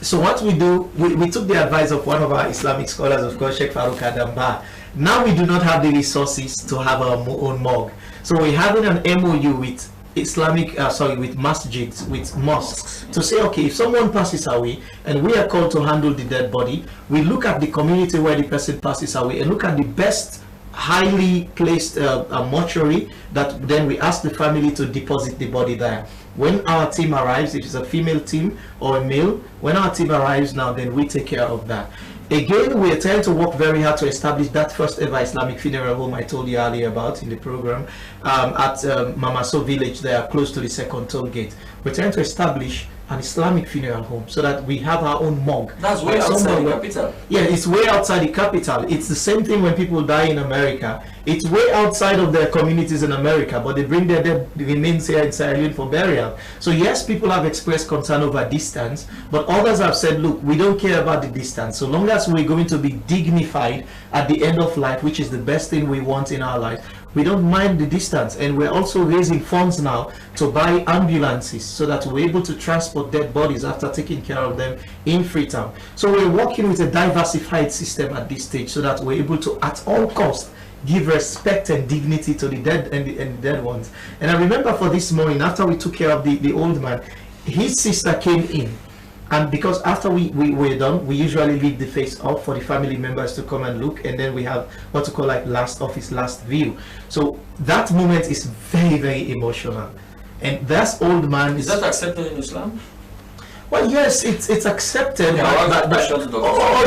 So what we do, we took the advice of one of our Islamic scholars, of course, Sheikh Farouk Adamba. Now we do not have the resources to have our own morgue. So we're having an MOU with with masjids, with mosques, to say, okay, if someone passes away and we are called to handle the dead body, we look at the community where the person passes away and look at the best highly placed mortuary, that then we ask the family to deposit the body there. When our team arrives, if it's a female team or a male, when our team arrives now, then we take care of that. Again, we are trying to work very hard to establish that first ever Islamic funeral home I told you earlier about in the program at Mamaso village there, close to the second toll gate. We're trying to establish an Islamic funeral home so that we have our own morgue. That's way outside the capital. Yeah, it's way outside the capital. It's the same thing when people die in America. It's way outside of their communities in America, but they bring their dead remains here in Sierra Leone for burial. So yes, people have expressed concern over distance, but others have said, look, we don't care about the distance. So long as we're going to be dignified at the end of life, which is the best thing we want in our life, We don't mind the distance, and we're also raising funds now to buy ambulances so that we're able to transport dead bodies after taking care of them in Freetown. So we're working with a diversified system at this stage so that we're able to, at all costs, give respect and dignity to the dead and the dead ones. And I remember for this morning, after we took care of the old man, his sister came in. And because after we're done, we usually leave the face up for the family members to come and look, and then we have what to call like last office, last view. So that moment is very, very emotional. And that old man is that accepted in Islam? Well, yes, it's accepted. Yeah,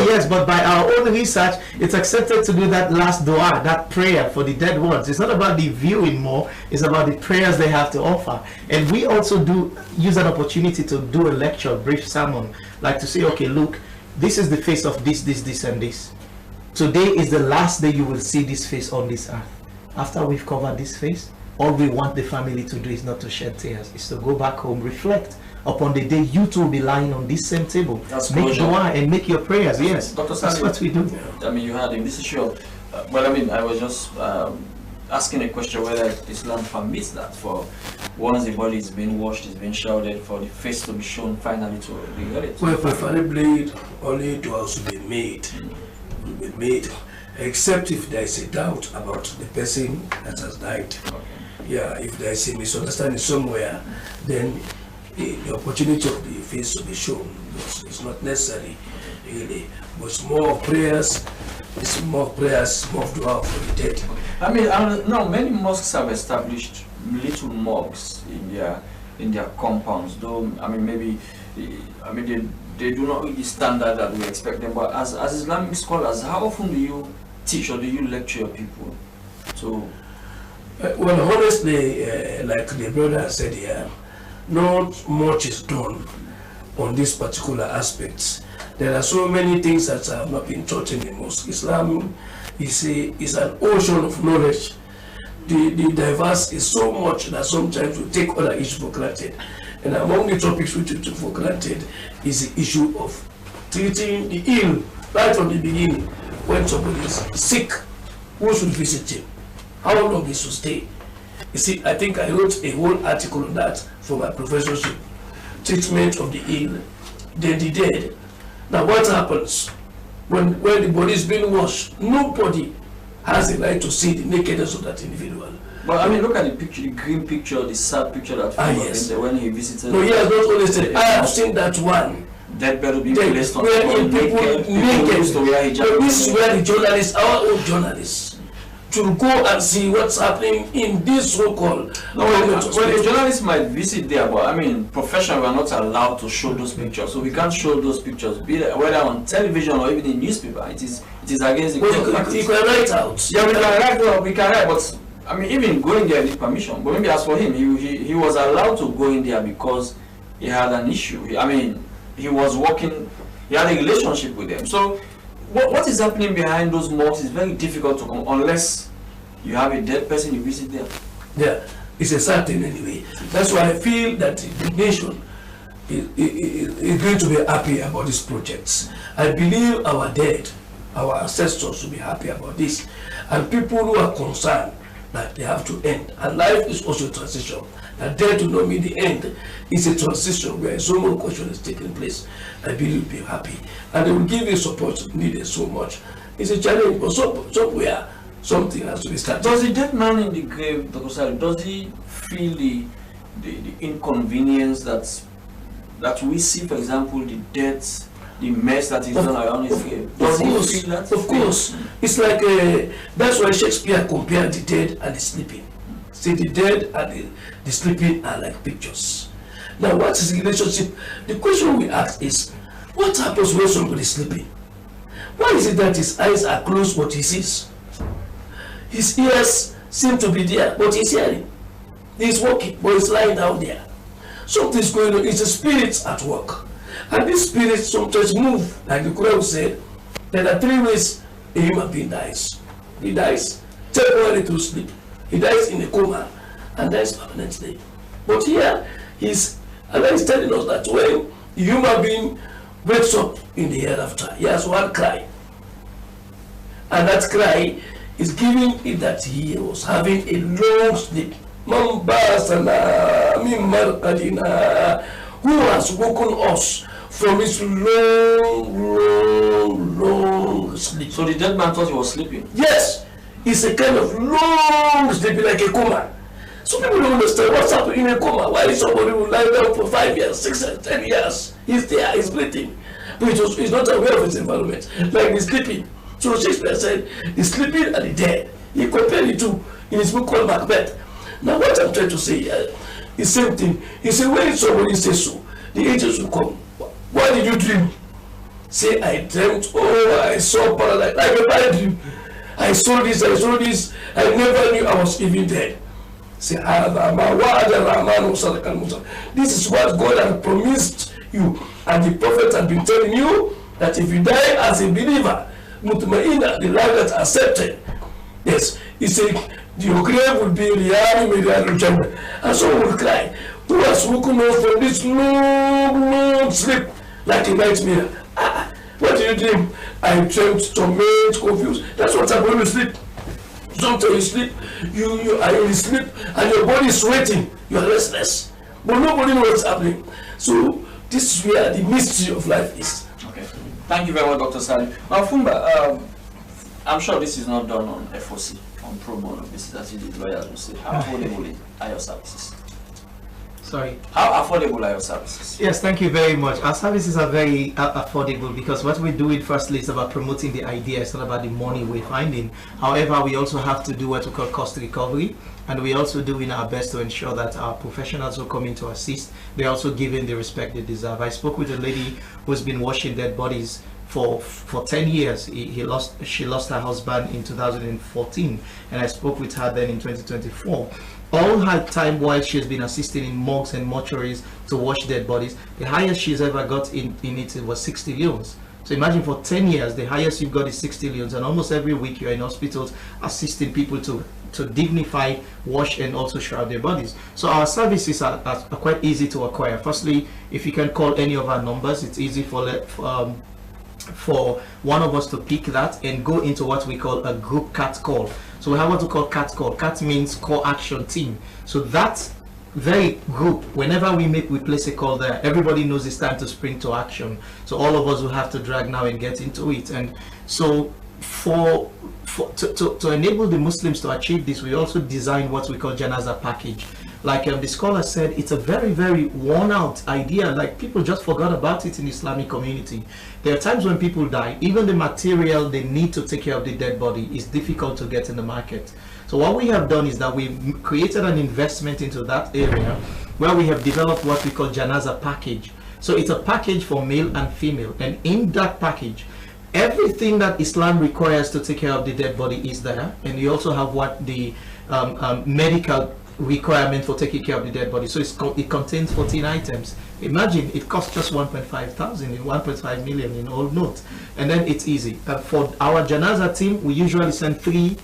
yes, but by our own research, it's accepted to do that last dua, that prayer for the dead ones. It's not about the viewing more, it's about the prayers they have to offer. And we also do use an opportunity to do a lecture, a brief sermon, like to say, okay, look, this is the face of this, and this. Today is the last day you will see this face on this earth. After we've covered this face, all we want the family to do is not to shed tears, is to go back home, reflect upon the day you two will be lying on this same table. Make dua and make your prayers. Yes, Dr. That's what we do. I mean, you had in this issue of, well, I mean, I was just asking a question whether Islam permits that for once the body is being washed, it's being shrouded, for the face to be shown finally to the reality. Well, preferably only to also be made, except if there is a doubt about the person that has died. Okay. Yeah, if there is a misunderstanding somewhere, then the opportunity of the face to be shown is not necessary, really. But it's more prayers, more dua for the dead. I mean, no, many mosques have established little mosques in their compounds. Though, I mean, maybe, I mean, they do not reach the standard that we expect them. But as Islamic scholars, how often do you teach or do you lecture your people? So, well, honestly, like the brother said here, not much is done on these particular aspects. There are so many things that have not been taught in the mosque. Islam is an ocean of knowledge. The diverse is so much that sometimes we take other issues for granted. And among the topics we take for granted is the issue of treating the ill right from the beginning. When somebody is sick, who should visit him? How long he should stay? You see, I think I wrote a whole article on that for my professorship. Treatment of the ill, then the dead. Now what happens when the body is being washed? Nobody has the right to see the nakedness of that individual. But I mean, look at the picture, the green picture, the sad picture that yes. When he visited. No, yes, not only said, I have seen that one. Dead bed will be placed on people naked. So this is where the journalists, our own journalists, to go and see what's happening in this so-called. Well, the journalists might visit there, but I mean, professionally, we are not allowed to show those pictures, so we can't show those pictures, whether on television or even in newspaper. It is against the code of practice. You can write out. Yeah, we can write, but I mean, even going there need permission. But maybe as for him, he was allowed to go in there because he had an issue. I mean, he was working, he had a relationship with them. So what is happening behind those mosques is very difficult to come unless you have a dead person you visit there. Yeah, it's a certain anyway. That's why I feel that the nation is going to be happy about these projects. I believe our dead, our ancestors will be happy about this. And people who are concerned that they have to end. And life is also a transition. That death will not mean the end. It's a transition where so much question is taking place. I believe will be happy. And they will give you support needed so much. It's a challenge, but somewhere something has to be started. Does the dead man in the grave, Dr. Sali, does he feel the inconvenience that we see, for example, the death, the mess that is done around his grave? Does he feel that? Of course. It's like, that's why Shakespeare compared the dead and the sleeping. See, the dead and the sleeping are like pictures. Now, what is the relationship? The question we ask is, what happens when somebody is sleeping? Why is it that his eyes are closed but he sees? His ears seem to be there, but he's hearing. He's walking, but he's lying down there. Something's going on. It's a spirit at work. And these spirits sometimes move. Like the Quran said, there are 3 ways a human being dies. He dies temporarily through sleep. He dies in a coma and dies permanently. But here, Allah is telling us that when the human being wakes up in the hereafter, he has one cry. And that cry is giving it that he was having a long sleep. Who has woken us from his long sleep. So the dead man thought he was sleeping? Yes, it's a kind of long sleep, like a coma. So people don't understand what's happening in a coma. Why is somebody who lie down for 5 years, 6 years, 10 years? He's there, he's breathing. But he's not aware of his environment. Like he's sleeping. So Shakespeare said, the sleeping and the dead. He compared the two in his book called Macbeth. Now what I'm trying to say is the same thing. He said, when somebody says so, the angels will come. What did you dream? Say, I dreamt, I saw paradise. Like a bad dream. I saw this, I never knew I was even dead. Say, this is what God has promised you. And the prophet has been telling you that if you die as a believer, Mutmainna, the life that's accepted. Yes, he said, your grave will be Riyadh, and so will cry. Who has woken up from this long sleep like a nightmare? What do you dream? I dreamt, torment, confused. That's what happened when you sleep. Sometimes you sleep, you are in sleep, and your body is sweating. You are restless, but nobody knows what's happening. So this is where the mystery of life is. Okay. Thank you very much, Dr. Salim. Now, Fumba, I'm sure this is not done on FOC, on pro bono. This is actually the lawyers will say. How affordable are your services? Sorry. How affordable are your services? Yes, thank you very much. Our services are very affordable because what we're doing firstly is about promoting the idea. It's not about the money we're finding. However, we also have to do what we call cost recovery, and we also doing our best to ensure that our professionals who come in to assist, they're also given the respect they deserve. I spoke with a lady who's been washing dead bodies for 10 years. She lost her husband in 2014, and I spoke with her then in 2024. All her time while she's been assisting in morgues and mortuaries to wash dead bodies, the highest she's ever got in it was 60 leons. So imagine for 10 years, the highest you've got is 60 leons, and almost every week you're in hospitals assisting people to dignify, wash, and also shroud their bodies. So our services are quite easy to acquire. Firstly, if you can call any of our numbers, it's easy for one of us to pick that and go into what we call a group CAT call. So we have what we call CAT call. CAT means call action team. So that very group, whenever we place a call there, everybody knows it's time to spring to action. So all of us will have to drag now and get into it. And so to enable the Muslims to achieve this, we also designed what we call Janaza package. Like the scholar said, it's a very, very worn out idea. Like people just forgot about it in the Islamic community. There are times when people die, even the material they need to take care of the dead body is difficult to get in the market. So what we have done is that we've created an investment into that area where we have developed what we call Janaza package. So it's a package for male and female. And in that package, everything that Islam requires to take care of the dead body is there. And you also have what the medical requirement for taking care of the dead body. So it contains 14 items. Imagine it costs just 1.5 million in old notes, and then it's easy. For our Janaza team, we usually send three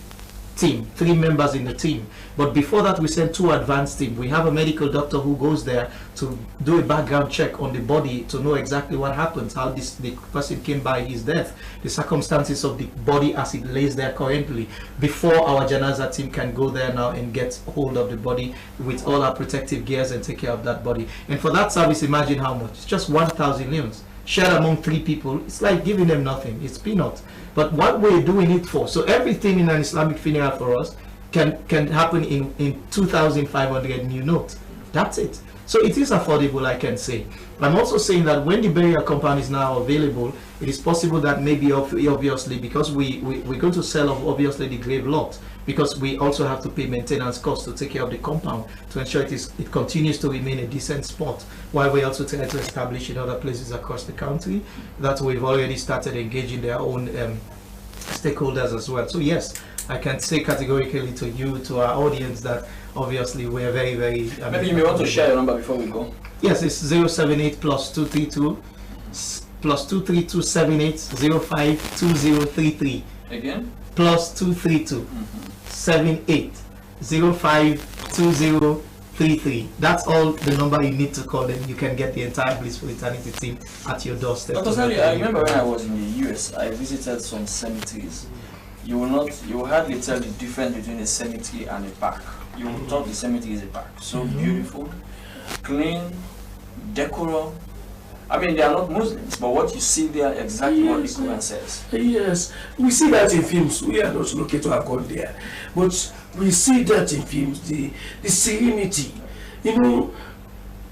members in the team, but before that we send 2 advanced team. We have a medical doctor who goes there to do a background check on the body to know exactly what happens, how the person came by his death, the circumstances of the body as it lays there currently, before our Janaza team can go there now and get hold of the body with all our protective gears and take care of that body. And for that service, imagine how much. It's just 1,000 leons shared among 3 people. It's like giving them nothing. It's peanuts. But what we're doing it for, so everything in an Islamic funeral for us can happen in 2,500 new notes. That's it. So it is affordable, I can say. I'm also saying that when the burial compound is now available, it is possible that maybe obviously, because we're going to sell obviously the grave lot, because we also have to pay maintenance costs to take care of the compound to ensure it continues to remain a decent spot, while we also try to establish in other places across the country that we've already started engaging their own stakeholders as well. So yes, I can say categorically to you, to our audience, that obviously we're very, very... Maybe you may want to share your number before we go. Yes, it's 078 plus 232 plus 23278 052033. Again? Plus 232 78 052033. That's all the number you need to call, and you can get the entire Blissful Eternity team at your doorstep. Dr. Sally, I remember when I was in the US, I visited some cemeteries, you will hardly tell the difference between a cemetery and a park. You will thought the cemetery is a park. So beautiful, clean, decorum. I mean, they are not Muslims, but what you see there, exactly what the Quran says. Yes, we see that in films. We are not looking to have gone there, but we see that in films. The serenity, you know,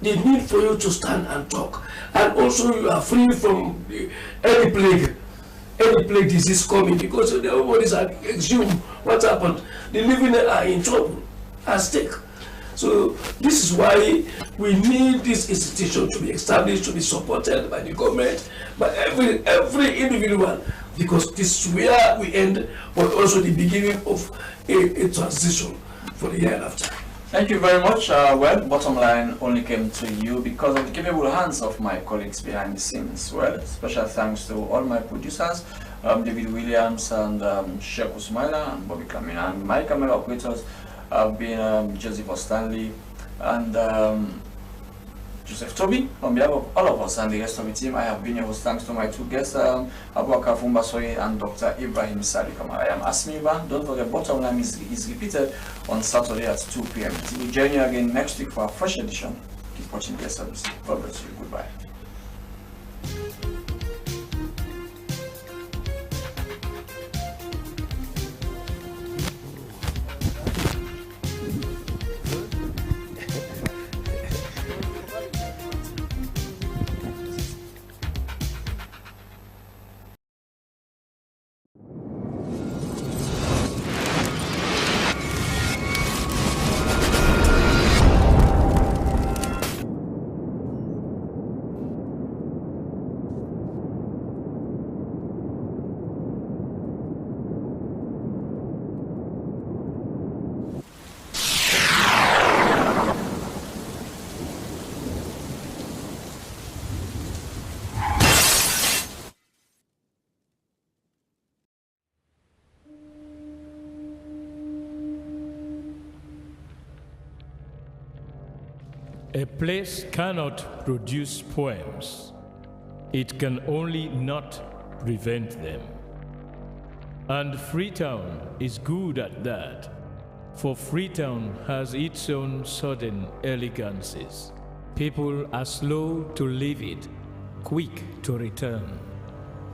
the need for you to stand and talk, and also you are free from any plague disease coming, because everybody's assume what happened. The living are in trouble, at stake. So this is why we need this institution to be established, to be supported by the government, by every individual, because this is where we end, but also the beginning of a transition for the year after. Thank you very much. Well, bottom line only came to you because of the capable hands of my colleagues behind the scenes. Well, special thanks to all my producers, David Williams and Sheikh Usmaila and Bobby Kamina, and my camera operators have been Joseph Stanley and Joseph Toby. On behalf of all of us and the rest of the team, I have been your host. Thanks to my two guests, Abubakar Fumbasoye and Dr. Ibrahim Salikama. I am Asmiba. Don't forget, bottom line is repeated on Saturday at 2 p.m. We'll join you again next week for a fresh edition. Keep watching the SLBC. God bless you. Goodbye. A place cannot produce poems. It can only not prevent them. And Freetown is good at that, for Freetown has its own sudden elegances. People are slow to leave it, quick to return.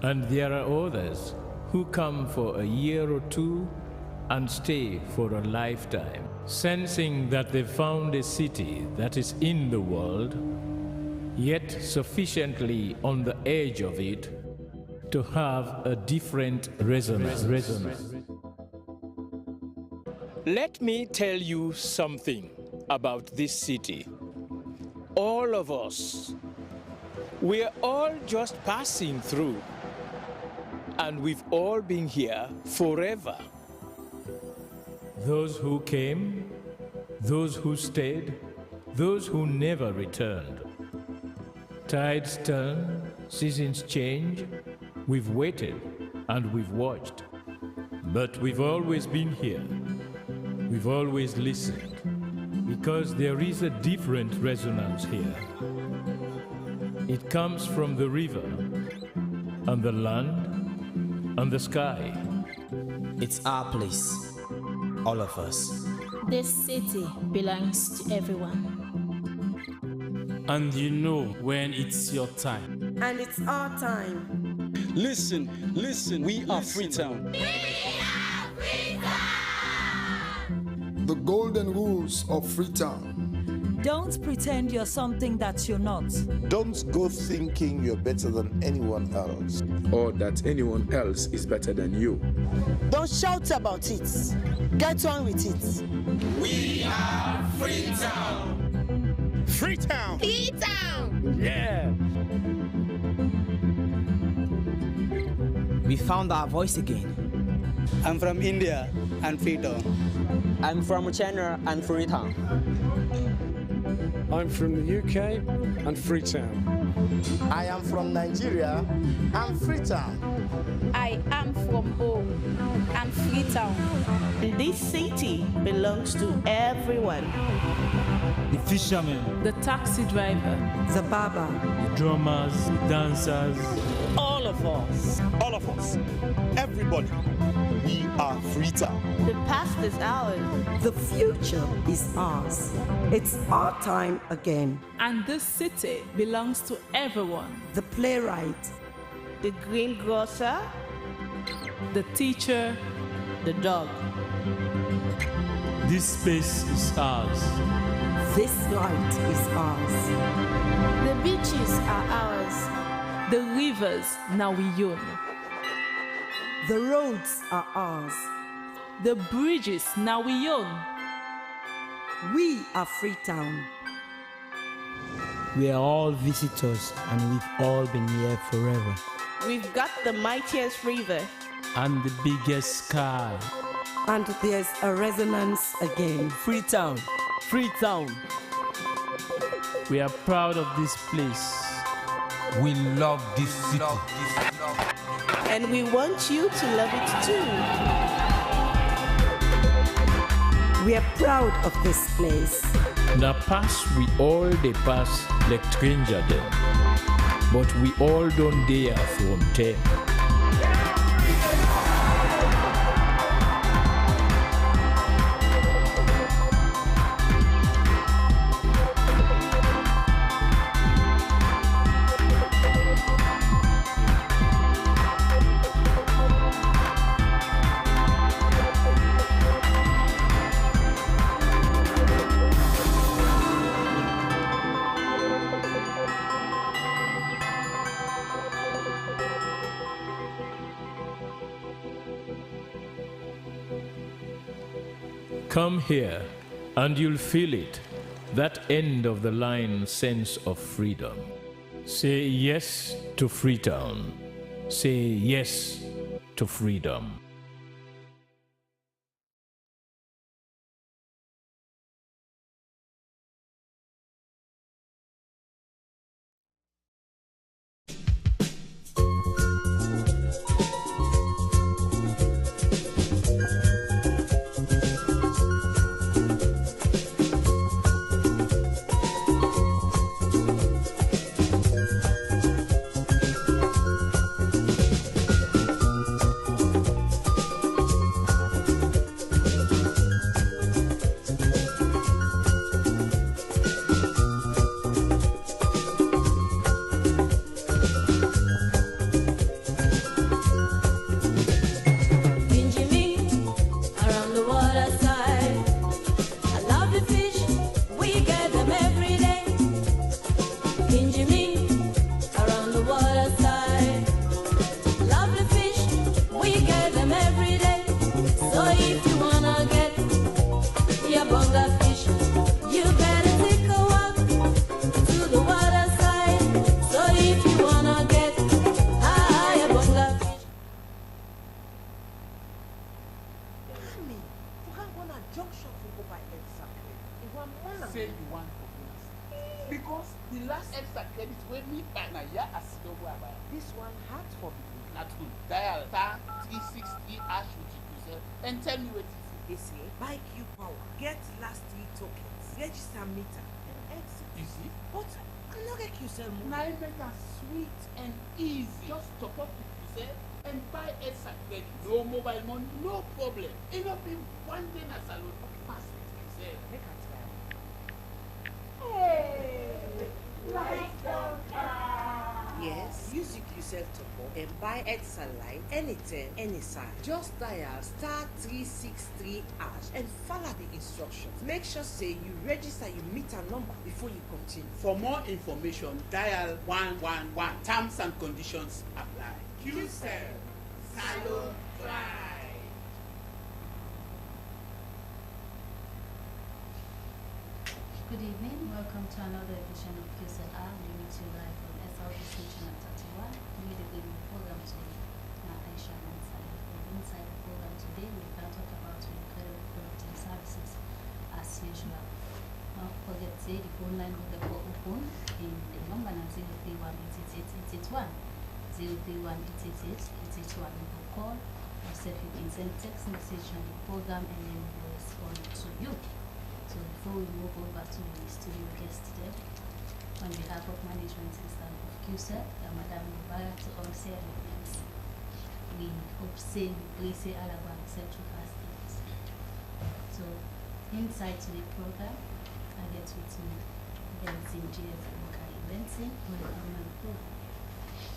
And there are others who come for a year or two and stay for a lifetime, sensing that they've found a city that is in the world, yet sufficiently on the edge of it to have a different resonance. Let me tell you something about this city. All of us, we're all just passing through, and we've all been here forever. Those who came, those who stayed, those who never returned. Tides turn, seasons change, we've waited and we've watched. But we've always been here. We've always listened, because there is a different resonance here. It comes from the river, and the land, and the sky. It's our place. All of us. This city belongs to everyone. And you know when it's your time. And it's our time. Listen, we are Freetown. The golden rules of Freetown. Don't pretend you're something that you're not. Don't go thinking you're better than anyone else. Or that anyone else is better than you. Don't shout about it. Get on with it. We are Freetown. Freetown. Freetown. Yeah. We found our voice again. I'm from India and Freetown. I'm from China and Freetown. I'm from the UK and Freetown. I am from Nigeria and Freetown. I am from home and Freetown. This city belongs to everyone. The fishermen, the taxi driver, the barber, the drummers, the dancers. All of us. All of us. Everybody. We are Freetown. The past is ours. The future is ours. It's our time again. And this city belongs to everyone. The playwright, the greengrocer, the teacher, the dog. This space is ours. This light is ours. The beaches are ours. The rivers now we own. The roads are ours. The bridges now we own. We are Freetown. We are all visitors and we've all been here forever. We've got the mightiest river. And the biggest sky. And there's a resonance again. Freetown. Freetown. We are proud of this place. We love this city. And we want you to love it too. We are proud of this place. Na pass we all dey pass like stranger them, but we all don't dare from them. Come here, and you'll feel it, that end of the line sense of freedom. Say yes to Freetown. Say yes to freedom. Say you want forgiveness. Because the last extra credit when me buy na ya asidogo abaya. This one hard for people. Not good. Dial star 363 hash with yourself and tell me what it is. They say buy Q power, get last 3 tokens, register meter, and exit. Easy. But I'm not get yourself more. Now it make it sweet and easy. Just top up with yourself and buy extra credit. No mobile money, no problem. It will be one day as a load. Pass it to yourself. Make a try. Yes, use yourself to pop and buy extra line anytime, any size. Just dial star 363 hash and follow the instructions. Make sure say you register your meter number before you continue. For more information, dial 111. Terms and conditions apply. QCell, Salon Drive. Good evening, welcome to another edition of QCell. We meet you live on Slbc Channel 31. We the gaming program today. Now Aisha inside the program today, we're going to talk about incredible products and services as usual. Don't forget to say the phone line will be open in the number 031 888 881 031 888 881. You can call or you can send text message on the program and then we'll respond to you. So before we move over to the studio guest today, on behalf of management system of QCell, Madam Mubarak to all Sierra Leoneans. we hope say we place it all about central fastings. So inside to the program, I get with me Benson JF and Kari Benson on the program.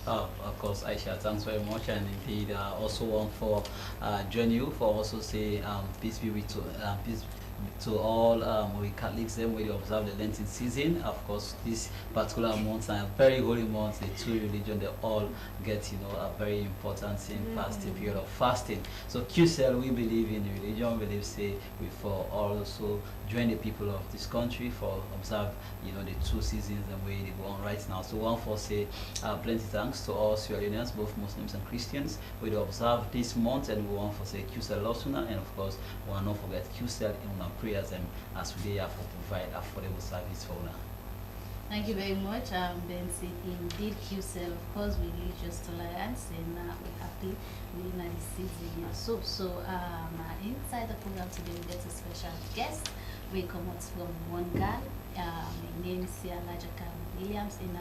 Of course, Aisha, thanks very much, and indeed also want for join you for also say peace be with peace to all we Catholics them where they observe the Lenten season. Of course, this particular month and very holy month, the two religions they all get a very important fasting period of fasting. So QCell, we believe in the religion, we believe say we for also join the people of this country for observe the two seasons the way they go on right now. So one for say plenty thanks to all Sierra Leoneans, both Muslims and Christians, we observe this month, and we want for say QCell Losuna, and of course we want not forget QCell in our prayers and as we have to provide affordable service for now. Thank you very much, Benson. Indeed, QCell, of course, we religious tolerance, and we're happy we're in this season. So inside the program today, we get a special guest. We come out from one guy. My name is Sierra Leone Williams, and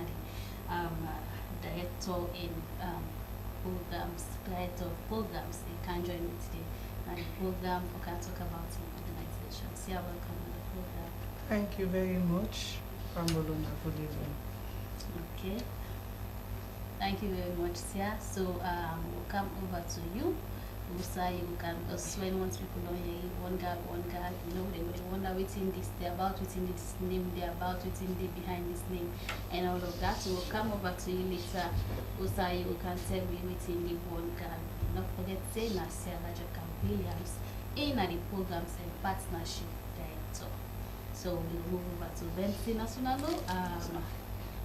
director in programs, director of programs. You can join me today. And the program we can talk about the organization. Sierra, welcome to the program. Thank you very much. Good evening. Okay. Thank you very much, Sia. So we'll come over to you. Usa, you can when once people don't hear one guy, they wonder within this, they're about within this name, they're about within the behind this name, and all of that. So we'll come over to you later. Usa, you can tell me within the one guy. Not forget saying Sierra Leone Williams in the programs and partnership director. So we'll move over to Benson Nasunalo.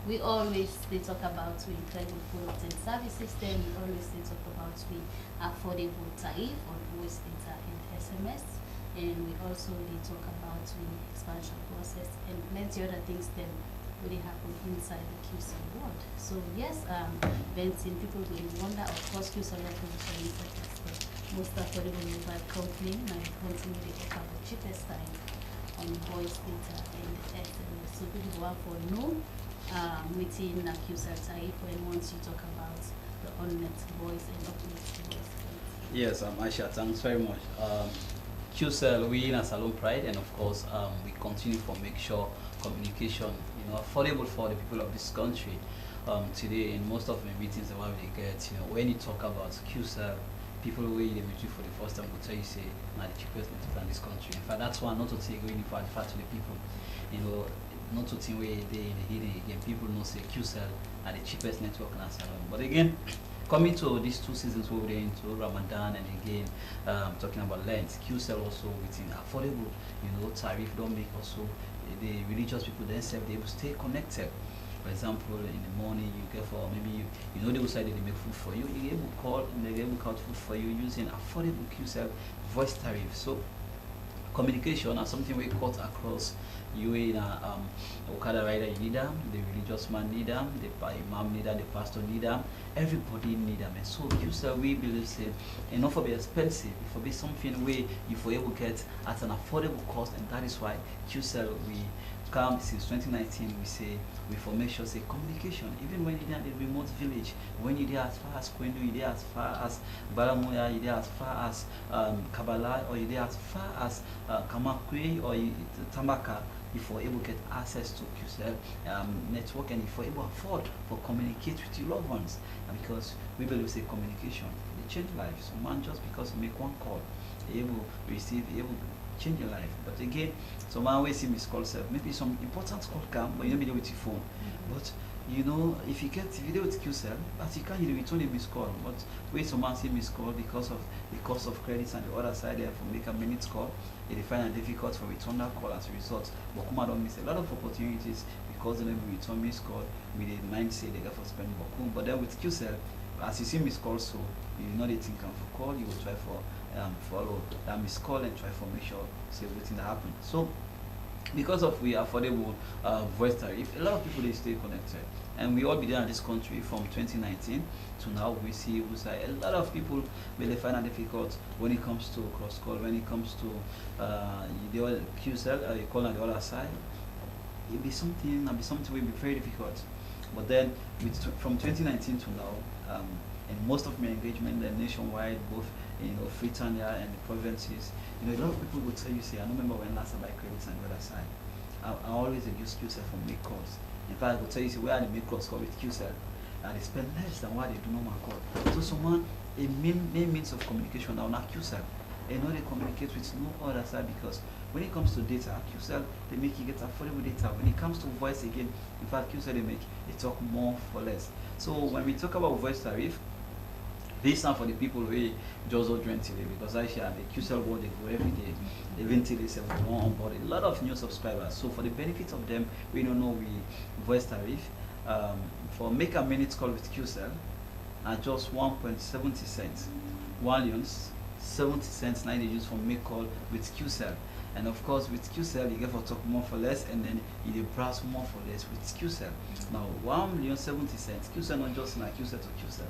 We always talk about we incredible products and service system. We always talk about we affordable tariff on voice data and SMS, and we also talk about we expansion process and plenty other things that really happen inside the QC world. So yes, Benson, people will wonder, of course, QC represents the most affordable mobile company, and continue to offer the cheapest time on voice data and SMS. So people want for no within QCell tariff when once you talk about the on-net voice and off-net voice. Yes, Aisha, thanks very much. QCell, we in a Salon Pride, and of course we continue to make sure communication affordable for the people of this country. Today in most of the meetings that we get, when you talk about QCell, people who they meet you for the first time will tell you say not the cheapest network in this country. In fact, that's one not to take really for to the people. Not to think where they in the hidden again. People know say QCell are the cheapest network in Salon. But again, coming to these two seasons we're into Ramadan, and again talking about Lent, QCell also within affordable, tariff don't make also the religious people themselves they able to stay connected. For example, in the morning you get for maybe they decided they make food for you. You're able to call and they're able to cut food for you using affordable QCell voice tariff. So communication are something we cut across. You in a Okada rider, you need them, the religious man need them, the imam need them, the pastor need them, everybody need them. And so QCell we believe say enough for be expensive, it will be something where you for able to get at an affordable cost, and that is why QCell we come since 2019 we say we for make sure say communication, even when you're in the remote village, when you're there as far as Kwendu, you're there as far as Baramuya, you're there as far as Kabbalah, or you're there as far as Kamakwe or Tamaka, if you're able to get access to QCell network, and if you're able to afford for communicate with your loved ones, and because we believe say communication they change lives. So man, just because you make one call, you're able to receive, you're able to change your life. But again, so man always see miss call self. Maybe some important call come, but you don't be there with your phone. But if you deal with QCell, but you can't return a missed call. But wait, some man see missed call because of the cost of credits, and the other side there for make a minute call, they find it difficult for return that call as a result. But Kuma don't miss a lot of opportunities because they never return missed call with the mindset they got for spending Bakum. But then with QCell, as you see missed call, so you know they think for call, you will try for follow that missed call and try for make sure see everything that happened. So because of we affordable voice tariff, a lot of people they stay connected, and we all be there in this country from 2019 to now. We see a lot of people really find it difficult when it comes to cross call, when it comes to the other QCell, you call on the other side. It'll be something will be very difficult. But then from 2019 to now, and most of my engagement nationwide, both Freetown here and the provinces. A lot of people will tell you, say, I don't remember when last time I credits on the other side. I always use QCell for make calls. In fact, I will tell you, say, where are the make calls call with QCell? And they spend less than what they do normal call. So someone, a main means of communication now, not QCell. They communicate with no other side, because when it comes to data, QCell, they make you get affordable data. When it comes to voice again, in fact, QCell, they talk more for less. So when we talk about voice tariff, this now for the people who just don't join today, because I share the QCell world, they go every day. They eventually say we want on board a lot of new subscribers. So for the benefit of them, we don't know we voice tariff. For make a minute call with QCell at just 1.70 cents. 70 cents 90 use for make call with QCell. And of course with QCell you get for talk more for less, and then you browse more for less with QCell. Now 1,070,000 QCell, not just like QCell to QCell.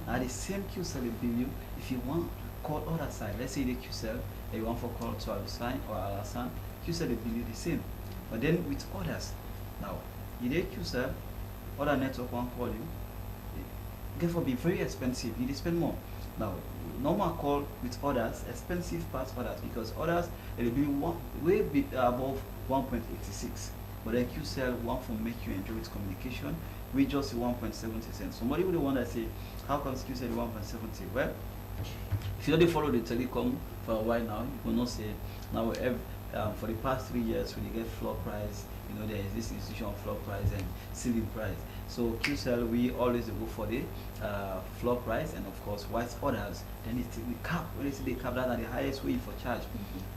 Now the same QCell will bill you if you want call other side. Let's say the QCell you want for call to Alusan or Alasan, QCell will bill you the same. But then with others, now you did QCell, other network won't call you. Therefore be very expensive, you spend more. Now normal call with others, expensive past others, because others it will be way above 1.86. But then QCell want to make you enjoy its communication with just 1.70 cents. Somebody would wonder, say, how comes QCell 1.70? Well, if you already follow the telecom for a while now, you will not say now for the past 3 years when you get floor price, there is this institution of floor price and ceiling price. So QCell, we always go for the floor price, and of course white others, then it's the cap. When you see the cap, that are the highest way for charge.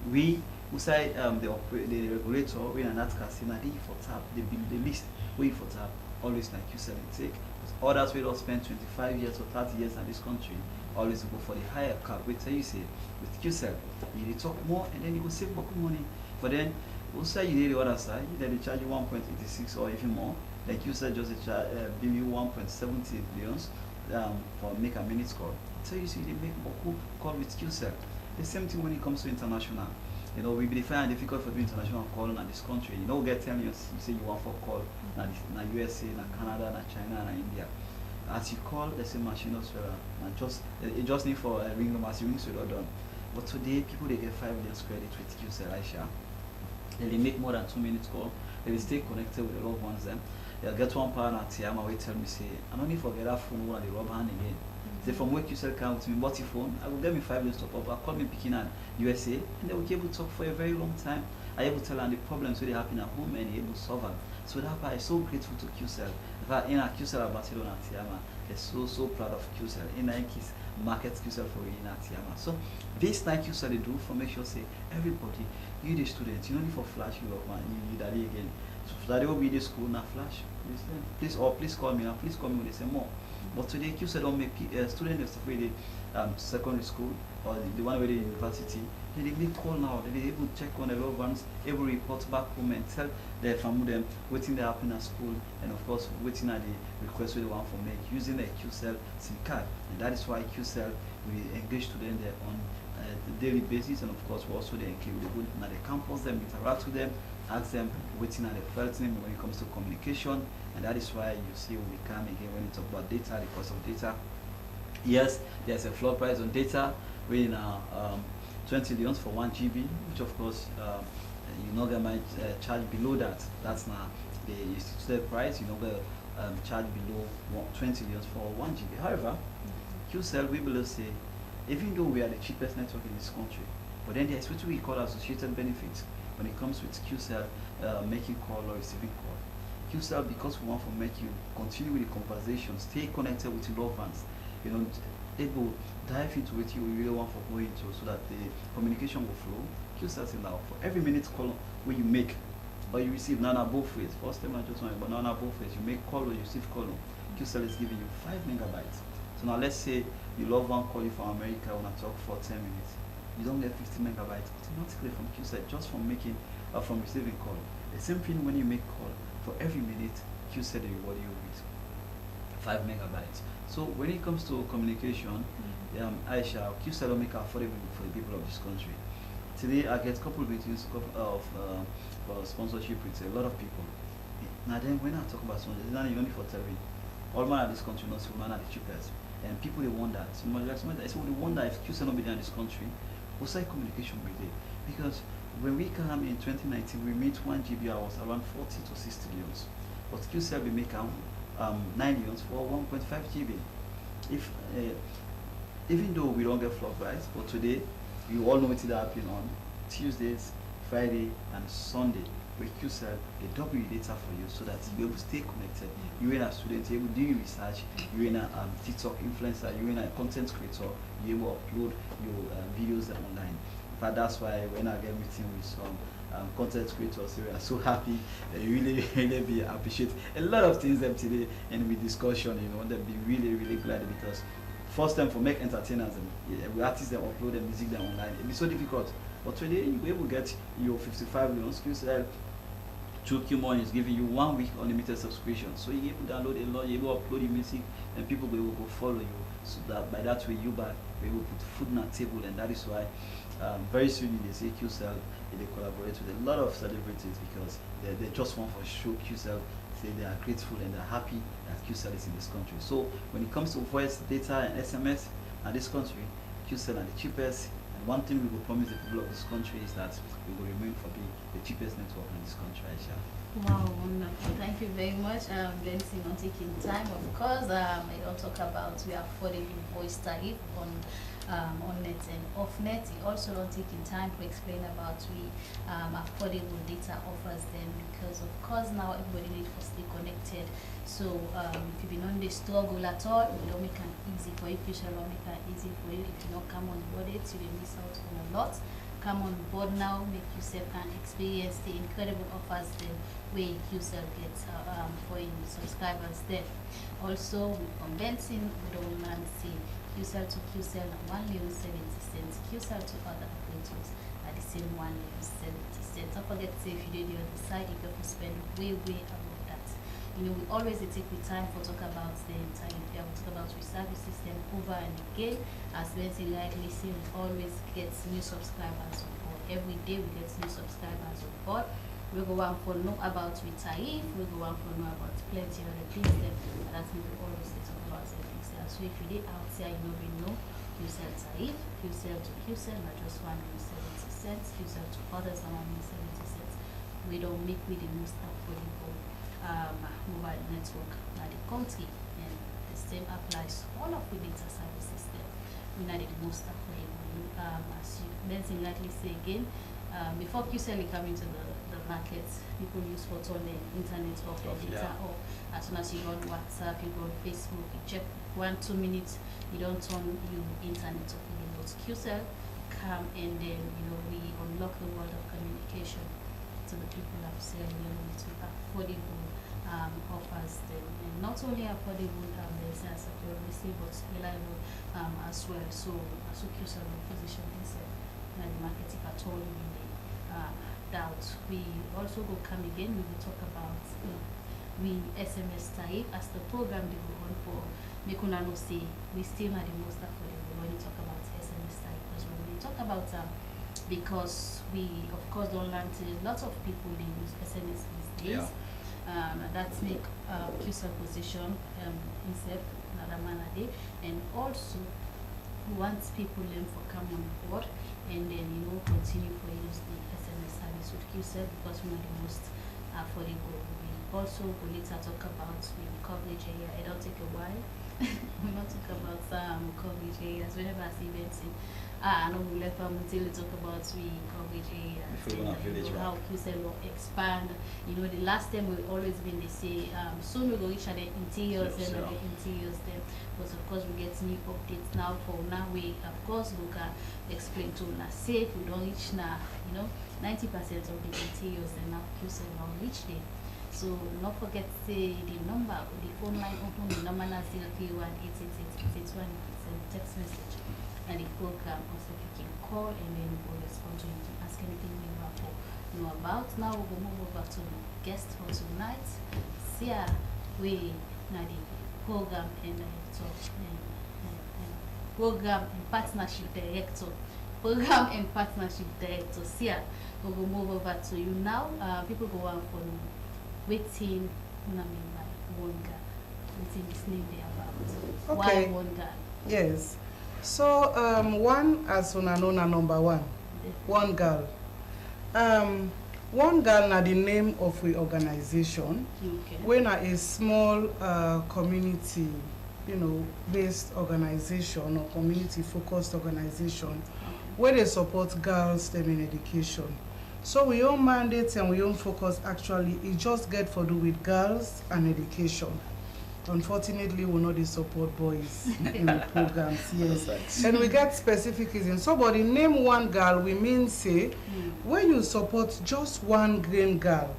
We say the regulator, we are not casting a for tap, the least way for tap, always like QCell take. Others will not spend 25 years or 30 years in this country, always go for the higher cap. Wait till you say with QCell, you talk more and then you will save more money. But then we'll say you did the other side, then they charge you 1.86 or even more. Like you said, just bill you 1.70 billions for make a minute call. So you see they make more call with QCell. The same thing when it comes to international. We find it difficult for doing international calling in this country. Get 10 years, you say you want for call na USA, na Canada, na China, na India. As you call, the same machine as well. You just need for a ring as you ring, so you're done. But today, people they get 5 million credit with QCell, Aisha. They make more than 2 minutes call. They will stay connected with the loved ones. They'll get one pound at Tiama, we tell me, say, I don't need to forget that phone when they rob hand again. Say, from where QCell come to me, what your phone? I will get me 5 minutes top up. I'll call me picking at USA, and they will be able to talk for a very long time. I able to tell them the problems really happen at home, and able to solve them. So that's why I'm so grateful to QCell. In fact, in our QCell at Barcelona, Tiama, they're so proud of QCell. In our case, market QCell for in our Tiama. So this night QCell they do for make sure say everybody, you the students, you don't need for flash you up and you need that again. So that will be the school now flash. Please call me now. Please call me when they say more. But today QCell don't make students of the secondary school or the one with the university. They make call now. They able to check on the loved ones, able to report back home and tell their family them waiting they happen at school, and of course waiting at the request we want for make using a QCell SIM card. And that is why QCell we engage students there on a daily basis, and of course we also they include at the campus, them interact with them, ask them waiting at the first name when it comes to communication. And that is why you see we come again when you talk about data, the cost of data. Yes, there's a floor price on data. We now 20 millions for 1 GB, which of course you know they might charge below that. That's now the instituted price. You know they charge below 20 millions for 1 GB. However, QCell we believe say, even though we are the cheapest network in this country, but then there's what we call associated benefits when it comes with QCell making call or receiving call. QCell, because we want to make you continue with the conversation, stay connected with your loved ones, able dive into what you really want to go into so that the communication will flow. QCell say now for every minute call where you make or you receive none both ways. First time I just want but none both ways. You make call or you receive call. QCell is giving you 5 megabytes. So now let's say your loved one call you from America when I talk for 10 minutes. You don't get 50 megabytes automatically from QCell just from making from receiving call. The same thing when you make call. For every minute, QCell they reward you with 5 megabytes. So when it comes to communication, Aisha, QCell will make it affordable for the people of this country. Today I get a couple of meetings of sponsorship with a lot of people. Now then when I talk about sponsorship, it's not only for telling all man of this country knows man are the cheapest. and people they wonder. Somebody they wonder if QCell not be there in this country, outside communication be there. Because when we come in 2019, we made 1 GB hours around 40 to 60 millions, but QCell we make 9 millions for 1.5 GB. If even though we don't get floor price, but today you all know what's happening on Tuesdays, Friday, and Sunday. With QCell, they double your data for you so that you able to stay connected. You're in a student, you're able to do your research, you're in a TikTok influencer, you're in a content creator, you're able to upload your videos online. In fact, that's why when I get meeting with some content creators, we are so happy. They really be appreciate a lot of things them today, and with discussion, they'll be really glad because first time for make entertainers and we artists them upload their music them online. It'd be so difficult. But today you able to get your 55 million QCell. 2Q Money is giving you 1 week unlimited subscription. So you're able to download a lot, you're able to upload your music, and people will go follow you. So that by that way you back be able to put food on the table, and that is why very soon they say QCell they collaborate with a lot of celebrities because they just want for show QCell say they are grateful and they're happy that QCell is in this country. So when it comes to voice, data, and SMS in this country, QCell are the cheapest. One thing we will promise the people of this country is that we will remain for being the cheapest network in this country, Aisha. Wow, wonderful. Thank you very much, Benson, on taking time. Of course, I don't talk about we are affordable voice tariff on net and off net. He also don't taking time to explain about we affordable data offers them because of course now everybody needs to stay connected. So if you've been on the struggle at all, we don't make it easy for you. Future will make it easy for you. If you don't come on board it, you will miss out on a lot. Come on board now, make yourself and experience the incredible offers then where QCell gets for your subscribers there. Also, from Benson, we don't want to see QCell to QCell at 1.70 cents, QCell to other operators at the same 1.70 cents. Don't forget to say if you did the other side, you can spend way above that. We always take the time for talk about the entire we talk about your service system over and again. As Benson rightly said, we always get new subscribers on board. Every day we get new subscribers on board. We go on for know about with tariff, we go on for know about plenty of the things that and that's what we always talk about everything. So if you did out there, we know QCell tariff, QCell to QCell, not just 1.70 cents, QCell to others are 1.70 cents. We don't make with the most affordable mobile network in the country, and the same applies to all of the data services there. We are the most affordable. As you mentioned, likely say again, before QCell come into the market, people use photo on the internet or the data, or as soon as you go on WhatsApp, you go on Facebook, you check 1-2 minutes, you don't turn your internet off again. But QCell come and then we unlock the world of communication to the people of Sierra Leone with affordable offers them, and not only affordable as we say, but reliable as well. So QCell will position itself in the market if at all you doubt. We also go come again, we will talk about we SMS tariff as the program they go on for Mekuna no say we still are the most affordable when you talk about SMS tariff, because when we talk about because we of course don't learn to a lot of people they use SMS these days. That make QCell position himself another manner day, and also once people learn for come on board and then continue for use the SMS service with QCell because we are the most affordable. We also will later talk about the coverage area. It don't take a while. We not talk about coverage areas whenever I see events in I know we left until we talk about the coverage areas and how QCell will expand. The last time we always been they say soon we will reach at the interiors and the interiors then, but of course we get new updates now. For now we of course look at explain to na safe we don't reach now 90% of the interiors and now QCell will reach there. So not forget to say the number or the phone line open, the number is 031-888-881, send text message. And the program also you can call and then we'll respond to you. You can ask anything you want to know about. Now we'll move over to the guest for tonight. Sia, we now the program and program and partnership director. Program and partnership director. Sia, we will move over to you now. People go on for waiting by Wonga within this name they about. Okay. Why one girl? Yes. So one as una know na number one. One girl. One girl na the name of the organization. Okay. When a small community, based organization or community focused organization, where they support girls them in education. So we own mandate and we own focus actually it just get for do with girls and education. Unfortunately, we know they support boys in the programs, yes. And we get specific reasons. Somebody name one girl, we mean say, when you support just one green girl,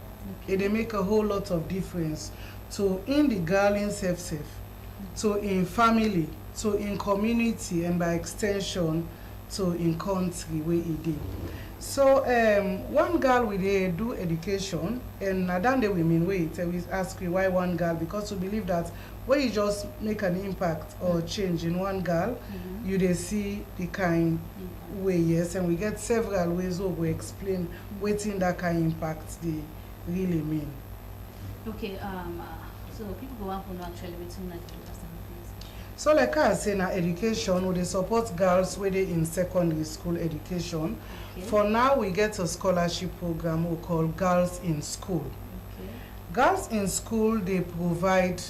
it make a whole lot of difference to in the girl in self, to in family, to in community, and by extension, to in country where it did. So one girl we do education, and then they will mean wait. We ask you why one girl, because we believe that when you just make an impact or change in one girl, you they see the kind way, yes, and we get several ways where we explain what in that kind impact they really mean. Okay, so people go on for actually between like so like I say now education, we support girls where they in secondary school education. Okay. For now we get a scholarship program we call Girls in School. Okay. Girls in School, they provide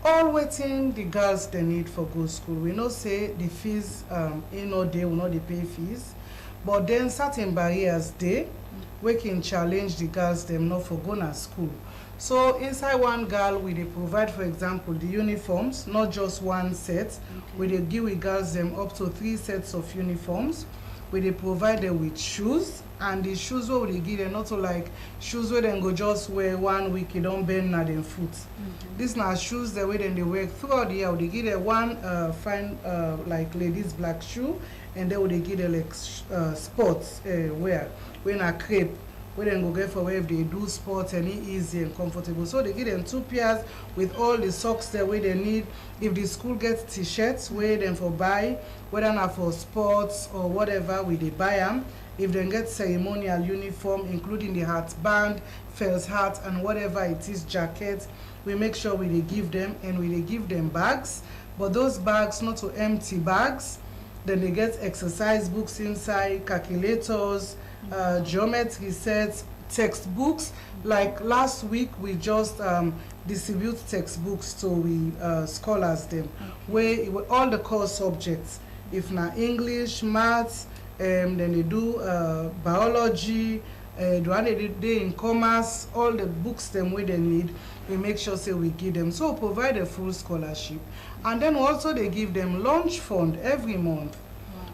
all waiting the girls they need for go school. We know say the fees in no day will not they pay fees, but then certain barriers they we can challenge the girls them not for going to school. So inside one girl, we they provide, for example, the uniforms, not just one set. Okay. We they give we girls them up to 3 sets of uniforms. We they provide them with shoes, and the shoes what we give them not so like shoes where they go just wear 1 week, you don't bend na them foot. These now shoes the way then they wear throughout the year. They give them one fine like ladies black shoe, and then they give them like sports wear when a crepe. We then go get for where if they do sports and easy and comfortable. So they give them 2 pairs with all the socks there where they need. If the school gets t-shirts, where them for buy, whether not for sports or whatever, we they buy them. If they get ceremonial uniform, including the hat band, felt hat, and whatever it is, jacket, we make sure we they give them, and we they give them bags. But those bags, not to empty bags. Then they get exercise books inside, calculators, geometry sets, textbooks. Like last week, we just distribute textbooks to we scholars them, where all the core subjects, if not English, maths, then they do biology, they in commerce, all the books them where they need, we make sure say we give them. So provide a full scholarship. And then also they give them lunch fund every month.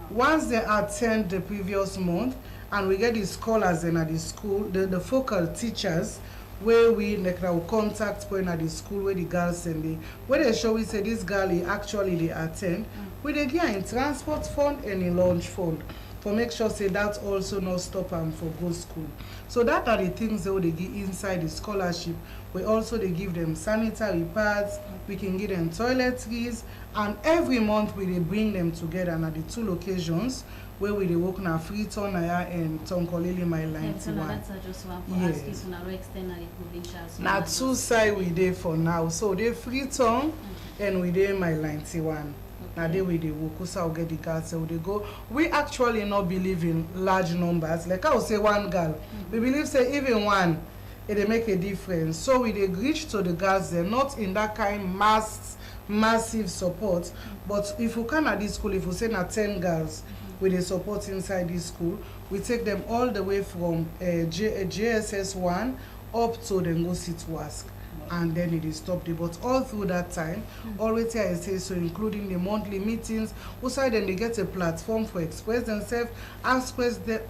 Once they attend the previous month, and we get the scholars in at the school, the focal teachers, where we like our contact point at the school where the girls send me, where they show we say this girl actually they attend, we they get in transport fund and in lunch fund. For make sure say that also no stop them for go school. So that are the things that they give inside the scholarship. We also they give them sanitary pads, we can give them toiletries, and every month we they bring them together at the 2 locations where we they work na Freetown and Tonkolili my line. Yes. Now 2 side we there for now. So they Freetown and we there my line T1. Now they will they work, so get the girls, so they go. We actually not believe in large numbers. Like I would say 1 girl. We believe say even 1, it make a difference. So we they reach to the girls, they're not in that kind massive support. But if you come at this school, if you say na 10 girls with the support inside this school, we take them all the way from JSS 1 up to the go sit WASC. And then it is stopped. But all through that time, always I say so, including the monthly meetings, also then they get a platform for express themselves, ask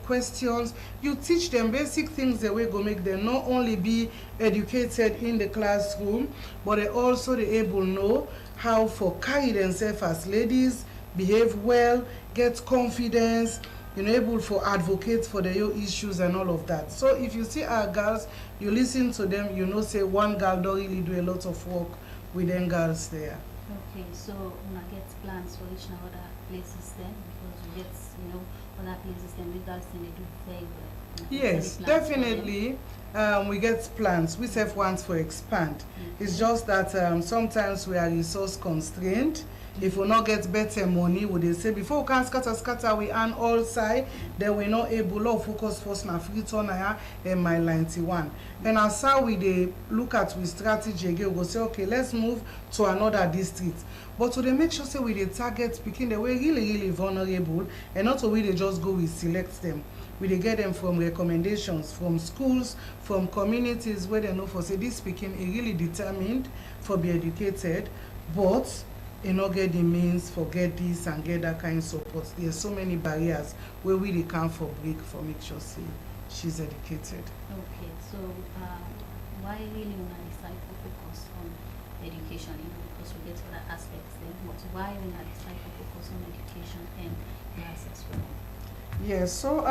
questions. You teach them basic things that will go make them not only be educated in the classroom, but they also they able know how for carry themselves as ladies, behave well, get confidence, able for advocate for their issues and all of that. So if you see our girls, you listen to them, you know say 1 girl don't really do a lot of work with them girls there. Okay, so when I get plans for each and other places then, because we get other places then with girls then they do very well. Yes, definitely. We get plans. We self want to expand. It's just that sometimes we are resource constrained. If we not get better money, would they say before we can scatter we earn all side, then we're not able to focus first na Freetown and my 91. And as how we they look at with strategy again, we go say okay, let's move to another district. But to they make sure say we they target picking the way really vulnerable, and not to we they just go we select them. We they get them from recommendations from schools, from communities where they know for say this speaking is really determined for be educated, but you not get the means for get this and get that kind of support. There's so many barriers where we they come for break for make sure say she's educated. Okay, so why really when I decide to focus on education, because we get to that aspects then, but why when I decide to focus on education and class as well? Yes, so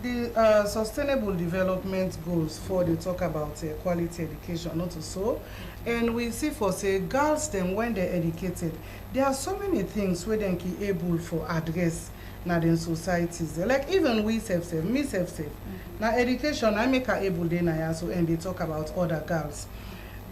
the sustainable development goals for they talk about quality education, not so. And we see for say girls then when they're educated, there are so many things where they can able for address now in societies. Like even we me self. Now education I make her able then so and they talk about other girls.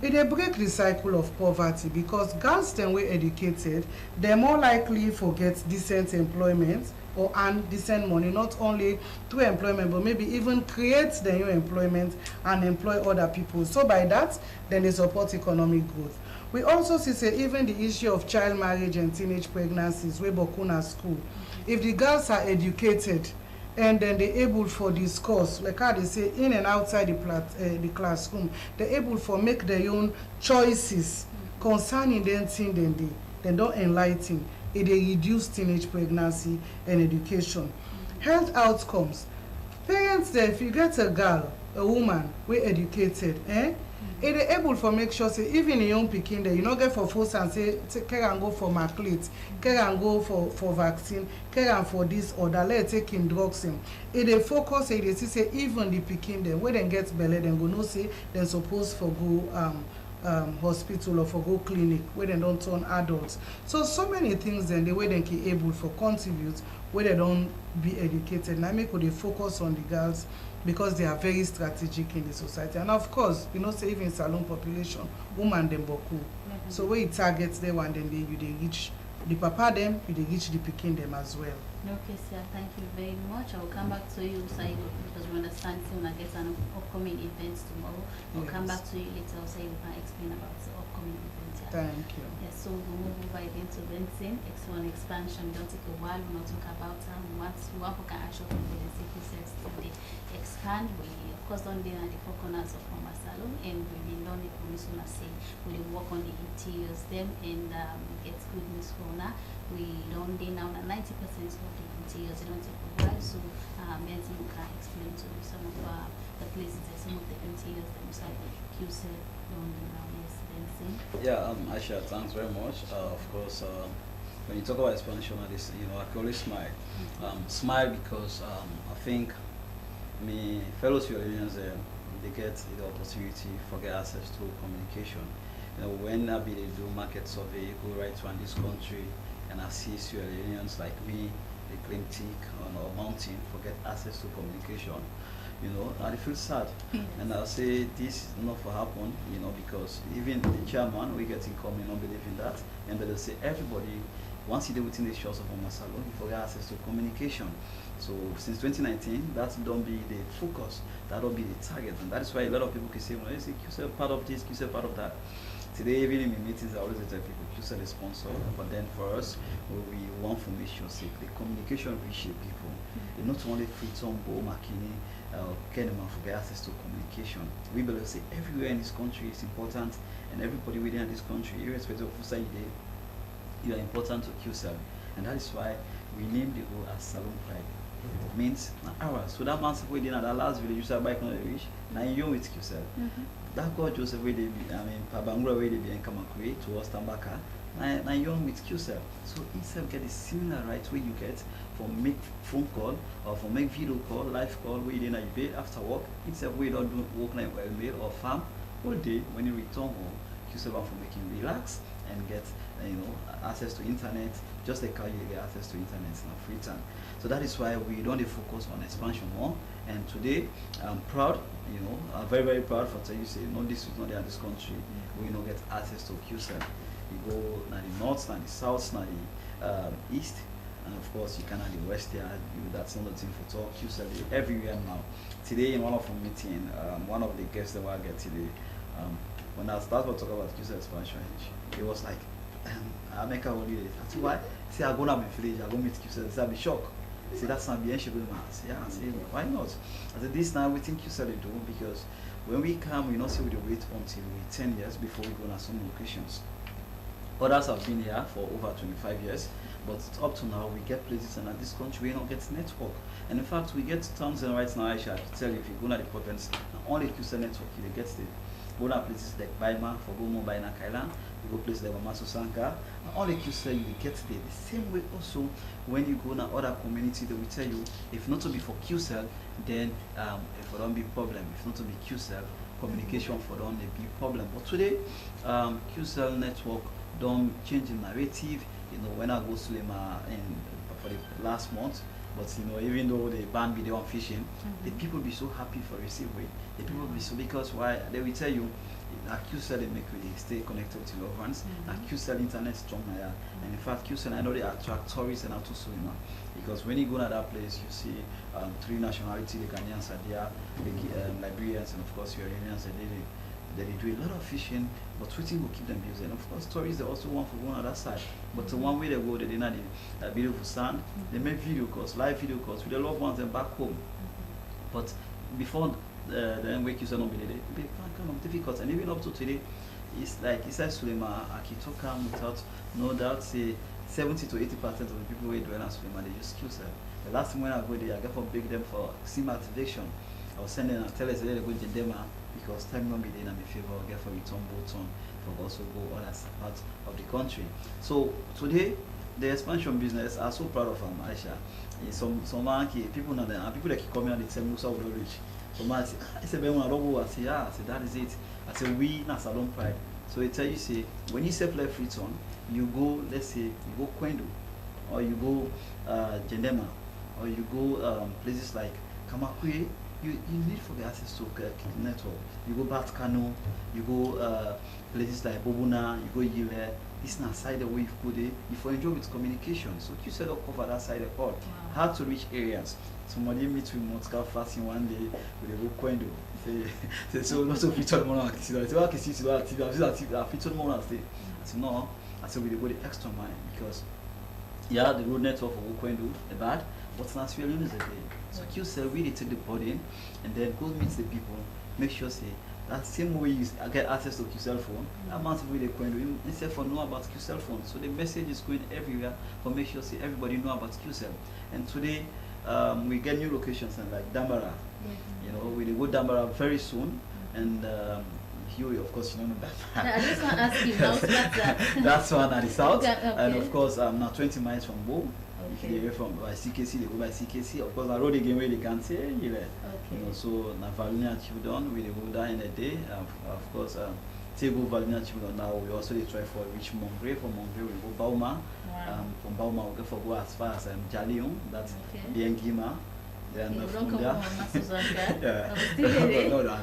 It they break the cycle of poverty because girls then we educated, they're more likely to get decent employment or earn decent money, not only through employment, but maybe even create the new employment and employ other people. So by that, then they support economic growth. We also see say even the issue of child marriage and teenage pregnancies, where Bokuna school. If the girls are educated and then they're able for discuss, like how they say, in and outside the classroom, they're able for make their own choices concerning them thing then don't enlighten. It reduce teenage pregnancy and education. Health outcomes. Parents there, if you get a girl, a woman, we educated, it is able for make sure say even a young pikin there, you not get for force and say care and go for maclate, care and go for vaccine, care and for this or that, let's take in drugs him. It is focus, it is say even the pikin there, when they get belly, then go no say then supposed for go hospital or for go clinic where they don't turn adults. So many things then the way they can able for contribute where they don't be educated. Now make they focus on the girls because they are very strategic in the society. And of course, you know, say even salon population, woman them boku. So where it targets them and then they reach the papa them, you they reach the pikin them as well. Okay, sir, thank you very much. I will come back to you, Saigo, because we understand when I get an upcoming events tomorrow. We'll come back to you later, so you can explain about the upcoming events. Thank you. Yes, so we'll move over again to Benson. X1 expansion. Don't take a while. We'll not talk about what we can actually do the safety sets today. Expand. We of course don't do at the four corners of our salon, and we've been done the promise when I say we work on the interiors them and get good news for now. We don't do now 90% of the interiors. They don't take a while, so Benson can explain to you some of the places and some of the interiors that you said don't do now. Yes, Benson. Yeah, Aisha, thanks very much. Of course, when you talk about expansion, this, you know, I can always smile. Smile because I think my fellow Sierra Leoneans, they get the opportunity for get access to communication. You know, when I be they do market survey, go right around this country, and I see Sierra Leoneans like me, they claim tick on our mountain for get access to communication. You know, I feel sad. And I'll say this is not for happen, you know, because even the chairman, we get income, not believe in that. And they'll say everybody, once you do within the shores of our salon, you forget access to communication. So since 2019, that's don't be the focus, that don't be the target. And that is why a lot of people can say, well, you say, QCell part of this, QCell part of that. Today, even in meetings, I always tell people, QCell is sponsor, but then for us, we want to make sure the communication reach the people. Not only Freetown, Makini, Kenema for get access to communication. We believe say everywhere in this country is important, and everybody within this country, irrespective of who say you are important to QCell. And that is why we named the role as Salon Pride. Means ours. So that man's within that last village, you say bike on the reach, now you with QCell. That God Joseph where they be, I mean, Pabangura where they be in Kamakwe towards Tambaka, now you with QCell. So itself get a similar rights where you get for make phone call or for make video call, live call where you didn't bed after work. Itself where you don't do work like well mail or farm all day when you return home. QCell for making relax and get access to internet, just like how you get access to internet in Freetown. So that is why we don't focus on expansion more. And today I'm proud, I'm very, very proud for you say, this is not there in this country. We don't get access to QCell. You go now the north, now the south, now the east, and of course you can have the west there. That's another thing for talk. QCell everywhere now. Today in one of our meeting, one of the guests that I get today, when I started to talk about QCell expansion, he was like, I make a holiday. I said, why? Say I'm gonna be village, I'm gonna meet QCell. Say I'll be shocked. Say that's not being able man. I say, yeah, I say, why not? I said this now we think QCell do because when we come, we not say we wait until we 10 years before we go on some locations. Others have been here for over 25 years, but up to now we get places, and at this country we don't get network. And in fact, we get towns and right now. I should tell you, if you go to the province, only QCell network you get there. Go to places like Baima, for Gomo, Baina Kailan, you go places like Maso Sanka, and all the QCell you get there. The same way also when you go to other community, they will tell you if not to be for QCell, then if it don't be problem. If not to be QCell, communication for them may be problem. But today, QCell network don't change the narrative. When I go to Slema for the last month, but even though they ban video on fishing, the people be so happy for receive way. The people be so, because why? They will tell you QCell they make you stay connected to loved ones. QCell internet strong now, and in fact QCell I know they attract tourists and out to Slema, because when you go to that place you see 3 nationalities, the Ghanaians are there, the Liberians, and of course Sierra Leoneans are there. They do a lot of fishing, but waiting will keep them busy. And of course, tourists, they also want for going on that side. But the one way they go, they not the beautiful sand. They make video calls, live video calls with their loved ones and back home. But before the wake you not be there, it be kind of difficult. And even up to today, it's like it says Sulema, Akitoka, without no doubt, say 70 to 80% of the people who do in Sulema, they use QCell. The last time when I go there, I get for big them for SIM activation. I was sending a tell us they go to Kenema, because time not be there in my favor, get for return boats on for also go other parts of the country. So today the expansion business are so proud of Aisha. Some people know that, and people that keep coming and they tell me so we don't reach. So man say, I say when I don't go, I say yeah, I say that is it. I say we na Salon Pride. So they tell you say when you say play Freetown, you go, let's say you go Kwendo, or you go Kenema, or you go places like Kamakwe. You need for the access to network. You go back Kano, you go places like Bobuna, you go Yile. This not side the way you put it. You for enjoy with communication. So you set up cover that side of all. How to reach areas. Somebody meet with Moscow fasting one day with a go Kwendo. Say so not so feature more like this. I say okay, see that feature more like this. I say no. I say we go the extra mile because the road network for Kwendo the bad, but not Sierra Leone is a day. So QCell really take the burden and then go meet the people, make sure say that same way you get access to QCell phone, that amount of really going to instead for know about QCell phone. So the message is going everywhere for make sure say everybody know about QCell. And today we get new locations and like Dambara. We will go Dambara very soon, and Huey, of course, you don't know that. I just want to ask you, how's that? That's one at the south, Okay. and of course, now 20 miles from Bo. Okay. If they go from by CKC, they go by CKC. Of course, I road again where they can say, so na Valina Children, we go down in a day. Of course, Table Valina Children now. We also try for reach Mongre. From Mongre, we go Bauma. From Bauma, we go as far as Jalion. That's Biengima. Then from there, no,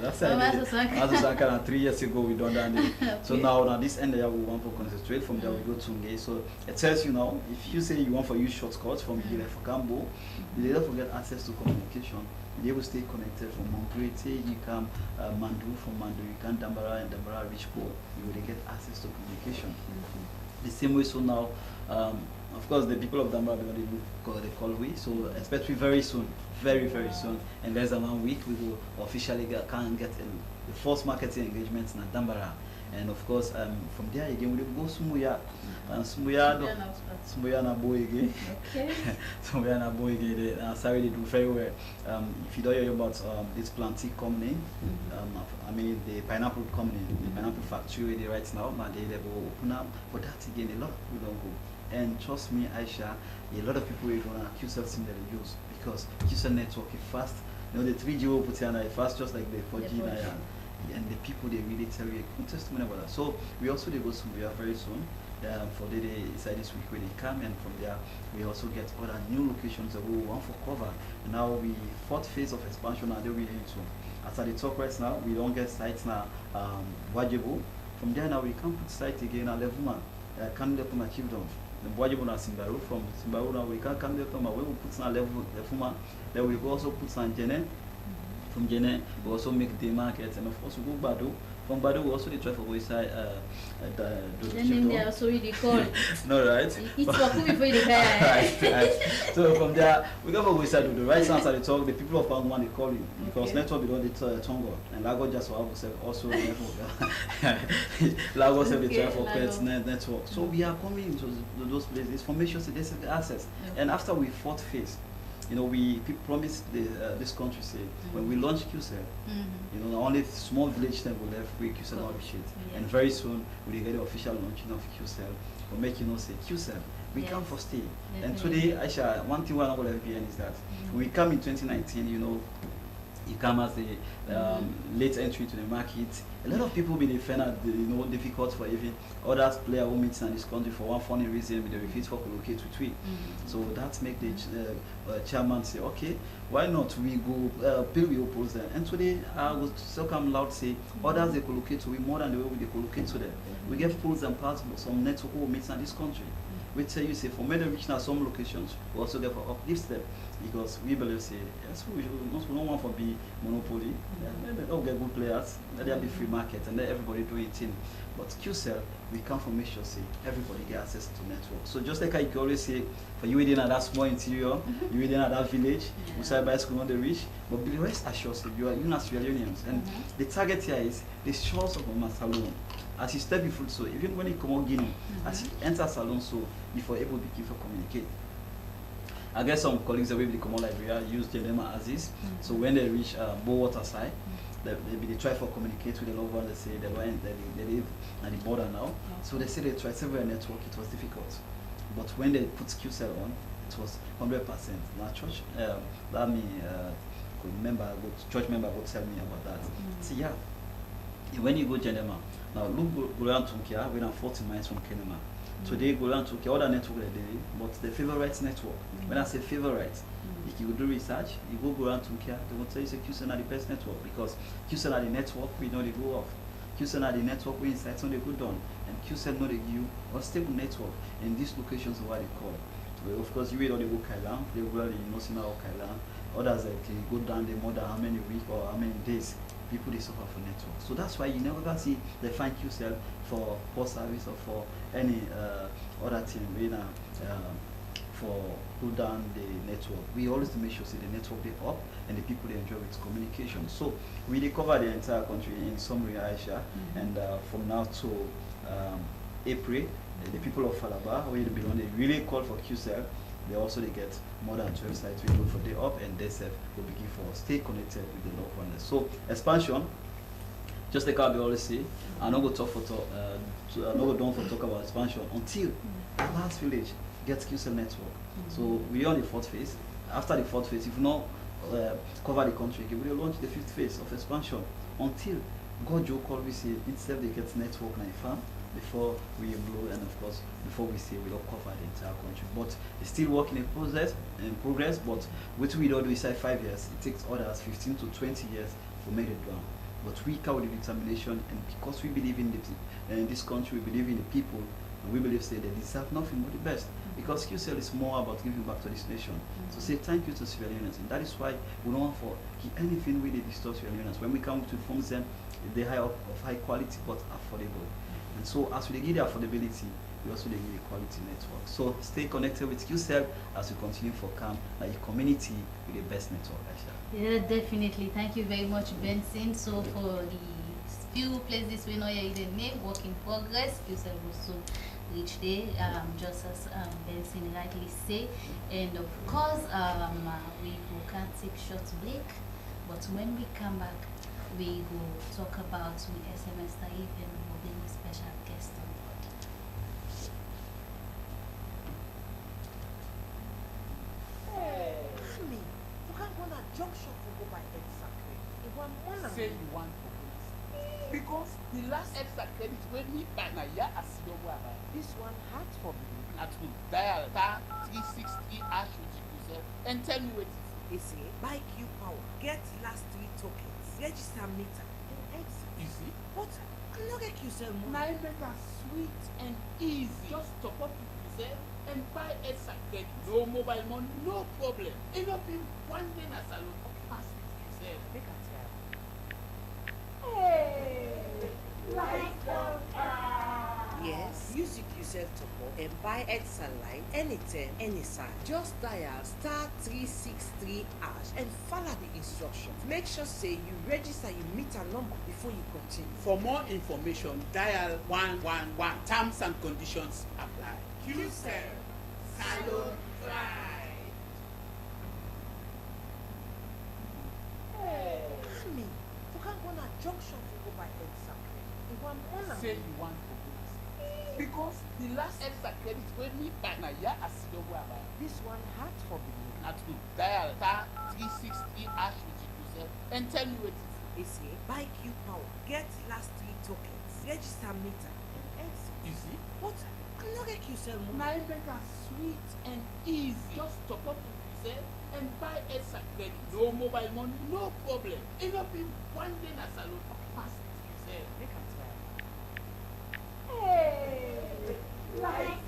that's it. 3 years ago we done that. So now this end there we want to concentrate. From there we go to Ngay. So it tells you now, if you say you want to use shortcuts from here for Gambo, you don't forget access to communication. You will stay connected from Mongrete, you can Mandu, from Mandu you can Dambara, and Dambara reach Bo. You will get access to communication. The same way so now. Of course, the people of Dambara they call we. So especially very soon, very soon, in less than 1 week, we will officially get the first marketing engagement in Dambara. And of course, from there again, we will go Sumuya. And Sumuya na Boyege. Sumuya na Boyege. Sorry, they do very well. If you don't hear about this planting company, I mean the pineapple company, the pineapple factory they right now, they will open up. But that again, a lot of people don't go. And trust me, Aisha, a lot of people are going to QCell SIM that they use because QCell network is fast. The 3G will put in fast just like the 4G now. and the people they really tell you a good testimony about that. So we also they go somewhere very soon. For the day inside this week where they come, and from there we also get other new locations that we want for cover. And now we fourth phase of expansion now they really into. As I talk right now, we don't get sites now Wajibu. From there now we can put site again at level one. Can let them achieve them. The Wajibu na Simbaru, from Simbaru now we can come there from we will put na level one. Then we also put na Jene. From Jene we also make the market, and of course we go Badu. From Badu, we also try for go inside They also really call. No, right? It's for who before the guy. Right. So from there, we go for go inside the right sounds at the talk. The people of Pound One they call you because network we don't the Tongo and Lagos just have also Lagos have the try for pets network. So we are coming into those places for make sure that they have access. And after we fourth phase, you know, we promised this country, say, when we launch QCell, you know, only small village then will have we QCell launch it. And very soon, we will get the official launching of QCell. We'll make you know, say, QCell, we come for stay. And today, Aisha, one thing we're not going to have is that when we come in 2019, you know, you come as a late entry to the market. A lot of people been find out, you know, difficult for even others player who meets in this country for one funny reason with the refuse for locate to tweet. So that make the chairman say, okay, why not we go pay we oppose them. And today I was so come loud say others they collocate to we more than the way they collocate to them. We get pools and parts of some network who meets in this country. We tell you say for many reach now some locations we also get for uplift them because we believe say yes we don't want to be monopoly. They don't get good players, let there be free market and let everybody do it in. But QCell we come from make sure say everybody get access to network. So just like I always say for you within that small interior, you within that village, we say by school on the reach, but the rest assures you are Sierra Leoneans and the target here is the shores of Mama Salon. As you step in foot, so even when you come out Guinea, as you enter Salon, so before able to give or communicate. I guess some colleagues that will come out Liberia use Kenema as is. So when they reach Water side, they try for communicate with the loved one. They say they live at the border now. So they say they tried several network. It was difficult, but when they put QCell on, it was 100%. Now church, that me member, church member would tell me about that. See, yeah, when you go Kenema. Now look go around Tunkia, we're 40 miles from Kenema. Today go around Tunkia, other network they do, but the favorite network. When I say favorite, if you do research, you go around Tunkia, they will tell you say QCell are the best network because QCell are the network we know they go off. QCell are the network we inside so they go down, and QCell know they give you a stable network in these locations of what they call. Well, of course you will only go Kailan, they will you know see now Kailan. Others like go down the more than how many weeks or how many days. People they suffer for network. So that's why you never see they find QCell for post service or for any other thing for pull down the network. We always make sure see the network they up and the people they enjoy with communication. So we cover the entire country in summary, Aisha, and from now to April, the people of Falaba, where they belong, they really call for QCell. They also get more than 12 sites we go for day up, and they will begin for stay connected with the local ones. So expansion, just like how we always say, I'm not going to talk about expansion until the last village gets QCell network. So we're on the fourth phase. After the fourth phase, if we not cover the country, we will launch the fifth phase of expansion until God Joe call we say instead they get network in farm. Before we blow, and of course before we say we don't cover the entire country, but it's still working in progress. But what we don't do inside 5 years, it takes others 15 to 20 years to make it down. But we come with the determination, and because we believe in this country, we believe in the people, and we believe say they deserve nothing but the best. Because QCell is more about giving back to this nation. So say thank you to Sierra Leoneans, and that is why we don't want for anything we disturb Sierra Leoneans. When we come to inform them, they high of high quality but affordable. And so as we give the affordability, we also give the quality network. So stay connected with QCell as we continue for CAM, a community with the best network. Yeah, definitely. Thank you very much, Benson. So for the few places we know you the name, work in progress, QCell will soon reach there, just as Benson rightly say. And of course, we can take short break, but when we come back, we will talk about the SMS Taif and we'll bring a special guest on board. Honey, you can't go to a junction to go by Ed Sacre. Say you want coconuts. Because the last extra credit when me buy na ya asidobo about. This one hard for me. At home, dial star 360 hash with yourself and tell me what it is. They say buy Q power, get last 3 tokens, register meter, and exit. You see? But I'm not get yourself more. Now make it sweet and easy. Just top up yourself and buy extra credit. No mobile money, no problem. End up in one day na salon. Pass it yourself. Make a try. Hey, life Yes, use it yourself to call and buy extra line anytime, anytime. Just dial star 363 hash and follow the instructions. Make sure say you register your meter number before you continue. For more information, dial 111. Terms and conditions apply. QCell, Salon Pride. Hey, me, you can't go to junction to go buy extra. You want one? Say you want to go. Because the last extra credit when me buy na ya asidobo about. This one hard for me. At home, dial star 360 hash with yourself and tell me what it is. They say buy Q power, get last 3 tokens, register meter, and exit. You see? But I'm not get yourself more. Now make it sweet and easy. Just top up yourself and buy extra credit. No mobile money, no problem. End up in one day na salon. Pass it yourself. Make a try. Hey, life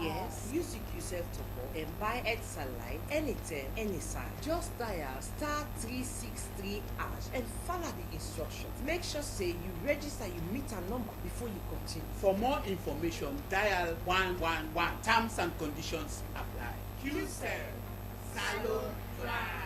Yes, use it yourself to call and buy extra line anytime, anytime. Just dial star 363 hash and follow the instructions. Make sure say you register your meter number before you continue. For more information, dial 111. Terms and conditions apply. QCell, Salon Pride.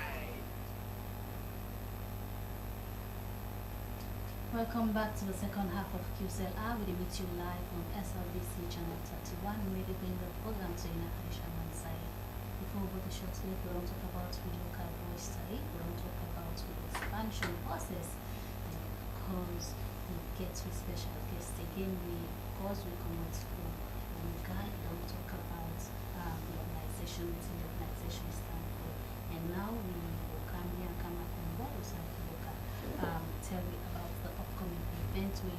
Welcome back to the second half of QCLR. We meet you live on SLBC channel 31. We really bring the program to you in Aisha side. Before we go to short clip, we don't talk about the local voice study. We don't talk about the expansion process. Because we get with special guests again, because we come with school and we don't talk about the organization, what the organization stand for. And now we will come here and come up and what we say tell you about the upcoming event we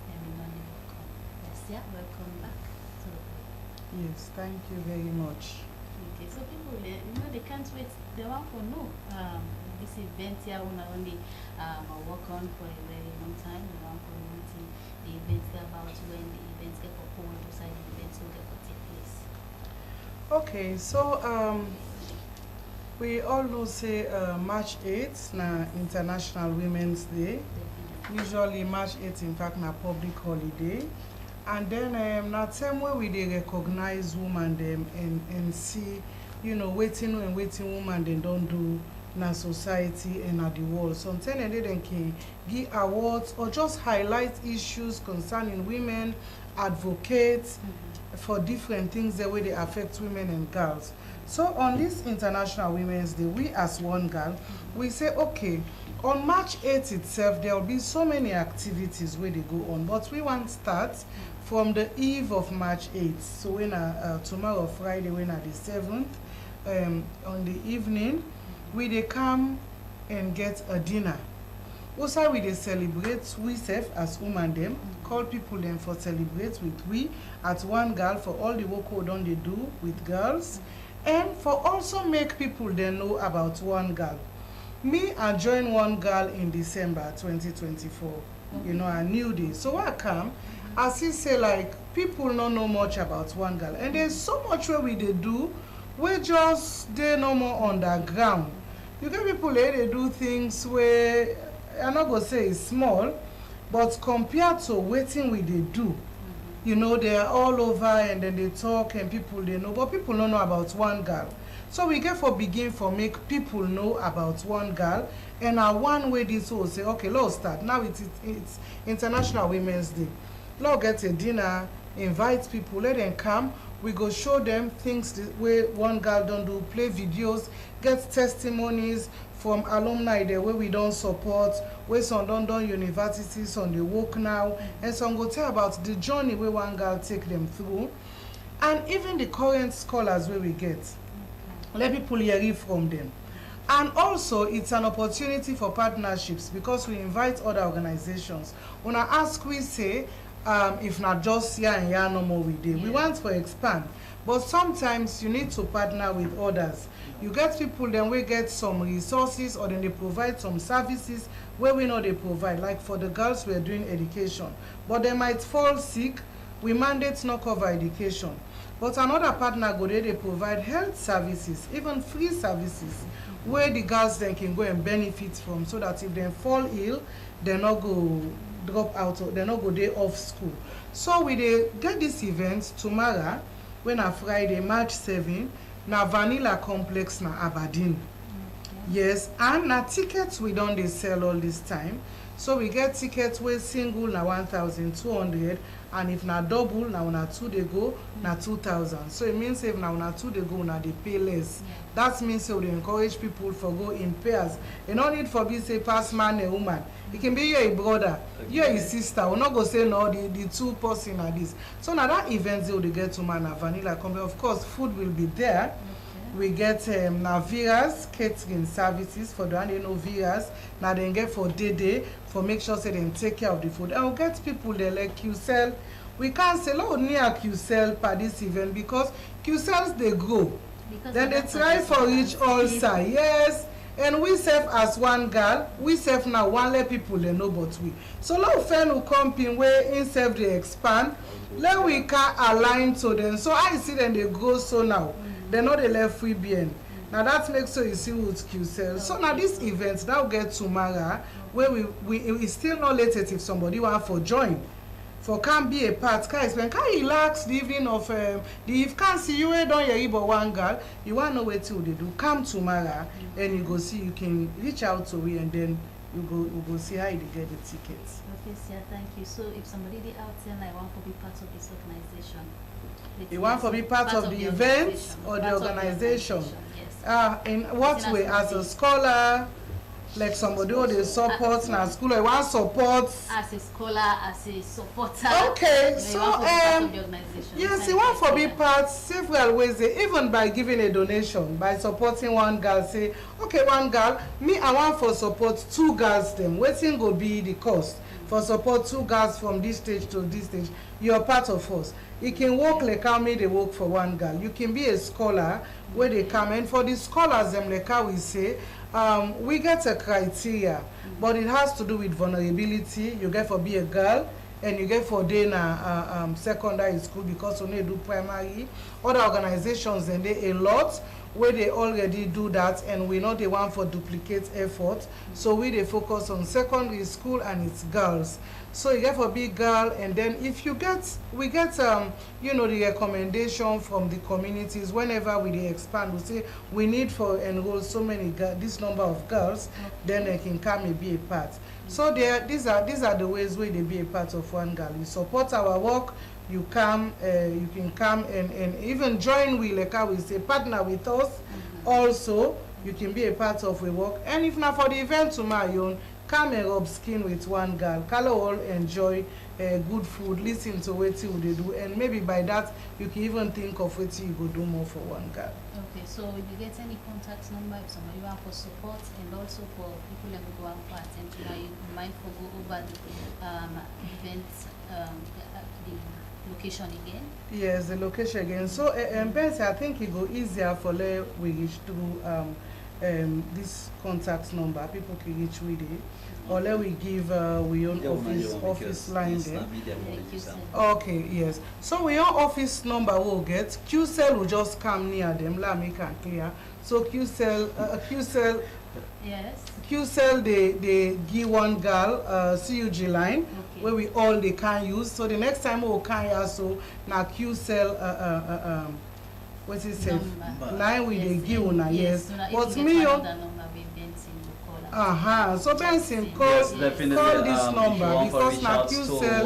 normally welcome. Lestia, welcome back to the program. Yes, thank you very much. Okay, so people, they can't wait. They want to know this event here we not only work on for a very long time. We want community the events about when the events get proposed, decide the events will get to take place. Okay, so we all know say March 8th na International Women's Day. Usually March 8th in fact na public holiday. And then na time where we dey recognize women them and see, you know, waiting women they don't do na society and at the world. Sometimes they can give awards or just highlight issues concerning women, advocate for different things the way they affect women and girls. So on this International Women's Day, we as One Girl, we say, okay, on March 8th itself, there will be so many activities where they go on, but we want to start from the eve of March 8th. So when tomorrow, Friday, when at the 7th, on the evening, we they come and get a dinner. Also, we they celebrate we self as women them, call people them for celebrate with we at One Girl for all the work we done they do with girls. And for also make people then know about One Girl. Me, I joined One Girl in December 2024, you know, a new day. So I come, I see say like people don't know much about One Girl. And there's so much where we they do, we just they no more underground. You get people they do things where I'm not gonna say it's small, but compared to waiting we they do. You know, they are all over and then they talk and people they know, but people don't know about One Girl. So we get for begin for make people know about One Girl, and one way this will say, okay, let's start. Now it's International Women's Day. Let's get a dinner, invite people, let them come. We go show them things the way One Girl don't do, play videos, get testimonies from alumni there where we don't support, where some don't do universities on the work now, and some go tell about the journey where One Girl take them through, and even the current scholars where we get. Let people hear it from them. And also, it's an opportunity for partnerships because we invite other organizations. When I ask, we say, if not just here and here, no more we do. We want to expand. But sometimes you need to partner with others. You get people, then we get some resources, or then they provide some services where we know they provide. Like for the girls, we're doing education. But they might fall sick. We mandate not cover education. But another partner go there, they provide health services, even free services, where the girls then can go and benefit from, so that if they fall ill, they not go drop out, or they not go day off school. So we get this event tomorrow, when a Friday, March 7, na Vanilla Complex na Aberdeen. Yes, and na tickets we don't they sell all this time. So we get tickets where single na 1,200, and if na double na una 2 they go na 2,000. So it means if na una 2 they go na they pay less. That means we encourage people for go in pairs. You no need for be say pass man and woman. It can be your brother, your sister. We not go say no the two person are this. So now that event they will get to man Vanilla Company. Of course, food will be there. We get Viras catering services for the one they know Viras. Now they get for day for make sure say they take care of the food. And we get people there like QCell. We can't sell out near QCell per this event because QCells they grow. Because then they try for each also. Yes. And we serve as one girl. We serve now one let people they know but we. So lot of friends who come in where in serve they expand. Let we can align to them. So I see them they grow so now. They know they left free bien. Now that makes so you see what QCell. So now this event now get tomorrow where we still not let it if somebody want for join. For can be a part, can relax the evening of if can't see you don't hear about one girl, you want to know what to do. Come tomorrow and you go see, you can reach out to me and then you go see how you get the tickets. Okay, Sia, thank you. So if somebody did out there like want to be part of this organization, you want to be part of the event or the organization? Yes. In what way? As a scholar, like somebody who they support na school, or want support as a scholar, as a supporter. Okay, so yes, you want to be part several ways. Even by giving a donation, by supporting one girl. Say, okay, one girl, me I want for support 2 girls. Them waiting go be the cost for support 2 girls from this stage to this stage. You're part of us. You can work like how many they work for one girl. You can be a scholar where they come in. For the scholars, them like how we say, we get a criteria, but it has to do with vulnerability. You get for be a girl, and you get for day secondary school because when they do primary. Other organizations and they a lot where they already do that, and we know they want for duplicate effort. So we they focus on secondary school and it's girls. So you get for big girl, and then if you get, we get you know, the recommendation from the communities. Whenever we expand, we say we need for enroll so many this number of girls, then they can come and be a part. So these are the ways where they be a part of one girl. You support our work. You come, you can come and even join with, like how we say, partner with us. Also, you can be a part of the work. And if not for the event tomorrow, come and rub skin with one girl. Color all enjoy good food, listen to what they do, and maybe by that you can even think of what you go do more for one girl. Okay, so you get any contact number if somebody want for support, and also for people that will go out for attempt, you mind for go over the event, the location again? Yes, the location again. So Benson, I think it go easier for we reach through this contact number. People can reach with it. Or let we give we own office line there. Okay, yes. So we own office number we'll get. QCell will just come near them. Let me can clear. So QCell yes. QCell they give one girl CUG line where we all they can use. So the next time we'll can also now QCell what is it? Line with the give una yes. But me so Benson call this number because now QCell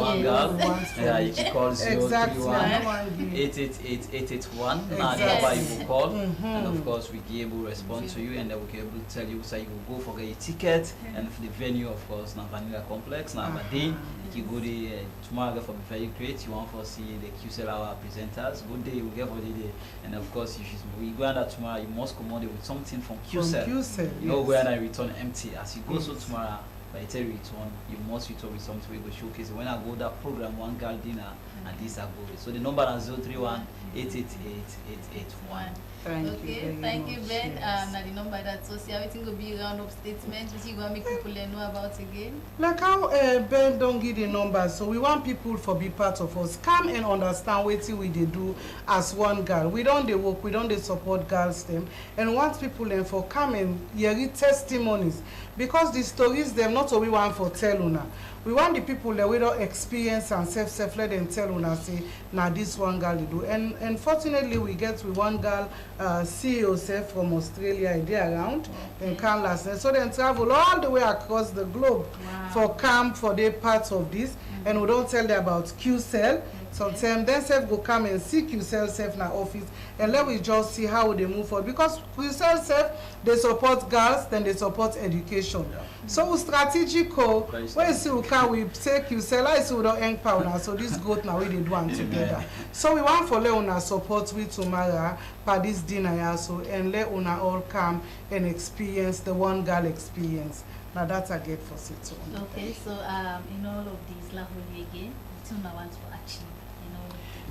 yeah, you can call 031 888 now the number you will call, and of course we be able to respond to you, and then we can able to tell you so you will go for a ticket, and for the venue of course now Vanilla Complex now Aberdeen, You go there tomorrow for be very great. You want to see the QCell our presenters. Good day, we get for the day, and of course, if we go under tomorrow, you must come on with something from QCell. From QCell, you know where I return empty. As you go so tomorrow, by the time you return, you must return with something we go showcase. When I go that program, one girl dinner, and this I go. So the number is 031-888-881. Thank you, Ben. Yes. Now the number that so see everything will be round up statement which you gonna make people know about again. Like how Ben don't give the number, so we want people for be part of us. Come and understand what we they do as one girl. We don't they work, we don't they support girls them, and want people and for come and hear testimonies because the stories them not only want for tell una. We want the people that we don't experience and self let them tell una say now this one girl they do. And unfortunately we get with one girl CEO self from Australia they around and can last. And so they travel all the way across the globe for camp for their parts of this and we don't tell them about QCell. Sometimes then self go come and see QCell self in our office and let we just see how they move forward because QCell self they support girls then they support education. So strategical when see we can we say QCell I see we don't empower now so this growth now we they do one together. So we want for let una support we tomorrow for this dinner so and let una all come and experience the one girl experience. Now that's a get for sit. Okay, so in all of these level again, what do I want to achieve?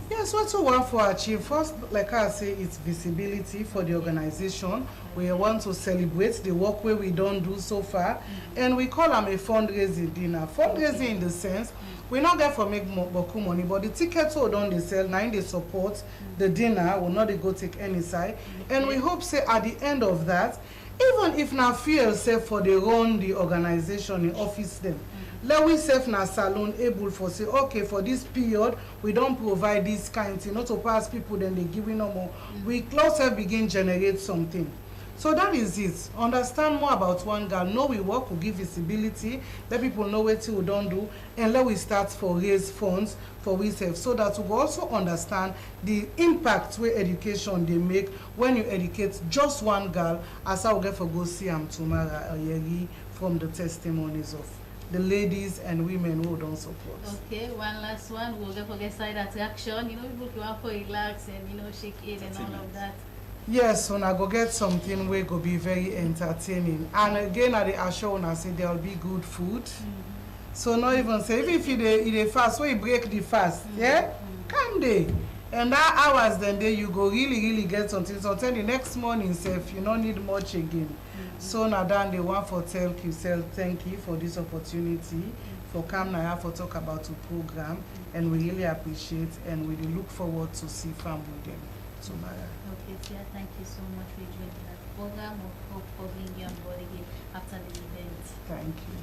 Yes, what we want to achieve first, like I say, it's visibility for the organization. We want to celebrate the work where we don't do so far, and we call them a fundraising dinner. Fundraising in the sense we not get for make boku money, but the tickets we don't they sell now they support the dinner. Will not they go take any side, and we hope say at the end of that, even if now feel safe for they run the organization in office them. Let we self na salon able for say okay for this period we don't provide this kind thing not to pass people then they give no more. We close begin generate something. So that is it. Understand more about one girl. Know we work, we give visibility, let people know what we don't do, and let we start for raise funds for we self so that we also understand the impact where education they make when you educate just one girl as I will get for go see tomorrow from the testimonies of the ladies and women who don't support. Okay, one last one. We'll get forget side attraction. You know, people who want to relax and shake it and all of that. Yes, so I go get something where go be very entertaining. And again, at the assure I say there will be good food. So not even say even if you fast, where you break the fast, yeah, come there. And that hours then there you go really get something. So tell the next morning, self you don't need much again. So now then they want for tell QCell thank you for this opportunity for come now for talk about the program and we really appreciate and we look forward to see fam with them tomorrow. Okay, Tia, thank you so much for joining that program for being here on board again after the event. Thank you.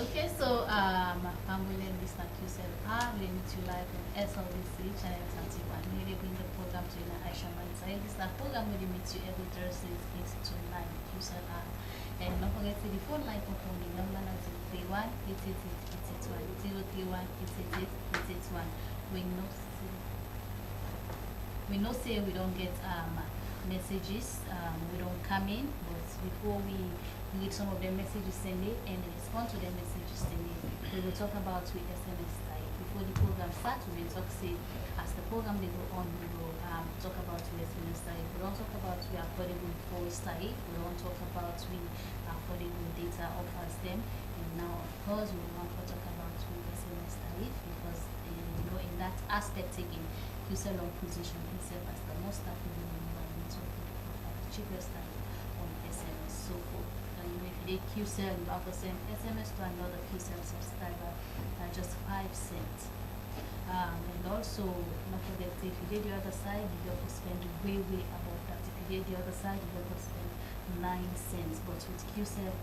Okay, so Pambulen Mr. QCell are linked to live on SLBC channel 31. We bring the program to you Aisha Mansai. This is a program where we meet you every Thursday 8 to 9 QCell are. And don't forget to the phone line for the number 031 888 881 031 888 881. We know say we don't get messages, we don't come in, but before we read some of the messages send it and respond to the messages send it, we will talk about with SMS type. Before the program starts, we will talk say as the program they go on, we will talk about with SMS type. We don't talk about we affordable voice type. We don't talk about we affordable data offers them. And now of course we want to talk about with SMS type because in that aspect taken QCell on position itself as the most affordable mobile network offer the cheapest type on SMS. So for if they QCell you have to send SMS to another QCell subscriber just 5 cents. And also not forget if you did the other side you have to spend way above that. If you did the other side you have to spend 9 cents, but with QCell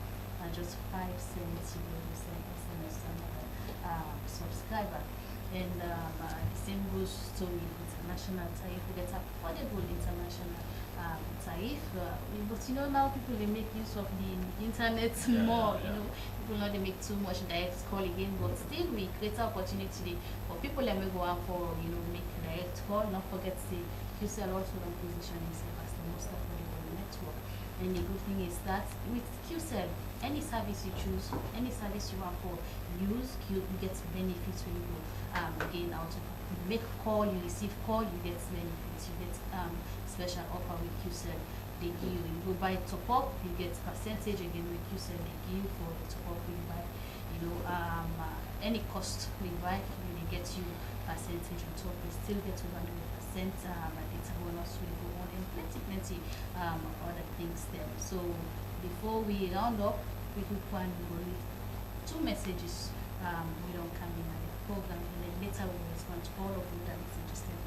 just 5 cents you will send SMS to another subscriber. And the same goes to international tariff. We get affordable international tariff. But now people they make use of the internet more. People not they make too much direct call again, but still we create opportunity for people that may go out for make direct call. Not forget the QCell also on position itself as the most affordable network. And the good thing is that with QCell any service you choose, any service you want for use, you get benefits when you go again out to make call, you receive call, you get benefits, you get special offer with QCell. They give you, you go buy top up, you get percentage again with QCell. They give you for the top up you buy, any cost we buy, they get you percentage on top. We still get 100% data bonus we go on, and plenty other things there. So before we round up, we do plan to read 2 messages. We don't come in at the program, and then later we will respond to all of you that is interested.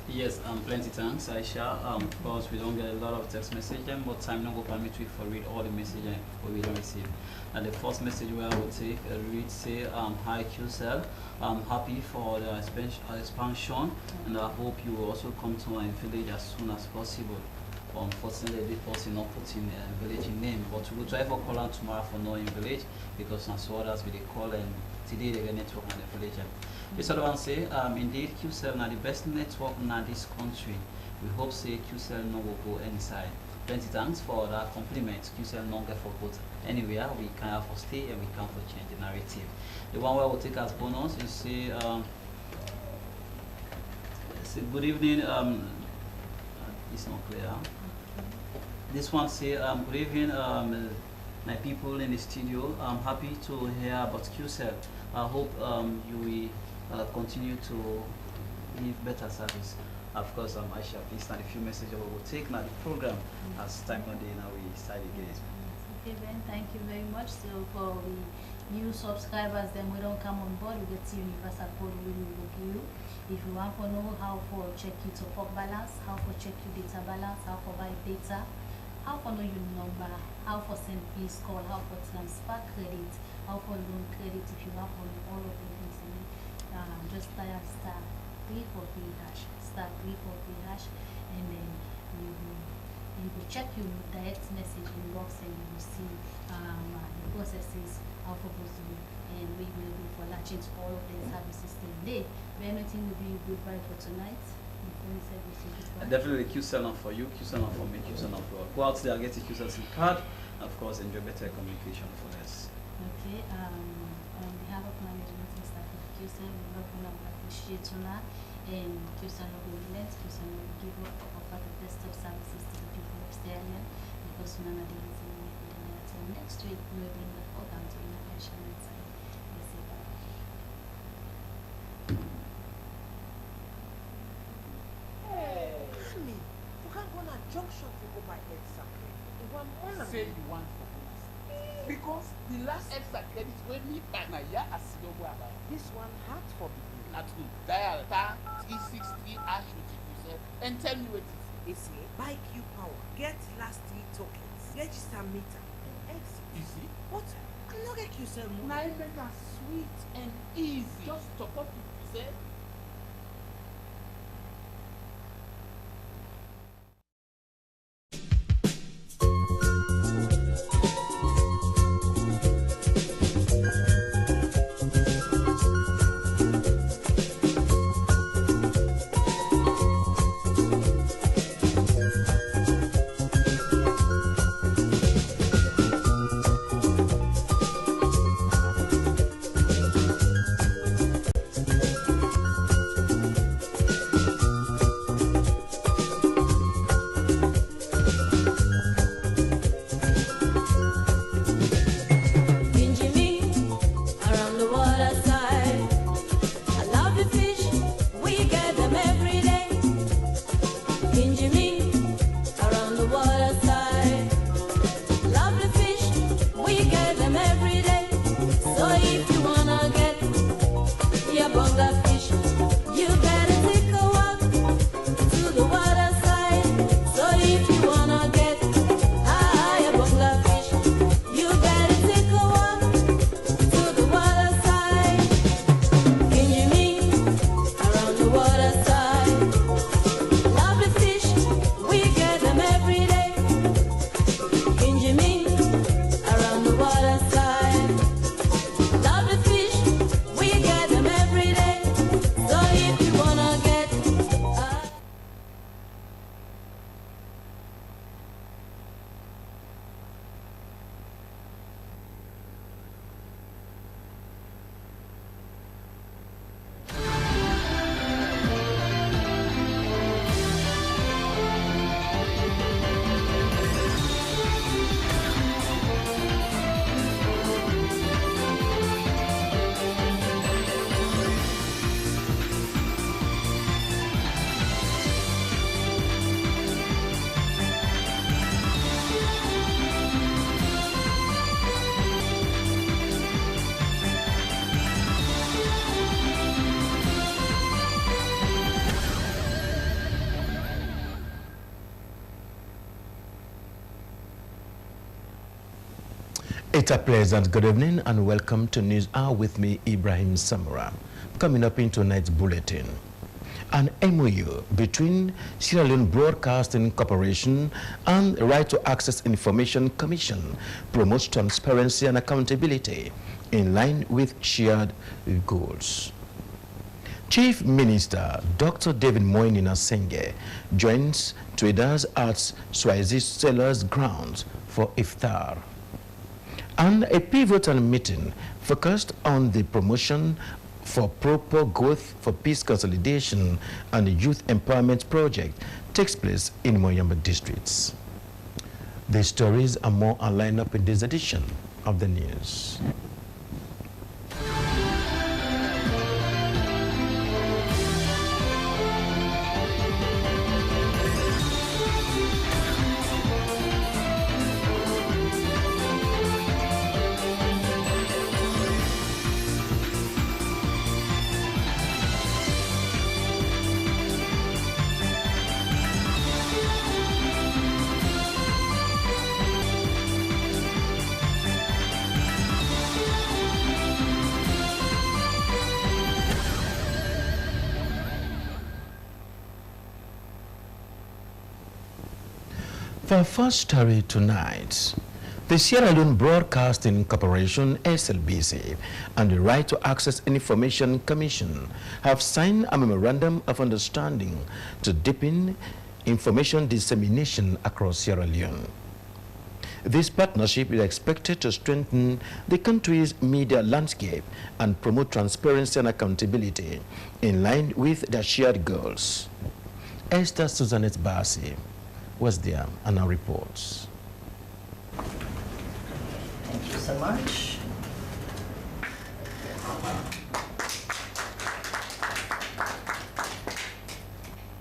Yes, plenty thanks, Aisha. Of course, we don't get a lot of text messages, but time not go permit we for read all the messages we don't receive. And the first message where I would take read say, hi QCell, I'm happy for the expansion, and I hope you will also come to my village as soon as possible. Unfortunately, this person not putting a village name, but we will try for call out tomorrow for knowing village, because as others we they call, and today they get network on the village. This other one say, indeed QCell now the best network in this country. We hope say QCell no will go inside. Plenty thanks for that compliment. QCell no get for both anywhere. We can have for stay and we can for change the narrative. The one where we'll take as bonus is say, good evening. It's not clear. This one say, good evening, my people in the studio. I'm happy to hear about QCell. I hope you will continue to give better service. Of course, Aisha, please start a few messages we will take now the program as time on day now we start again. Okay, Ben, thank you very much. So for the new subscribers, then we don't come on board, we get to universal code we will give you. If you want to know how to check your top up balance, how to check your data balance, how to buy data, how to know your number, how to send please call, how to transfer credit, how to loan credit, if you want to know all of the things, just dial star 343#, star 343#, and then you will check your direct message inbox, and you will see the processes how to go through, and we will go for launching all of the services today. Anything will be goodbye for tonight. Before we say goodbye. Definitely QCell not for you, QCell not for me, QCell not for go out there and get a QCell SIM card, and of course enjoy better communication for us. Okay, on behalf of management and staff of QCell, we love and appreciate you now, and QCell will relent, QCell will give up, offer the best of services to the people of Sierra Leone, because none of them is in the until next week we will be in the program to in the national side. Let's say bye. Honey, you can't go on a junction to go buy extra credit. Say you want for bonus. Because the last extra credit when me buy na ya asidobo about. This one hard for people. Not true. Dial *363# with yourself and tell me what it is. It's a buy Q power. Get last 3 tokens. Register meter and exit. You see? What? I'm not get yourself more. Now it make it sweet and easy. Just top up with yourself. It's a pleasant good evening and welcome to News Hour with me, Ibrahim Samura. Coming up in tonight's bulletin. An MOU between Sierra Leone Broadcasting Corporation and the Right to Access Information Commission promotes transparency and accountability in line with shared goals. Chief Minister Dr. David Moinina Senge joins traders at Swazi Sellers Grounds for Iftar. And a pivotal meeting focused on the promotion for proper growth for peace consolidation and the youth empowerment project takes place in Moyamba districts. The stories are more are lined up in this edition of the news. For our first story tonight, the Sierra Leone Broadcasting Corporation, SLBC, and the Right to Access Information Commission have signed a memorandum of understanding to deepen information dissemination across Sierra Leone. This partnership is expected to strengthen the country's media landscape and promote transparency and accountability in line with their shared goals. Esther Susanette Bassi was there and our reports. Thank you so much.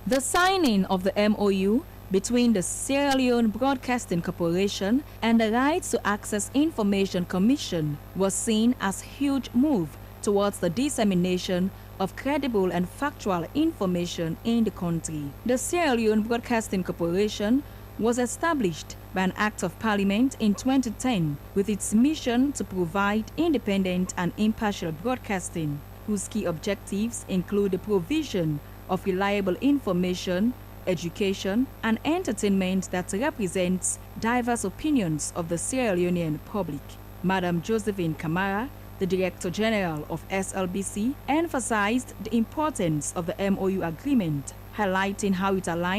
The signing of the MOU between the Sierra Leone Broadcasting Corporation and the Right to Access Information Commission was seen as a huge move towards the dissemination of credible and factual information in the country. The Sierra Leone Broadcasting Corporation was established by an Act of Parliament in 2010 with its mission to provide independent and impartial broadcasting, whose key objectives include the provision of reliable information, education, and entertainment that represents diverse opinions of the Sierra Leonean public. Madam Josephine Kamara, the Director General of SLBC, emphasized the importance of the MOU agreement, highlighting how it aligns